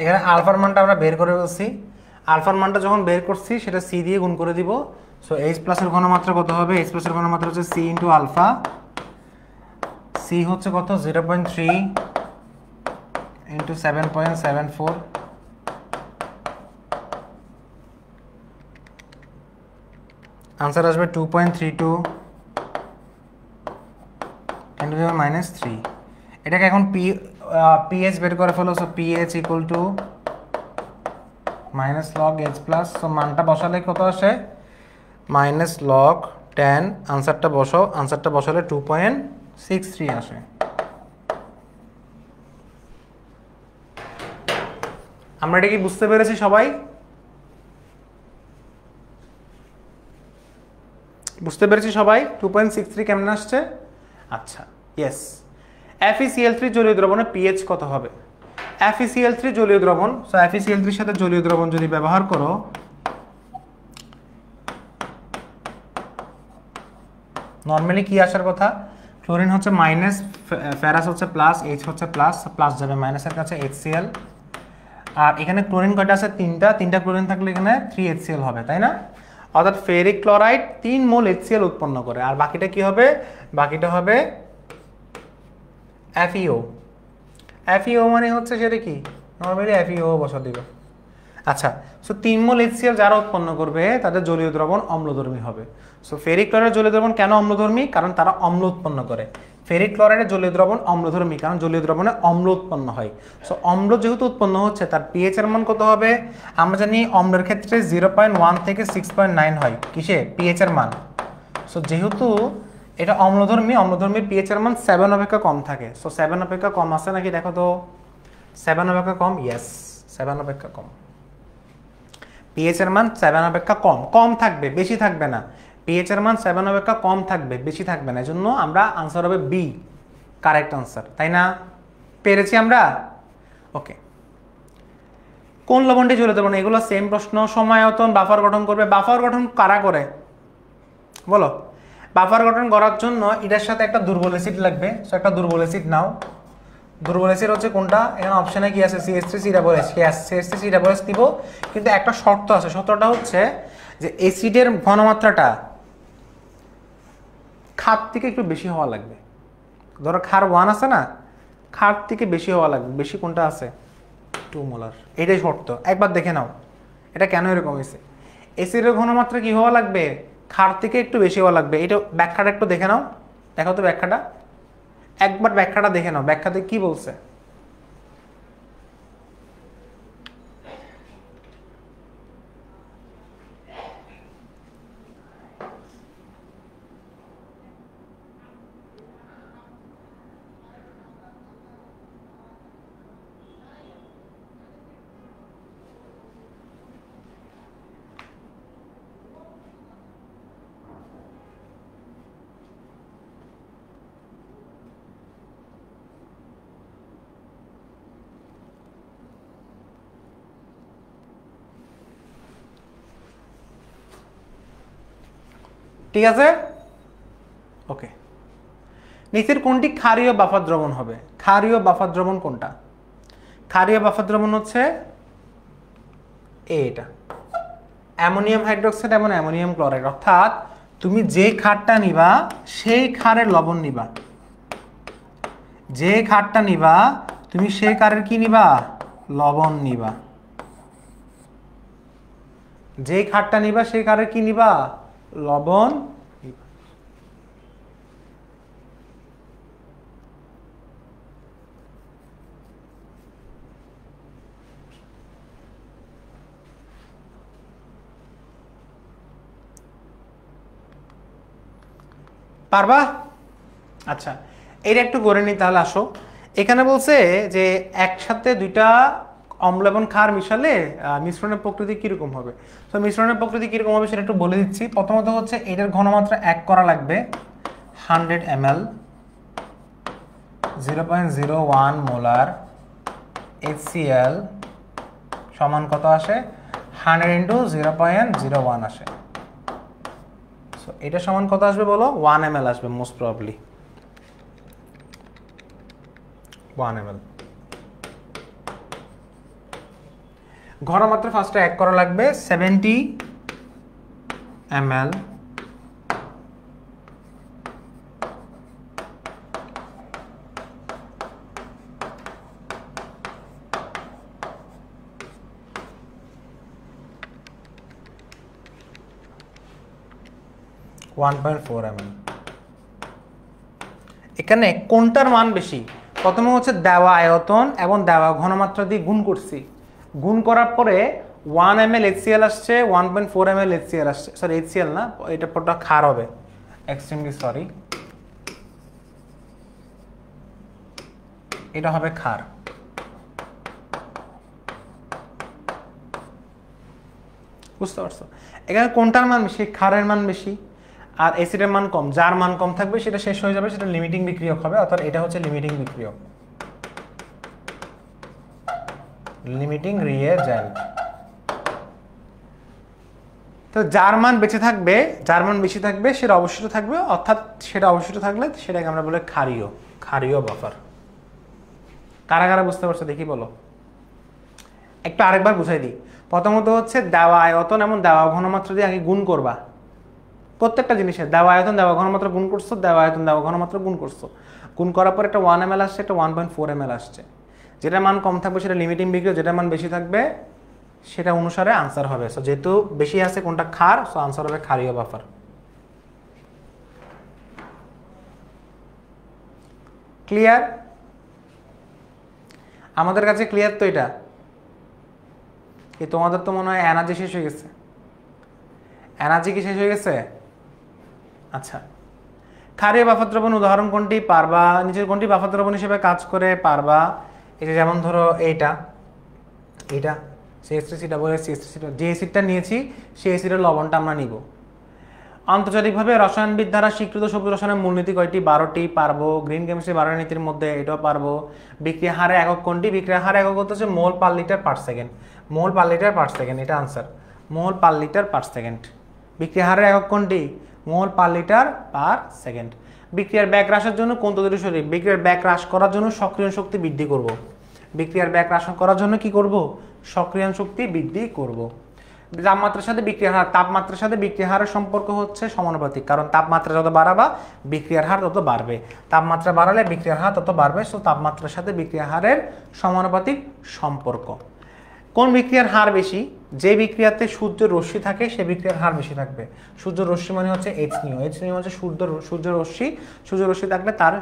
এখানে আলফার মানটা আমরা বের করে ফেলছি, আলফার মানটা যখন বের করছি সেটা সি দিয়ে গুণ করে দিব, সো এইচ প্লাসের ঘনমাত্রা কত হবে? এইচ প্লাসের ঘনমাত্রা হচ্ছে সি ইন্টু আলফা, সি হচ্ছে কত? 0.3 ইন্টু 7.74, আনসার আসবে 2.32 10 to the minus 3। এটাকে এখন পিএইচ বের করে ফেলো, so pH equal to minus log H plus, so মানটা বসালে কত আসে? মাইনাস লগ 10, আনসারটা বসাও, আনসারটা বসালে 2.63 আসে। আমরা এটা কি বুঝতে পেরেছি সবাই? বুঝতে পেরেছি সবাই 2.63 কেমন আসছে? আচ্ছা, ইয়েস। FeCl3 জলীয় দ্রবণে পিএইচ কত হবে? FeCl3 জলীয় দ্রবণ, সো FeCl3 এর সাথে জলীয় দ্রবণ যদি ব্যবহার করো, নরমালি কি আসার কথা? ক্লোরিন হচ্ছে মাইনাস, ফেরাস হচ্ছে প্লাস, এইচ হচ্ছে প্লাস, প্লাস যাবে মাইনাসের কাছে HCl, আর এখানে ক্লোরিন কয়টা আছে? তিনটা ক্লোরিন থাকলে এখানে 3 HCl হবে, তাই না? অর্থাৎ ফেরিক ক্লোরাইড 3 মোল HCl উৎপন্ন করে, আর বাকিটা কি হবে? বাকিটা হবে FeO। FeO মানে হচ্ছে সেটা কি? নরমালি FeO বসা দিবে। আচ্ছা, সো 3 মোল HCl যারা উৎপন্ন করবে তাদের জলীয় দ্রবণ অম্লধর্মী হবে। সো ফেরিক ক্লোরাইডের জলীয় দ্রবণ কেন অম্লধর্মী? কারণ তারা অম্ল উৎপন্ন করে। ফেরিক ক্লোরাইডের জলীয় দ্রবণ অম্লধর্মী কারণ জলীয় দ্রবণে অম্ল উৎপন্ন হয়। সো অম্ল যেহেতু উৎপন্ন হচ্ছে তার পিএইচ এর মান কত হবে? আমরা জানি অম্লের ক্ষেত্রে 0.1 থেকে 6.9 হয়, কিসে? পিএইচ এর মান। সো যেহেতু এটা অম্লধর্মীর পিএইচ এর মান 7 অপেক্ষা কম থাকে, সো 7 অপেক্ষা কম আছে নাকি দেখো তো? 7 অপেক্ষা কম, ইয়েস 7 অপেক্ষা কম। পিএইচ এর মান 7 অপেক্ষা কম থাকবে, বেশি থাকবে না। পিএইচ এর মান 7 অপেক্ষা কম থাকবে, বেশি থাকবে না, এজন্য আমরা আনসার হবে বি, কারেক্ট আনসার, তাই না? পেরেছি আমরা? ওকে। কোন লবণটি জলীয় দ্রবণ? এগুলো সেম প্রশ্ন। সময়তন বাফার গঠন করবে, বাফার গঠন কারা করে বলো? বাফার গঠন করার জন্য এটার সাথে একটা দুর্বল অ্যাসিড লাগবে, সো একটা দুর্বল অ্যাসিড নাও। দুর্বল অ্যাসিড হচ্ছে কোনটা? এখানে অপশনে কি আছে? CH3CH, CH3CH দিব, কিন্তু একটা শর্ত আছে, শর্তটা হচ্ছে যে অ্যাসিডের ঘনমাত্রাটা ক্ষার থেকে একটু বেশি হওয়া লাগবে। ধরো ক্ষার 1 আছে না, ক্ষার থেকে বেশি হওয়া লাগবে। বেশি কোনটা আছে? 2 মোলার। এটাই শর্ত, একবার দেখে নাও এটা কেন এরকম হয়েছে। অ্যাসিডের ঘনমাত্রা কি হওয়া লাগবে? ক্ষার থেকে একটু বেশি হওয়া লাগবে। এটা ব্যাখ্যাটা একটু দেখে নাও, দেখো তো ব্যাখ্যাটা, একবার ব্যাখ্যাটা দেখে নাও, ব্যাখ্যাতে কি বলছে। ঠিক আছে? ওকে, নিচের কোনটি ক্ষারীয় বাফার দ্রবণ হবে? ক্ষারীয় বাফার দ্রবণ কোনটা? ক্ষারীয় বাফার দ্রবণ হচ্ছে এটা, অ্যামোনিয়াম হাইড্রোক্সাইড এবং অ্যামোনিয়াম ক্লোরাইড। অর্থাৎ তুমি যে ক্ষারটা নিবা সেই ক্ষারের লবণ নিবা, যে ক্ষারটা নিবা তুমি সেই ক্ষারের কি নিবা? লবণ নিবা। যে ক্ষারটা নিবা সেই ক্ষারের কি নিবা? লবণ নিবা। পারবা? আচ্ছা, এটা একটু করে নি তাহলে। আসো, এখানে বলছে যে একসাথে দুইটা অম্ল এবং ক্ষার মিশালে মিশ্রণের প্রকৃতি কিরকম হবে। তো মিশ্রণের প্রকৃতি কিরকম হবে সেটা একটু বলে দিচ্ছি। প্রথমত হচ্ছে এটার ঘনমাত্রা 1 করা লাগবে, 100 ml, 0.01 মোলার HCl সমান কত আসে? 100 × 0.01 আসে। সো এটা সমান কত আসবে বলো? 1 ml আসবে মোস্ট প্রবাবলি, 1 ml। ঘনমাত্রা ফার্স্টে 1 করা লাগবে, 70 ml, এখানে কোনটার মান বেশি? প্রথমে হচ্ছে দেওয়া আয়তন এবং দেওয়া ঘনমাত্রা দিয়ে গুণ করছি, গুণ করার পরে 1 ml HCl আসছে, 1.4 ml HCl আসছে। সরি, HCl না, এটা পুরোটা ক্ষার হবে, এক্সট্রিমলি সরি, এটা হবে ক্ষার। বুঝতে পারছো? এখানে কোনটার মান বেশি? ক্ষারের মান বেশি, আর অ্যাসিডের মান কম। যার মান কম থাকবে সেটা শেষ হয়ে যাবে, সেটা লিমিটিং বিক্রিয়ক হবে। অর্থাৎ এটা হচ্ছে লিমিটিং বিক্রিয়ক, লিমিটিং রিয়েজেন্ট। তো যার মান বেঁচে থাকবে, যার মান বেশি থাকবে সেটা অবশিষ্ট থাকবে, অর্থাৎ সেটা অবশিষ্ট থাকলে সেটাকে আমরা বলি ক্ষারীয়, ক্ষারীয় বাফার। কারা কারা বুঝতে পারছো দেখি বলো। একটু আরেকবার বুঝাই দিই। প্রথমত হচ্ছে দেওয়া আয়তন এবং দেওয়া ঘনমাত্রা দিয়ে আগে গুণ করবা। প্রত্যেকটা জিনিসের দেওয়া আয়তন দেওয়া ঘনমাত্রা গুণ করছো, দেওয়া আয়তন দেওয়া ঘনমাত্রা গুণ করছো, গুণ করার পর একটা 1 ml আসছে, একটা 1.4 ml আসছে। যেটা মান কম থাকবে সেটা লিমিটিং বিক্রিয়ক, যেটা মান বেশি থাকবে সেটা অনুসারে আনসার হবে। সো যেহেতু বেশি আছে কোনটা ক্ষার, সো আনসার হবে ক্ষারীয় বাফার। ক্লিয়ার? আমাদের কাছে ক্লিয়ার তো? এটা কি তোমাদের তো মনে হয় এনার্জি শেষ হয়ে গেছে? এনার্জি কি শেষ হয়ে গেছে? আচ্ছা, ক্ষারীয় বাফার দ্রবণ উদাহরণ কোনটি? পারবা। নিচের কোনটি বাফার দ্রবণ হিসেবে কাজ করে? পারবা। এই যে যেমন ধরো এইটা, এইটা যে অ্যাসিডটা নিয়েছি সেই অ্যাসিডের লবণটা আমরা নিব। আন্তর্জাতিকভাবে রসায়নবিদ দ্বারা স্বীকৃত সবুজ রসায়নের মূলনীতি কয়টি? 12টি। পারবো। গ্রিন কেমিস্ট্রি 12 নীতির মধ্যে এটাও পারবো। বিক্রিয়া হারের একক কোনটি? বিক্রিয়া হারের একক হচ্ছে মোল পার লিটার পার সেকেন্ড। মোল পার লিটার পার সেকেন্ড, এটা আনসার, মোল পার লিটার পার সেকেন্ড। বিক্রিয়া হারের একক কোনটি? মোল পার লিটার পার সেকেন্ড। বিক্রিয়ার ব্যাক হ্রাসের জন্য কোন তড়িৎ শক্তি? বিক্রিয়ার ব্যাক হ্রাস করার জন্য সক্রিয়ণ শক্তি বৃদ্ধি করব। বিক্রিয়ার ব্যাক হ্রাস করার জন্য কি করব? সক্রিয়ণ শক্তি বৃদ্ধি করব। তাপমাত্রার সাথে বিক্রিয়ার হার, তাপমাত্রার সাথে বিক্রিয়ার হারের সম্পর্ক হচ্ছে সমানুপাতিক, কারণ তাপমাত্রা যত বাড়াবা বিক্রিয়ার হার তত বাড়বে, তাপমাত্রা বাড়ালে বিক্রিয়ার হার তত বাড়বে। সো তাপমাত্রার সাথে বিক্রিয়ার হারের সমানুপাতিক সম্পর্ক। কোন বিক্রিয়ার হার বেশি? যে বিক্রিয়াতে সূর্যের রশ্মি থাকে সে বিক্রিয়ার হার বেশি থাকবে। সূর্যের রশ্মি মানে হচ্ছে এইচনিও, এইচনিও হচ্ছে সূর্যের রশ্মি, সূর্যের রশ্মি থাকলে তার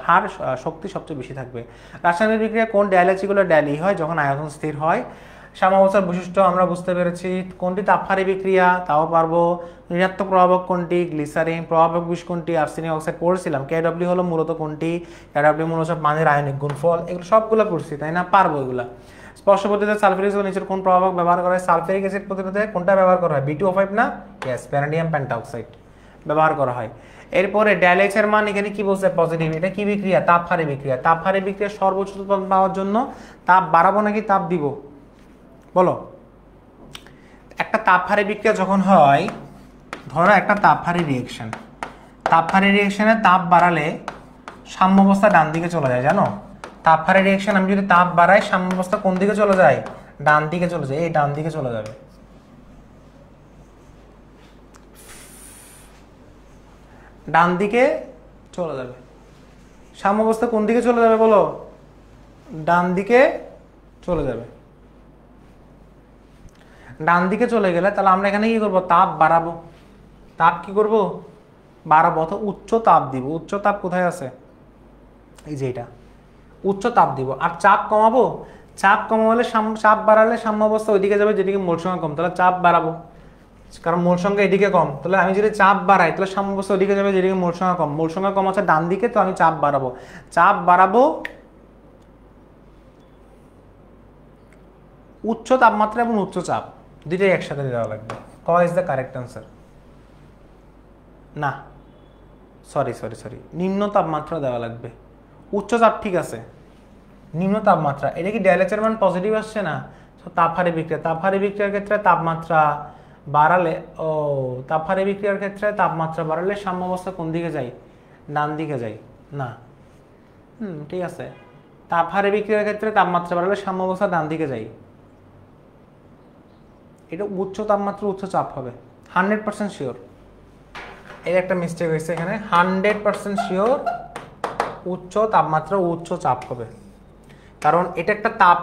হার শক্তি সবচেয়ে বেশি থাকবে। রাসায়নিক বিক্রিয়া কোন ডায়ালজিগুলো ডায়ালি হয়? যখন আয়তন স্থির হয়। সাম্যাবস্থার বৈশিষ্ট্য আমরা বুঝতে পেরেছি। কোনটি তাপহারী বিক্রিয়া? তাও পারবো। ঋণাত্মক প্রভাবক কোনটি? গ্লিসারিন। প্রভাবক বিষ কোনটি? আর্সেনিক অক্সাইড পড়ছিলাম। কেডব্লিউ হলো মূলত কোনটি? কেডব্লিউ মূলত পানির আয়নিক গুণফল। এগুলো সবগুলো পড়ছি, তাই না? পারবো এগুলা। স্পর্শ প্রতিরোধে সালফিউরিক অ্যাসিড নিচের কোন প্রভাবক ব্যবহার করা হয়? সালফিউরিক অ্যাসিড প্রতিরোধে কোনটা ব্যবহার করা হয়? B2O5 না? ইয়েস, ভ্যানাডিয়াম পেন্টাঅক্সাইড ব্যবহার করা হয়। এরপরে ড্যালেক্স এর মান এখানে কি বলছে? পজিটিভ। এটা কি বিক্রিয়া? তাপহারী বিক্রিয়া। তাপহারী বিক্রিয়া সর্বোচ্চ উৎপাদন পাওয়ার জন্য তাপ বাড়াবো নাকি তাপ দিব? বলো। একটা তাপহারী বিক্রিয়া যখন হয়, ধরো একটা তাপহারী রিঅ্যাকশন, তাপহারী রিঅ্যাকশনে তাপ বাড়ালে সাম্যাবস্থা ডান দিকে চলে যায়, জানো? তাপহারী রিঅ্যাকশন আমি যদি তাপ বাড়াই সাম্যাবস্থা কোন দিকে চলে যায়? ডান দিকে চলে যায়, এই ডান দিকে চলে যাবে। ডান দিকে চলে যাবে। সাম্যাবস্থা কোন দিকে চলে যাবে বলো? ডান দিকে চলে যাবে। ডান দিকে চলে গেলে তাহলে আমরা এখানে কি করব? তাপ বাড়াবো। তাপ কি করব? বাড়াবো, অথবা উচ্চ তাপ দিব। উচ্চ তাপ কোথায় আছে? এই যে এটা, উচ্চ তাপ দিব। আর চাপ কমাবো, চাপ কমালে চাপ বাড়ালে সাম্যাবস্থা ওইদিকে যাবে যেদিকে মোল সংখ্যা কম, তাহলে চাপ বাড়াবো, কারণ মোল সংখ্যা এদিকে কম। তাহলে আমি যদি চাপ বাড়াই তাহলে সাম্যাবস্থা ওইদিকে যাবে যেদিকে মোল সংখ্যা কম। মোল সংখ্যা কম আছে ডান দিকে, তো আমি চাপ বাড়াবো। চাপ বাড়াবো, উচ্চ তাপমাত্রা এবং উচ্চ চাপ দুইটাই একসাথে দেওয়া লাগবে। ক ইজ দ্য কারেক্ট আনসার। না, সরি, নিম্ন তাপমাত্রা দেওয়া লাগবে। উচ্চ চাপ ঠিক আছে, নিম্ন তাপমাত্রা, এটা কি ডেলএচের মান পজিটিভ আসছে না? তো তাপহারী বিক্রিয়া, তাপহারী বিক্রিয়ার ক্ষেত্রে তাপমাত্রা বাড়ালে, তাপহারী বিক্রিয়ার ক্ষেত্রে তাপমাত্রা বাড়ালে সাম্যাবস্থা কোন দিকে যায়? ডান দিকে যায় না? ঠিক আছে, তাপহারী বিক্রিয়ার ক্ষেত্রে তাপমাত্রা বাড়ালে সাম্যাবস্থা ডান দিকে যায়। এটা উচ্চ তাপমাত্রা উচ্চ চাপ হবে, 100% শিওর। এর একটা মিস্টেক হয়েছে এখানে, 100% শিওর উচ্চ তাপমাত্রা উচ্চ চাপ হবে, কারণ এটা একটা তাপ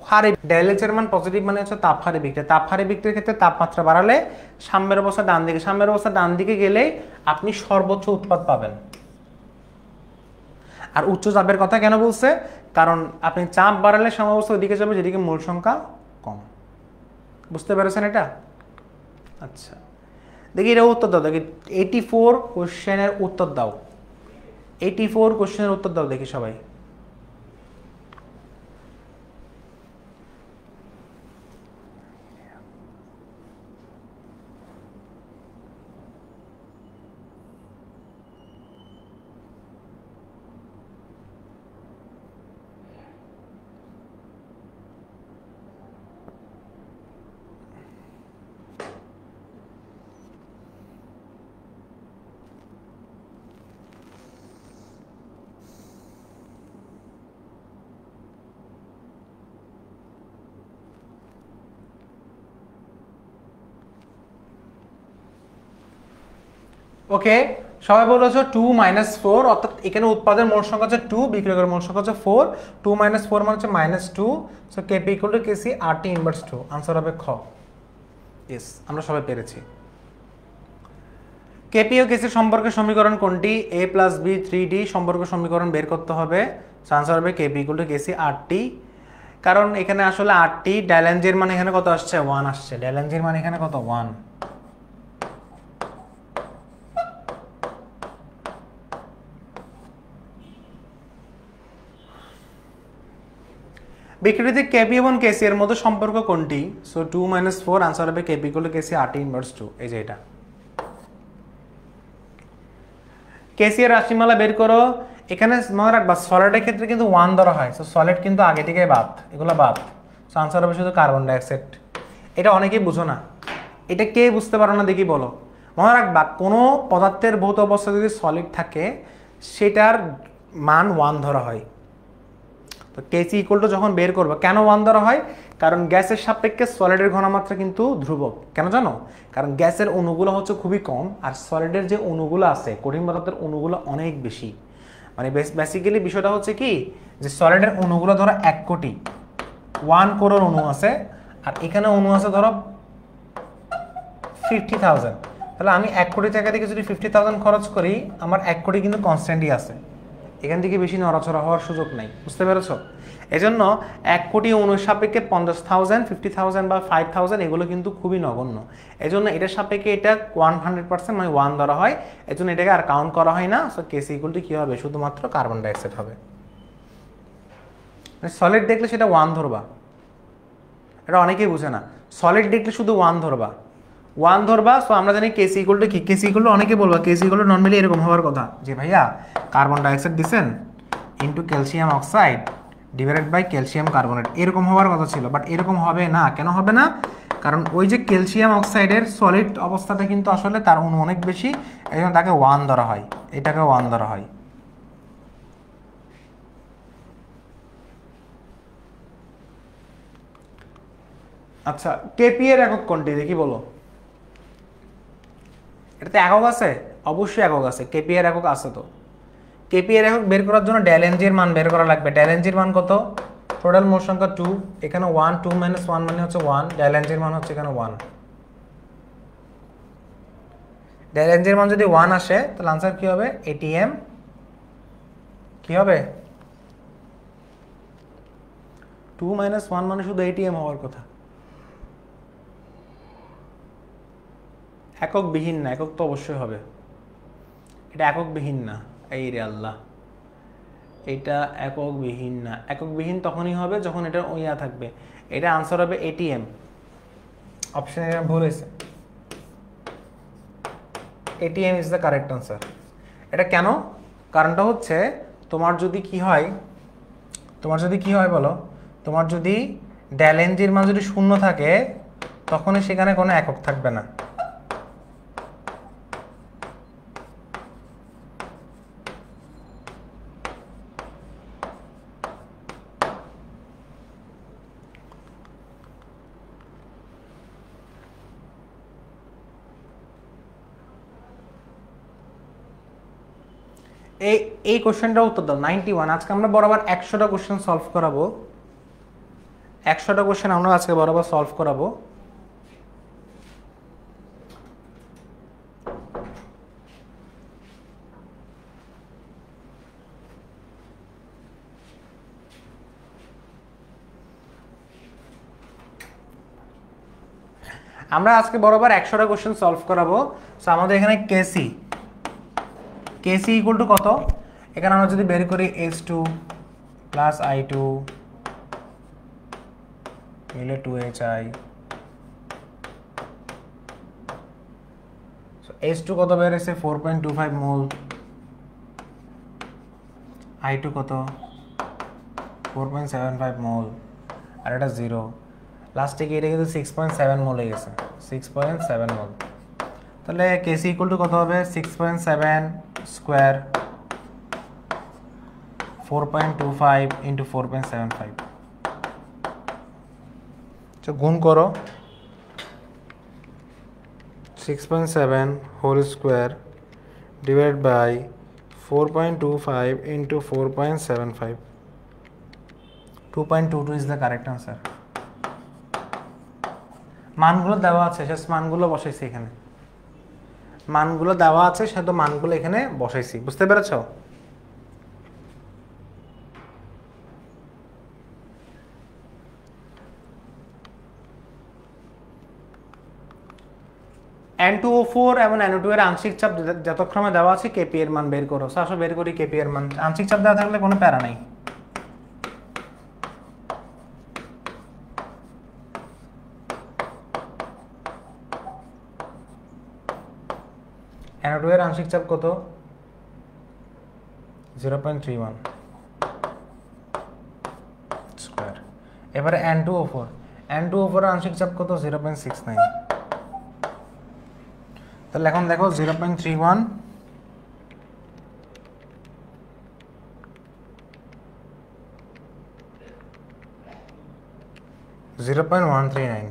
হারে ডেলএচের মান পজিটিভ মানে হচ্ছে তাপহারী বিক্রিয়া। তাপহারী বিক্রিয়ার ক্ষেত্রে তাপমাত্রা বাড়ালে সাম্যের অবস্থা ডান দিকে, সাম্যের অবস্থা ডান দিকে গেলে আপনি সর্বোচ্চ উৎপাদ পাবেন। আর উচ্চ চাপের কথা কেন বলছে? কারণ আপনি চাপ বাড়ালে সাম্যাবস্থা ওইদিকে যাবে যেদিকে মোল সংখ্যা কম। বুঝতে পেরেছেন এটা? আচ্ছা, দেখি এটা উত্তর দাও। দেখি 84 কোশ্চেনের উত্তর দাও। 84 কোশ্চেনের উত্তর দাও দেখি সবাই। ওকে, সবাই বলেছো 2 - 4, অর্থাৎ এখানে উৎপাদের মোট সংখ্যা হচ্ছে 2, বিক্রয়ের মোট সংখ্যা হচ্ছে 4। 2 - 4 মানে হচ্ছে -2। So KP equal to KC RT inverse 2। Answer হবে খ। ইয়েস, আমরা সবাই পেরেছি। কেপি ও কেসির সম্পর্কের সমীকরণ কোনটি? a + b 3d সম্পর্ক সমীকরণ বের করতে হবে। আনসার হবে KP equal to KC RT। কারণ এখানে আসলে RT ডাইল্যাঞ্জের মান এখানে কত আসছে? 1 আসছে। ডাইল্যাঞ্জের মান এখানে কত? 1। বিক্রিয়াতে কেপি এবং কেসি এর মধ্যে সম্পর্ক কোনটি? সো 2 - 4, আনসার হবে KP equal to KC RT inverse 2। এই যে এটা। কেসি এর রাশিমালা বের করো। এখানে মনে রাখবা সলিডের ক্ষেত্রে কিন্তু 1 ধরা হয়। সো সলিড কিন্তু আগে থেকে বাদ, এগুলো বাদ। সো আনসার হবে শুধু কার্বন ডাইঅক্সাইড। এটা অনেকেই বুঝো না, এটা কে বুঝতে পারো না দেখি বলো। মনে রাখবা কোনো পদার্থের ভৌত অবস্থা যদি সলিড থাকে সেটার মান 1 ধরা হয়। তো কেসি ইকুয়াল টু যখন বের করবো, কেন 1 ধরা হয়? কারণ গ্যাসের সাপেক্ষে সলিডের ঘনমাত্রা কিন্তু ধ্রুবক। কেন জানো? কারণ গ্যাসের অণুগুলো হচ্ছে খুবই কম, আর সলিডের যে অণুগুলো আছে, কঠিন পদার্থের অণুগুলো অনেক বেশি। মানে বেসিক্যালি বিষয়টা হচ্ছে কি, যে সলিডের অণুগুলো ধরো 1 কোটি, 1 করোড় অণু আছে, আর এখানে অণু আছে ধরো 50,000। তাহলে আমি 1 কোটি টাকা থেকে যদি 50,000 খরচ করি, আমার 1 কোটি কিন্তু কনস্ট্যান্টই আছে, এখান থেকে বেশি নড়াচড়া হওয়ার সুযোগ নাই। বুঝতে পেরেছ? এজন্য 1 কোটি অণুর সাপেক্ষে 50,000, 50,000 বা 5,000 এগুলো কিন্তু খুবই নগণ্য। এজন্য এটার সাপেক্ষে এটা 100% মানে 1 ধরা হয়। এজন্য এটাকে আর কাউন্ট করা হয় না। সো কেসি ইকুয়াল টু কি হবে? শুধুমাত্র কার্বন ডাইঅক্সাইড হবে। মানে সলিড দেখলে সেটা 1 ধরবা, এটা অনেকেই বুঝে না। সলিড দেখলে শুধু 1 ধরবা, 1 ধরবা। সো আমরা জানি কেসি ইকুয়াল টু কি? কেসি ইকুয়াল টু অনেকে বলবা কেসি ইকুয়াল টু নরমালি এরকম হওয়ার কথা, যে ভাইয়া কার্বন ডাইঅক্সাইড দিছেন into calcium oxide divided by calcium carbonate, এরকম হওয়ার কথা ছিল। বাট এরকম হবে না। কেন হবে না? কারণ ওই যে ক্যালসিয়াম অক্সাইডের সলিড অবস্থাটা কিন্তু আসলে তার অণু অনেক বেশি, এই জন্য তাকে 1 ধরা হয়, এটাকে 1 ধরা হয়। আচ্ছা, কেপি এর একক কোনটি দেখি বলো? এটাতে একক আছে, অবশ্যই একক আছে, কেপি এর একক আছে। তো কেপি এর একক বের করার জন্য ডেলএনজি এর মান বের করা লাগবে। ডেলএনজি এর মান কত? টোটাল মোট সংখ্যা 2, এখানে 1, 2 - 1 মানে হচ্ছে 1, ডেলএনজি এর মান হচ্ছে এখানে 1। ডেলএনজি এর মান যদি 1 আসে তাহলে आंसर কি হবে? এটিএম কি হবে? 2 - 1 মানে শুধু এটিএম হওয়ার কথা, একক বিহীন না। একক তো অবশ্যই হবে, এটা একক বিহীন না। এই রে আল্লাহ, এটা একক বিহীন না। একক বিহীন তখনই হবে যখন এটা ওইয়া থাকবে। এটা आंसर হবে এটিএম। অপশনে ভুল হয়েছে, ATM is the correct answer. এটা কেন? কারণটা হচ্ছে তোমার যদি কি হয়, বলো, তোমার যদি ডেলএনজির মান যদি 0 থাকে তখনই সেখানে কোনো একক থাকবে না। এই কোশ্চেনটা উত্তর দাও 91। আজকে আমরা বরাবর 100টা কোশ্চেন সলভ করাবো। 100টা কোশ্চেন আমরা আজকে বরাবর সলভ করাবো। আমরা আজকে বরাবর 100টা কোশ্চেন সলভ করাবো। সো আমাদের এখানে কেসি ইকুয়াল টু কত? এখানে আমরা যদি বের করি H2 প্লাস I2 মিলে 2HI। সো H2 কত বের হয়েছে? 4.25 মোল। I2 কত? 4.75 মোল। আর এটা 0। লাস্টে কি এটা কিন্তু 6.7 মোল হয়ে গেছে, 6.7 মোল। তাহলে কেসি ইকুয়াল টু কত হবে? 6.7 স্কোয়ার 4.25 ইন্টু 4.75। তো গুণ করো, 6.7 whole square divide by 4.25 into 4.75। 2.22 is the correct answer. মানগুলো দেওয়া আছে, শেষ মানগুলো বসাইছি এখানে। মানগুলো দেওয়া আছে, শুধু মানগুলো এখানে বসাইছি। বুঝতে পেরেছো? N2O4 এবং NO2 এর আংশিক চাপ যথাক্রমে দেওয়া আছে, কেপি এর মান বের করো। আসো বের করি কেপি এর মান। আংশিক চাপ দেওয়া থাকলে কোনো প্যারা নাই। NO2 এর আংশিক চাপ কত? 0.31 স্কয়ার। এবারে N2O4 এর আংশিক চাপ কত? 0.69। তাহলে এখন দেখো 0.31 0.139।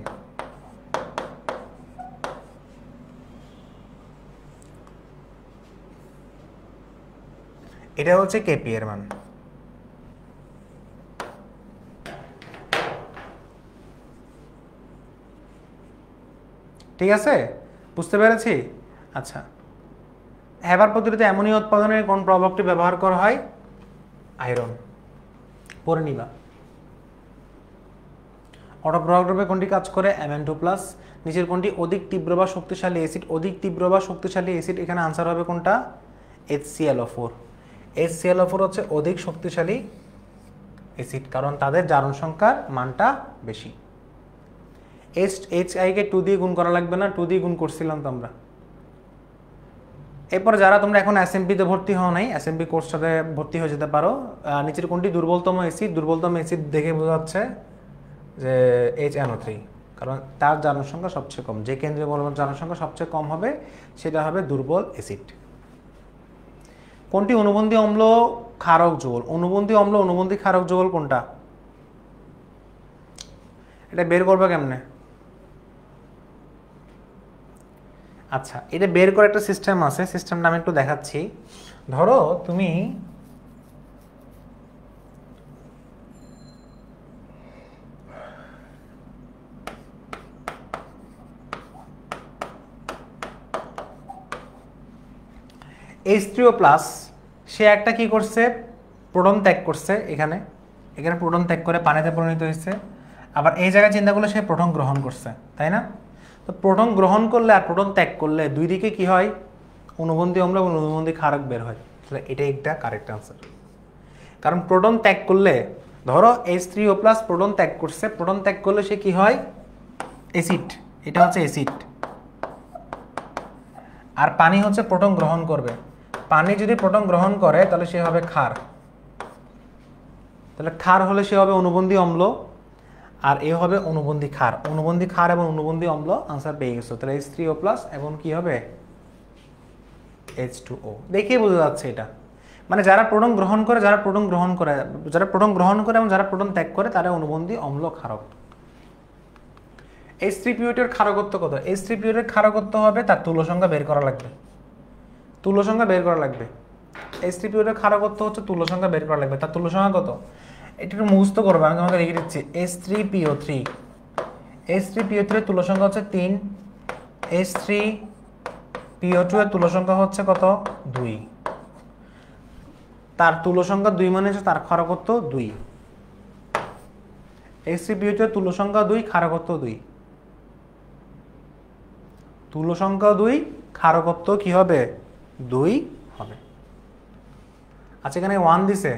এটা হচ্ছে কেপি এর মান। ঠিক আছে, বুঝতে পেরেছি? আচ্ছা, হেবার পদ্ধতিতে অ্যামোনিয়া উৎপাদনের কোন প্রভাবটি ব্যবহার করা হয়? আয়রন। পরে নিবা। অটোপ্রভাবরূপে কোনটি কাজ করে? Mn2+। নিচের কোনটি অধিক তীব্র বা শক্তিশালী অ্যাসিড? অধিক তীব্র বা শক্তিশালী অ্যাসিড, এখানে আনসার হবে কোনটা? HClO4। HClO4 হচ্ছে অধিক শক্তিশালী অ্যাসিড, কারণ তাদের জারণ সংখ্যার মানটা বেশি। HI কে 2 দিয়ে গুণ করা লাগবে না, 2 দিয়ে গুণ করছিলাম তো আমরা। এরপর যারা তোমরা এখন এসএমপিতে ভর্তি হও নাই, এসএমপি কোর্সটাতে ভর্তি হয়ে যেতে পারো। নিচের কোনটি দুর্বলতম অ্যাসিড? দুর্বলতম অ্যাসিড দেখে বোঝা যাচ্ছে যে HNO3। কারণ তার জারণ সংখ্যা সবচেয়ে কম। যে কেন্দ্রীয় পরমাণুর জারণ সংখ্যা সবচেয়ে কম হবে সেটা হবে দুর্বল অ্যাসিড। কোনটি অনুবন্ধী অম্ল ক্ষারক যৌগ? অনুবন্ধী অম্ল অনুবন্ধী ক্ষারক যৌগ কোনটা? এটা বের করবে কেমনে? আচ্ছা, এটা বের করার একটা সিস্টেম আছে, সিস্টেমটা আমি একটু দেখাচ্ছি। ধরো তুমি H3O+, সে একটা কি করছে, প্রোটন ত্যাগ করছে, এখানে প্রোটন ত্যাগ করে পানিতে পরিণত হয়েছে। আবার এই জায়গায় চিন্তা করলে সে প্রোটন গ্রহণ করছে, তাই না? তো প্রোটন গ্রহণ করলে আর প্রোটন ত্যাগ করলে দুই দিকে কি হয়? অনুবন্ধী অম্ল এবং অনুবন্ধী ক্ষারক বের হয়। তাহলে এটাই একটা কারেক্ট আনসার। কারণ প্রোটন ত্যাগ করলে, ধরো H3O+ প্রোটন ত্যাগ করছে, প্রোটন ত্যাগ করলে সে কি হয়? অ্যাসিড। এটা হচ্ছে অ্যাসিড। আর পানি হচ্ছে প্রোটন গ্রহণ করবে। পানি যদি প্রোটন গ্রহণ করে তাহলে সে হবে ক্ষার। তাহলে ক্ষার হলে সে হবে অনুবন্ধী অম্ল, আর এ হবে অনুবন্ধী ক্ষার। অনুবন্ধী ক্ষার এবং অনুবন্ধী অম্ল আনসার পেয়ে গেছো। তাহলে H3O+ এবং কি হবে? H2O। দেখেই বোঝা যাচ্ছে এটা। মানে যারা প্রোটন গ্রহণ করে, যারা প্রোটন গ্রহণ করে এবং যারা প্রোটন ত্যাগ করে তারা অনুবন্ধী অম্ল ক্ষারক। H3PO2 এর ক্ষারকত্ব কত? H3PO2 এর ক্ষারকত্ব হবে, তার তুল্য সংখ্যা বের করা লাগবে। H3PO2 এর ক্ষারকত্ব হচ্ছে তুল্য সংখ্যা বের করা লাগবে। তার তুল্য সংখ্যা কত? এটা একটু মুখস্থ করবে, আমি তোমাকে লিখে দিচ্ছি। H3PO3 এর তুল্য সংখ্যা হচ্ছে 3। H3PO2 এর তুল্য সংখ্যা হচ্ছে কত? 2। তার তুল্য সংখ্যা 2 মানে হচ্ছে তার ক্ষারকত্ব 2। H3PO2 এর তুল্য সংখ্যা 2, ক্ষারকত্ব 2। তুল্য সংখ্যা 2, ক্ষারকত্ব কি হবে? 2 হবে। আচ্ছা, এখানে 1 দিছে,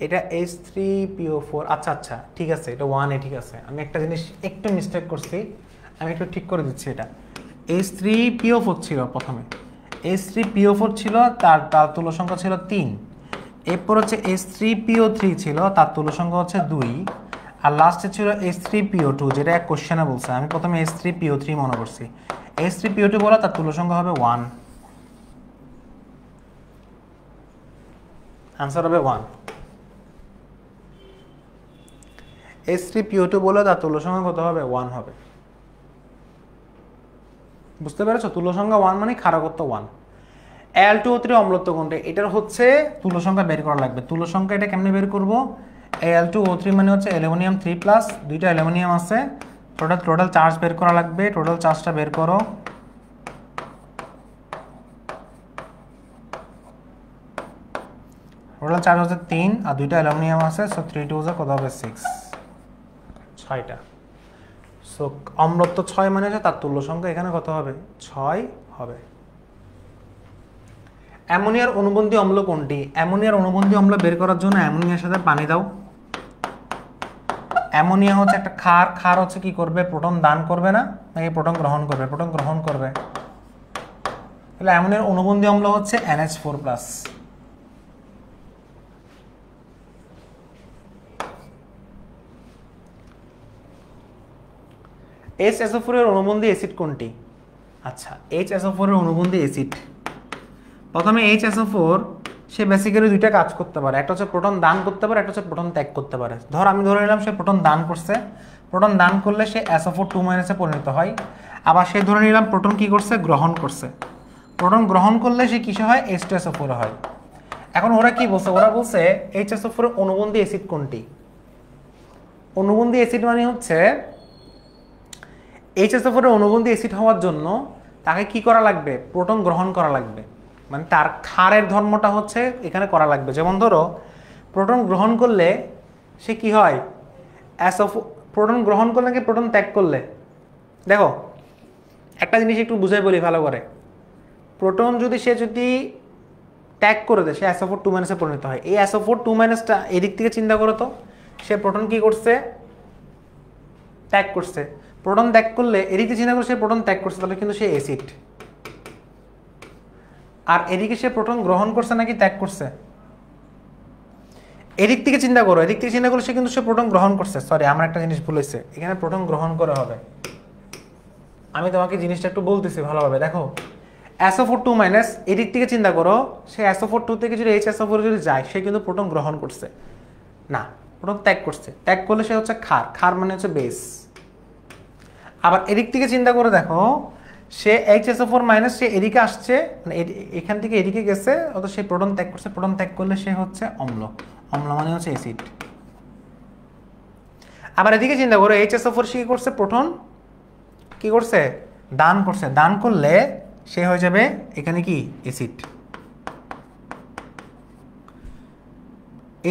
এটা H3PO4। আচ্ছা ঠিক আছে, এটা 1 এ ঠিক আছে। আমি একটা জিনিস একটু মিস্টেক করছি, আমি একটু ঠিক করে দিচ্ছি। এটা H3PO4 ছিল প্রথমে, H3PO4 ছিল, তার তুল্য সংখ্যা ছিল 3। এরপর হচ্ছে H3PO3 ছিল, তার তুল্য সংখ্যা হচ্ছে 2। আর লাস্টে ছিল H3PO2, যেটা এক কোশ্চেনে বলছে। আমি প্রথমে H3PO3 মনে করছি। H3PO2 বলা, তার তুল্য সংখ্যা হবে 1। আনসার হবে 1। H3PO2 বলে তার তুল্য সংখ্যা কত হবে? 1 হবে। বুঝতে পেরেছো? তুল্য সংখ্যা 1 মানে ক্ষারকত্ব 1। Al2O3 অম্লত্ব কোনটা? এটার হচ্ছে তুল্য সংখ্যা বের করা লাগবে। তুল্য সংখ্যা এটা কেমনে বের করব? Al2O3 মানে হচ্ছে অ্যালুমিনিয়াম 3+, দুইটা অ্যালুমিনিয়াম আছে, টোটাল চার্জ বের করা লাগবে। টোটাল চার্জটা বের করো। টোটাল চার্জ হচ্ছে 3, আর দুইটা অ্যালুমিনিয়াম আছে, সো 3 2 কত হবে? 6, 6টা। সো অম্লত্ব 6 মানে হচ্ছে তার তুল্য সংখ্যা এখানে কত হবে? 6 হবে। অ্যামোনিয়ার অনুবন্ধী অম্ল কোনটি? অ্যামোনিয়ার অনুবন্ধী অম্ল বের করার জন্য অ্যামোনিয়ার সাথে পানি দাও। অ্যামোনিয়া হচ্ছে একটা ক্ষার। ক্ষার হচ্ছে কি করবে? প্রোটন দান করবে না, নাকি প্রোটন গ্রহণ করবে? প্রোটন গ্রহণ করবে। তাহলে অ্যামোনিয়ার অনুবন্ধী অম্ল হচ্ছে NH4+। HSO4 এর অনুবন্ধী অ্যাসিড কোনটি? আচ্ছা, HSO4 এর অনুবন্ধী অ্যাসিড, প্রথমে HSO4 সে বেসিক্যালি দুইটা কাজ করতে পারে। একটা হচ্ছে প্রোটন দান করতে পারে, একটা হচ্ছে প্রোটন ত্যাগ করতে পারে। আমি ধরে নিলাম সে প্রোটন দান করছে। প্রোটন দান করলে সে SO4 2- এ পরিণত হয়। আবার সে ধরে নিলাম প্রোটন কি করছে? গ্রহণ করছে। প্রোটন গ্রহণ করলে সে কিসে হয়? H2SO4 হয়। এখন ওরা কি বলছে? ওরা বলছে HSO4 এর অনুবন্ধী অ্যাসিড কোনটি? অনুবন্ধী অ্যাসিড মানে হচ্ছে HSO4 এর অনুবন্ধী অ্যাসিড হওয়ার জন্য তাকে কি করা লাগবে? প্রোটন গ্রহণ করা লাগবে। মানে তার ক্ষারের ধর্মটা হচ্ছে এখানে করা লাগবে। যেমন ধরো প্রোটন গ্রহণ করলে সে কি হয়? প্রোটন গ্রহণ করলে কি প্রোটন ত্যাগ করলে? দেখো একটা জিনিস একটু বুঝাই বলি ভালো করে। প্রোটন যদি ত্যাগ করে দেয়, সে SO4 - এ পরিণত হয়। এই SO4 - এদিক থেকে চিন্তা করো তো, সে প্রোটন কি করছে? ত্যাগ করছে। প্রোটন ত্যাগ করলে এদিকে চিন্তা করে সে প্রোটন ত্যাগ করছে, তাহলে কিন্তু সে অ্যাসিড। আর এদিকে সে প্রোটন গ্রহণ করছে নাকি ত্যাগ করছে? এদিক থেকে চিন্তা করো, এদিক থেকে চিন্তা করলে সে কিন্তু সে প্রোটন গ্রহণ করছে। সরি, আমার একটা জিনিস ভুল হয়েছে, এখানে প্রোটন গ্রহণ করা হবে। আমি তোমাকে জিনিসটা একটু বলতেছি ভালোভাবে দেখো। SO4 2 মাইনাস, এদিক থেকে চিন্তা করো, সে SO4 2 থেকে যদি HSO4 যদি যায়, সে কিন্তু প্রোটন গ্রহণ করছে না, প্রোটন ত্যাগ করছে। ত্যাগ করলে সে হচ্ছে ক্ষার, ক্ষার মানে হচ্ছে বেস। আবার এদিক থেকে চিন্তা করে দেখো, সে HSO4 মাইনাস, সে এদিকে আসছে, মানে এখান থেকে এদিকে গেছে, অত সে প্রোটন ত্যাগ করছে। প্রোটন ত্যাগ করলে সে হচ্ছে অম্ল, অম্ল মানে হচ্ছে অ্যাসিড। আবার এদিকে চিন্তা করো, HSO4 সে কি করছে, প্রোটন কি করছে, দান করছে। দান করলে সে হয়ে যাবে এখানে কি অ্যাসিড।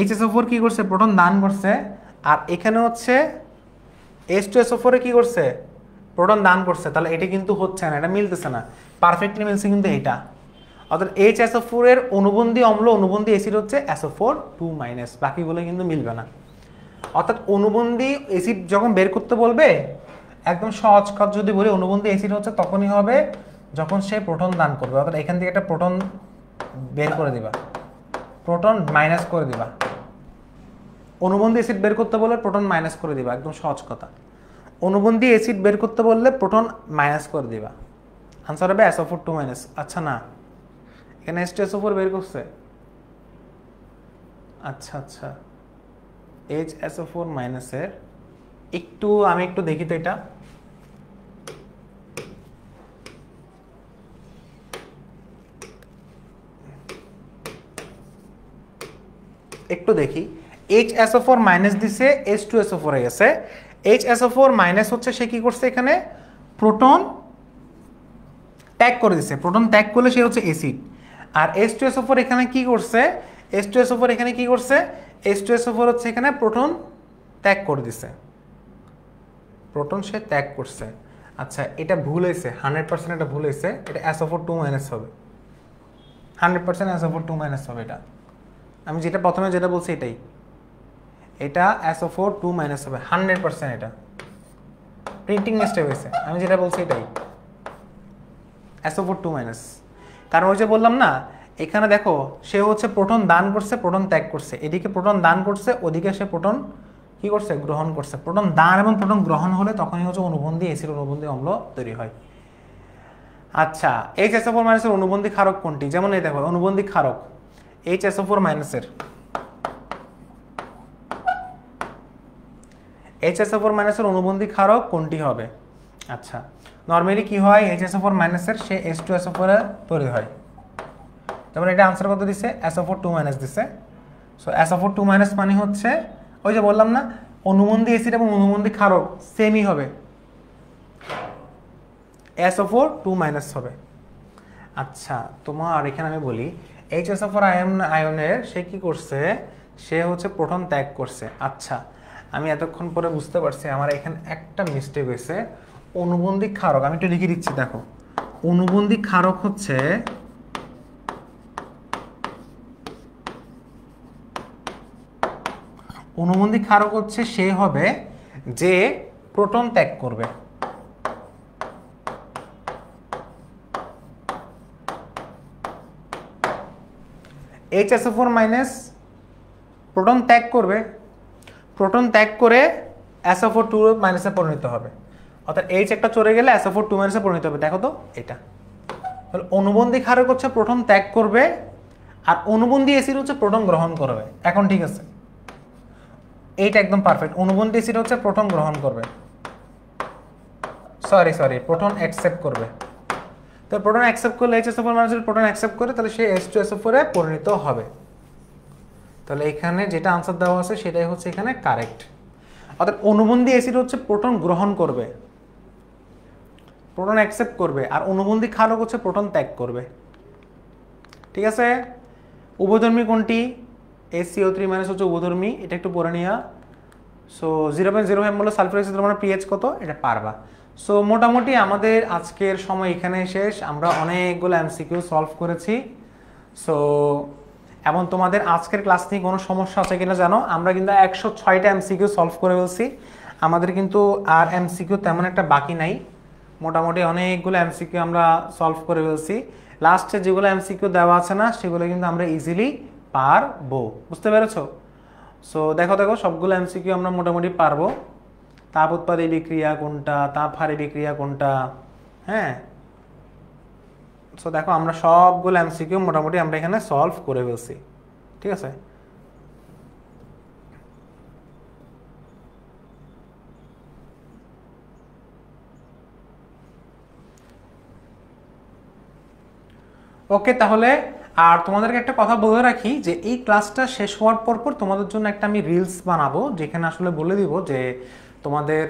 HSO4 কি করছে, প্রোটন দান করছে, আর এখানে হচ্ছে H2SO4 কি করছে, প্রোটন দান করছে। তাহলে এটা কিন্তু হচ্ছে না, এটা মিলতেছে না, পারফেক্টলি মিলছে কিন্তু এটা। অর্থাৎ HSO4 এর অনুবন্ধী অম্ল, অনুবন্ধী অ্যাসিড হচ্ছে SO4 2 মাইনাস, বাকিগুলো কিন্তু মিলবে না। অর্থাৎ অনুবন্ধী অ্যাসিড যখন বের করতে বলবে, একদম সহজ কাজ যদি বলি, অনুবন্ধী অ্যাসিড হচ্ছে তখনই হবে যখন সে প্রোটন দান করবে। অর্থাৎ এখান থেকে একটা প্রোটন বের করে দিবা, প্রোটন মাইনাস করে দিবা। অনুবন্ধী অ্যাসিড বের করতে বললে প্রোটন মাইনাস করে দিবা, একদম সহজ কথা। অনুবন্ধী অ্যাসিড বের করতে বললে প্রোটন মাইনাস করে দিবা, আনসার হবে SO4 2 মাইনাস। আচ্ছা না, এখানে H2SO4 বের করছে, আচ্ছা আচ্ছা, HSO4 মাইনাসের একটু আমি একটু দেখি তো, এটা একটু দেখি। HSO4 মাইনাস দিছে, H2SO4 হয়ে গেছে। HSO4 মাইনাস হচ্ছে সে কি করছে, এখানে প্রোটন ত্যাগ করে দিছে। প্রোটন ত্যাগ করলে সে হচ্ছে অ্যাসিড। আর H2SO4 এখানে কি করছে, H2SO4 এখানে কি করছে, H2SO4 হচ্ছে এখানে প্রোটন ত্যাগ করে দিছে, প্রোটন সে ত্যাগ করছে। আচ্ছা, এটা ভুল হয়েছে, 100% এটা ভুল হয়েছে, এটা SO4 2 মাইনাস হবে, 100% SO4 2 মাইনাস হবে। এটা আমি যেটা প্রথমে যেটা বলছি এটাই, এটা SO4 2 মাইনাস হবে 100%। এটা প্রিন্টিং মিস্টেক হয়েছে, আমি যেটা বলছি এটাই SO4 2 মাইনাস। কারণ ওই যে বললাম না, এখানে দেখো সে হচ্ছে প্রোটন দান করছে, প্রোটন ত্যাগ করছে। এদিকে প্রোটন দান করছে, ওদিকে সে প্রোটন কি করছে, গ্রহণ করছে। প্রোটন দান এবং প্রোটন গ্রহণ হলে তখনই হচ্ছে অনুবন্ধী অ্যাসিড, অনুবন্ধী অম্ল তৈরি হয়। আচ্ছা, HSO4 মাইনাসের অনুবন্ধী ক্ষারক কোনটি? যেমন এই দেখো, অনুবন্ধী ক্ষারক HSO4 মাইনাসের, HSO4 মাইনাসের অনুবন্ধী ক্ষারক কোনটি হবে? আচ্ছা, নরমালি কি হয়, HSO4 মাইনাসের সে H2SO4 তৈরি হয়। যেমন এটা আনসার কত দিছে, SO4 2 মাইনাস দিছে। সো SO4 2 মাইনাস মানে হচ্ছে ওই যে বললাম না, অনুবন্ধী অ্যাসিড এবং অনুবন্ধী ক্ষারক সেমই হবে, SO4 2 মাইনাস হবে। আচ্ছা, তোমার এখানে আমি বলি, HSO4 আয়নের সে কি করছে, সে হচ্ছে প্রোটন ত্যাগ করছে। আচ্ছা, আমি এতক্ষণ পরে বুঝতে পারছি আমার এখানে একটা মিস্টেক হয়েছে। অনুবন্ধী ক্ষারক আমি একটু লিখে দিচ্ছি, দেখো অনুবন্ধী ক্ষারক হচ্ছে অনুবন্ধী ক্ষারক হচ্ছে সে হবে যে প্রোটন ত্যাগ করবে। HSO4 মাইনাস প্রোটন ত্যাগ করবে, প্রোটন ত্যাগ করে SO4 2 মাইনাসে পরিণত হবে। অর্থাৎ H একটা চলে গেলে SO4 2 মাইনাসে পরিণত হবে। দেখো তো এটা তাহলে অনুবন্ধী ক্ষারক হচ্ছে প্রোটন ত্যাগ করবে, আর অনুবন্ধী অ্যাসিড হচ্ছে প্রোটন গ্রহণ করবে। এখন ঠিক আছে, এইটা একদম পারফেক্ট। অনুবন্ধী অ্যাসিড হচ্ছে প্রোটন গ্রহণ করবে, সরি প্রোটন অ্যাকসেপ্ট করবে। তো প্রোটন অ্যাকসেপ্ট করলে HSO4 মাইনাস প্রোটন অ্যাকসেপ্ট করে, তাহলে সে H2SO4 এ পরিণত হবে। তাহলে এখানে যেটা আনসার দেওয়া আছে সেটাই হচ্ছে এখানে কারেক্ট। অর্থাৎ অনুবন্ধী অ্যাসিড হচ্ছে প্রোটন গ্রহণ করবে, প্রোটন অ্যাকসেপ্ট করবে, আর অনুবন্ধী ক্ষারক হচ্ছে প্রোটন ত্যাগ করবে। ঠিক আছে, উভধর্মী কোনটি? HCO3 মাইনাস হচ্ছে উভধর্মী, এটা একটু পড়ে নিয়া। সো 0.05 মোল সালফার অ্যাসিড মানে পিএইচ কত, এটা পারবা। সো মোটামুটি আমাদের আজকের সময় এখানে শেষ। আমরা অনেকগুলো এমসিকিউ সলভ করেছি। সো এবং তোমাদের আজকের ক্লাস নিয়ে কোনো সমস্যা আছে কিনা জানো, আমরা কিন্তু 106টা এমসিকিউ সলভ করে ফেলছি। আমাদের কিন্তু আর এমসিকিউ তেমন একটা বাকি নাই, মোটামুটি অনেকগুলো এমসিকিউ আমরা সলভ করে ফেলছি। লাস্টে যেগুলো এমসিকিউ দেওয়া আছে না, সেগুলো কিন্তু আমরা ইজিলি পারবো। বুঝতে পেরেছো? সো দেখো দেখো সবগুলো এমসিকিউ আমরা মোটামুটি পারবো। তাপ উৎপাদী বিক্রিয়া কোনটা, তাপ হারি বিক্রিয়া কোনটা, হ্যাঁ। সো দেখো আমরা সবগুলো এমসিকিউ মোটামুটি আমরা এখানে সলভ করে ফেলছি, ঠিক আছে। ওকে, তাহলে আর তোমাদেরকে একটা কথা বলে রাখি যে এই ক্লাসটা শেষ হওয়ার পর পর তোমাদের জন্য একটা আমি রিলস বানাবো, যেখানে আসলে বলে দিব যে তোমাদের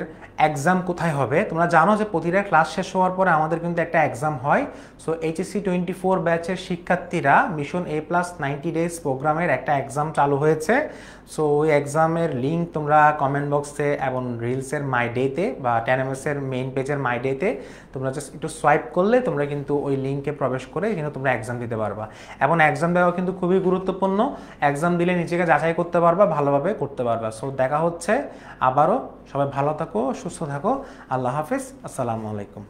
এক্সাম কোথায় হবে। তোমরা জানো যে প্রতিটা ক্লাস শেষ হওয়ার পরে আমাদের কিন্তু একটা এক্সাম হয়। সো এইচএসসি 24 ব্যাচের শিক্ষার্থীরা মিশন A+ 90 ডেজ প্রোগ্রামের একটা এক্সাম চালু হয়েছে। সো ওই এক্সামের লিঙ্ক তোমরা কমেন্ট বক্সে এবং রিলসের মাই ডেতে বা 10ms এর মেইন পেজের মাই ডেতে তোমরা জাস্ট একটু সোয়াইপ করলে তোমরা কিন্তু ওই লিঙ্কে প্রবেশ করে কিন্তু তোমরা এক্সাম দিতে পারবা। এবং এক্সাম দেওয়া কিন্তু খুবই গুরুত্বপূর্ণ। এক্সাম দিলে নিজেকে যাচাই করতে পারবা, ভালোভাবে করতে পারবা। সো দেখা হচ্ছে আবারও। সবাই ভালো থাকো, সুস্থ থাকো। আল্লাহ হাফেজ, আসসালামু আলাইকুম।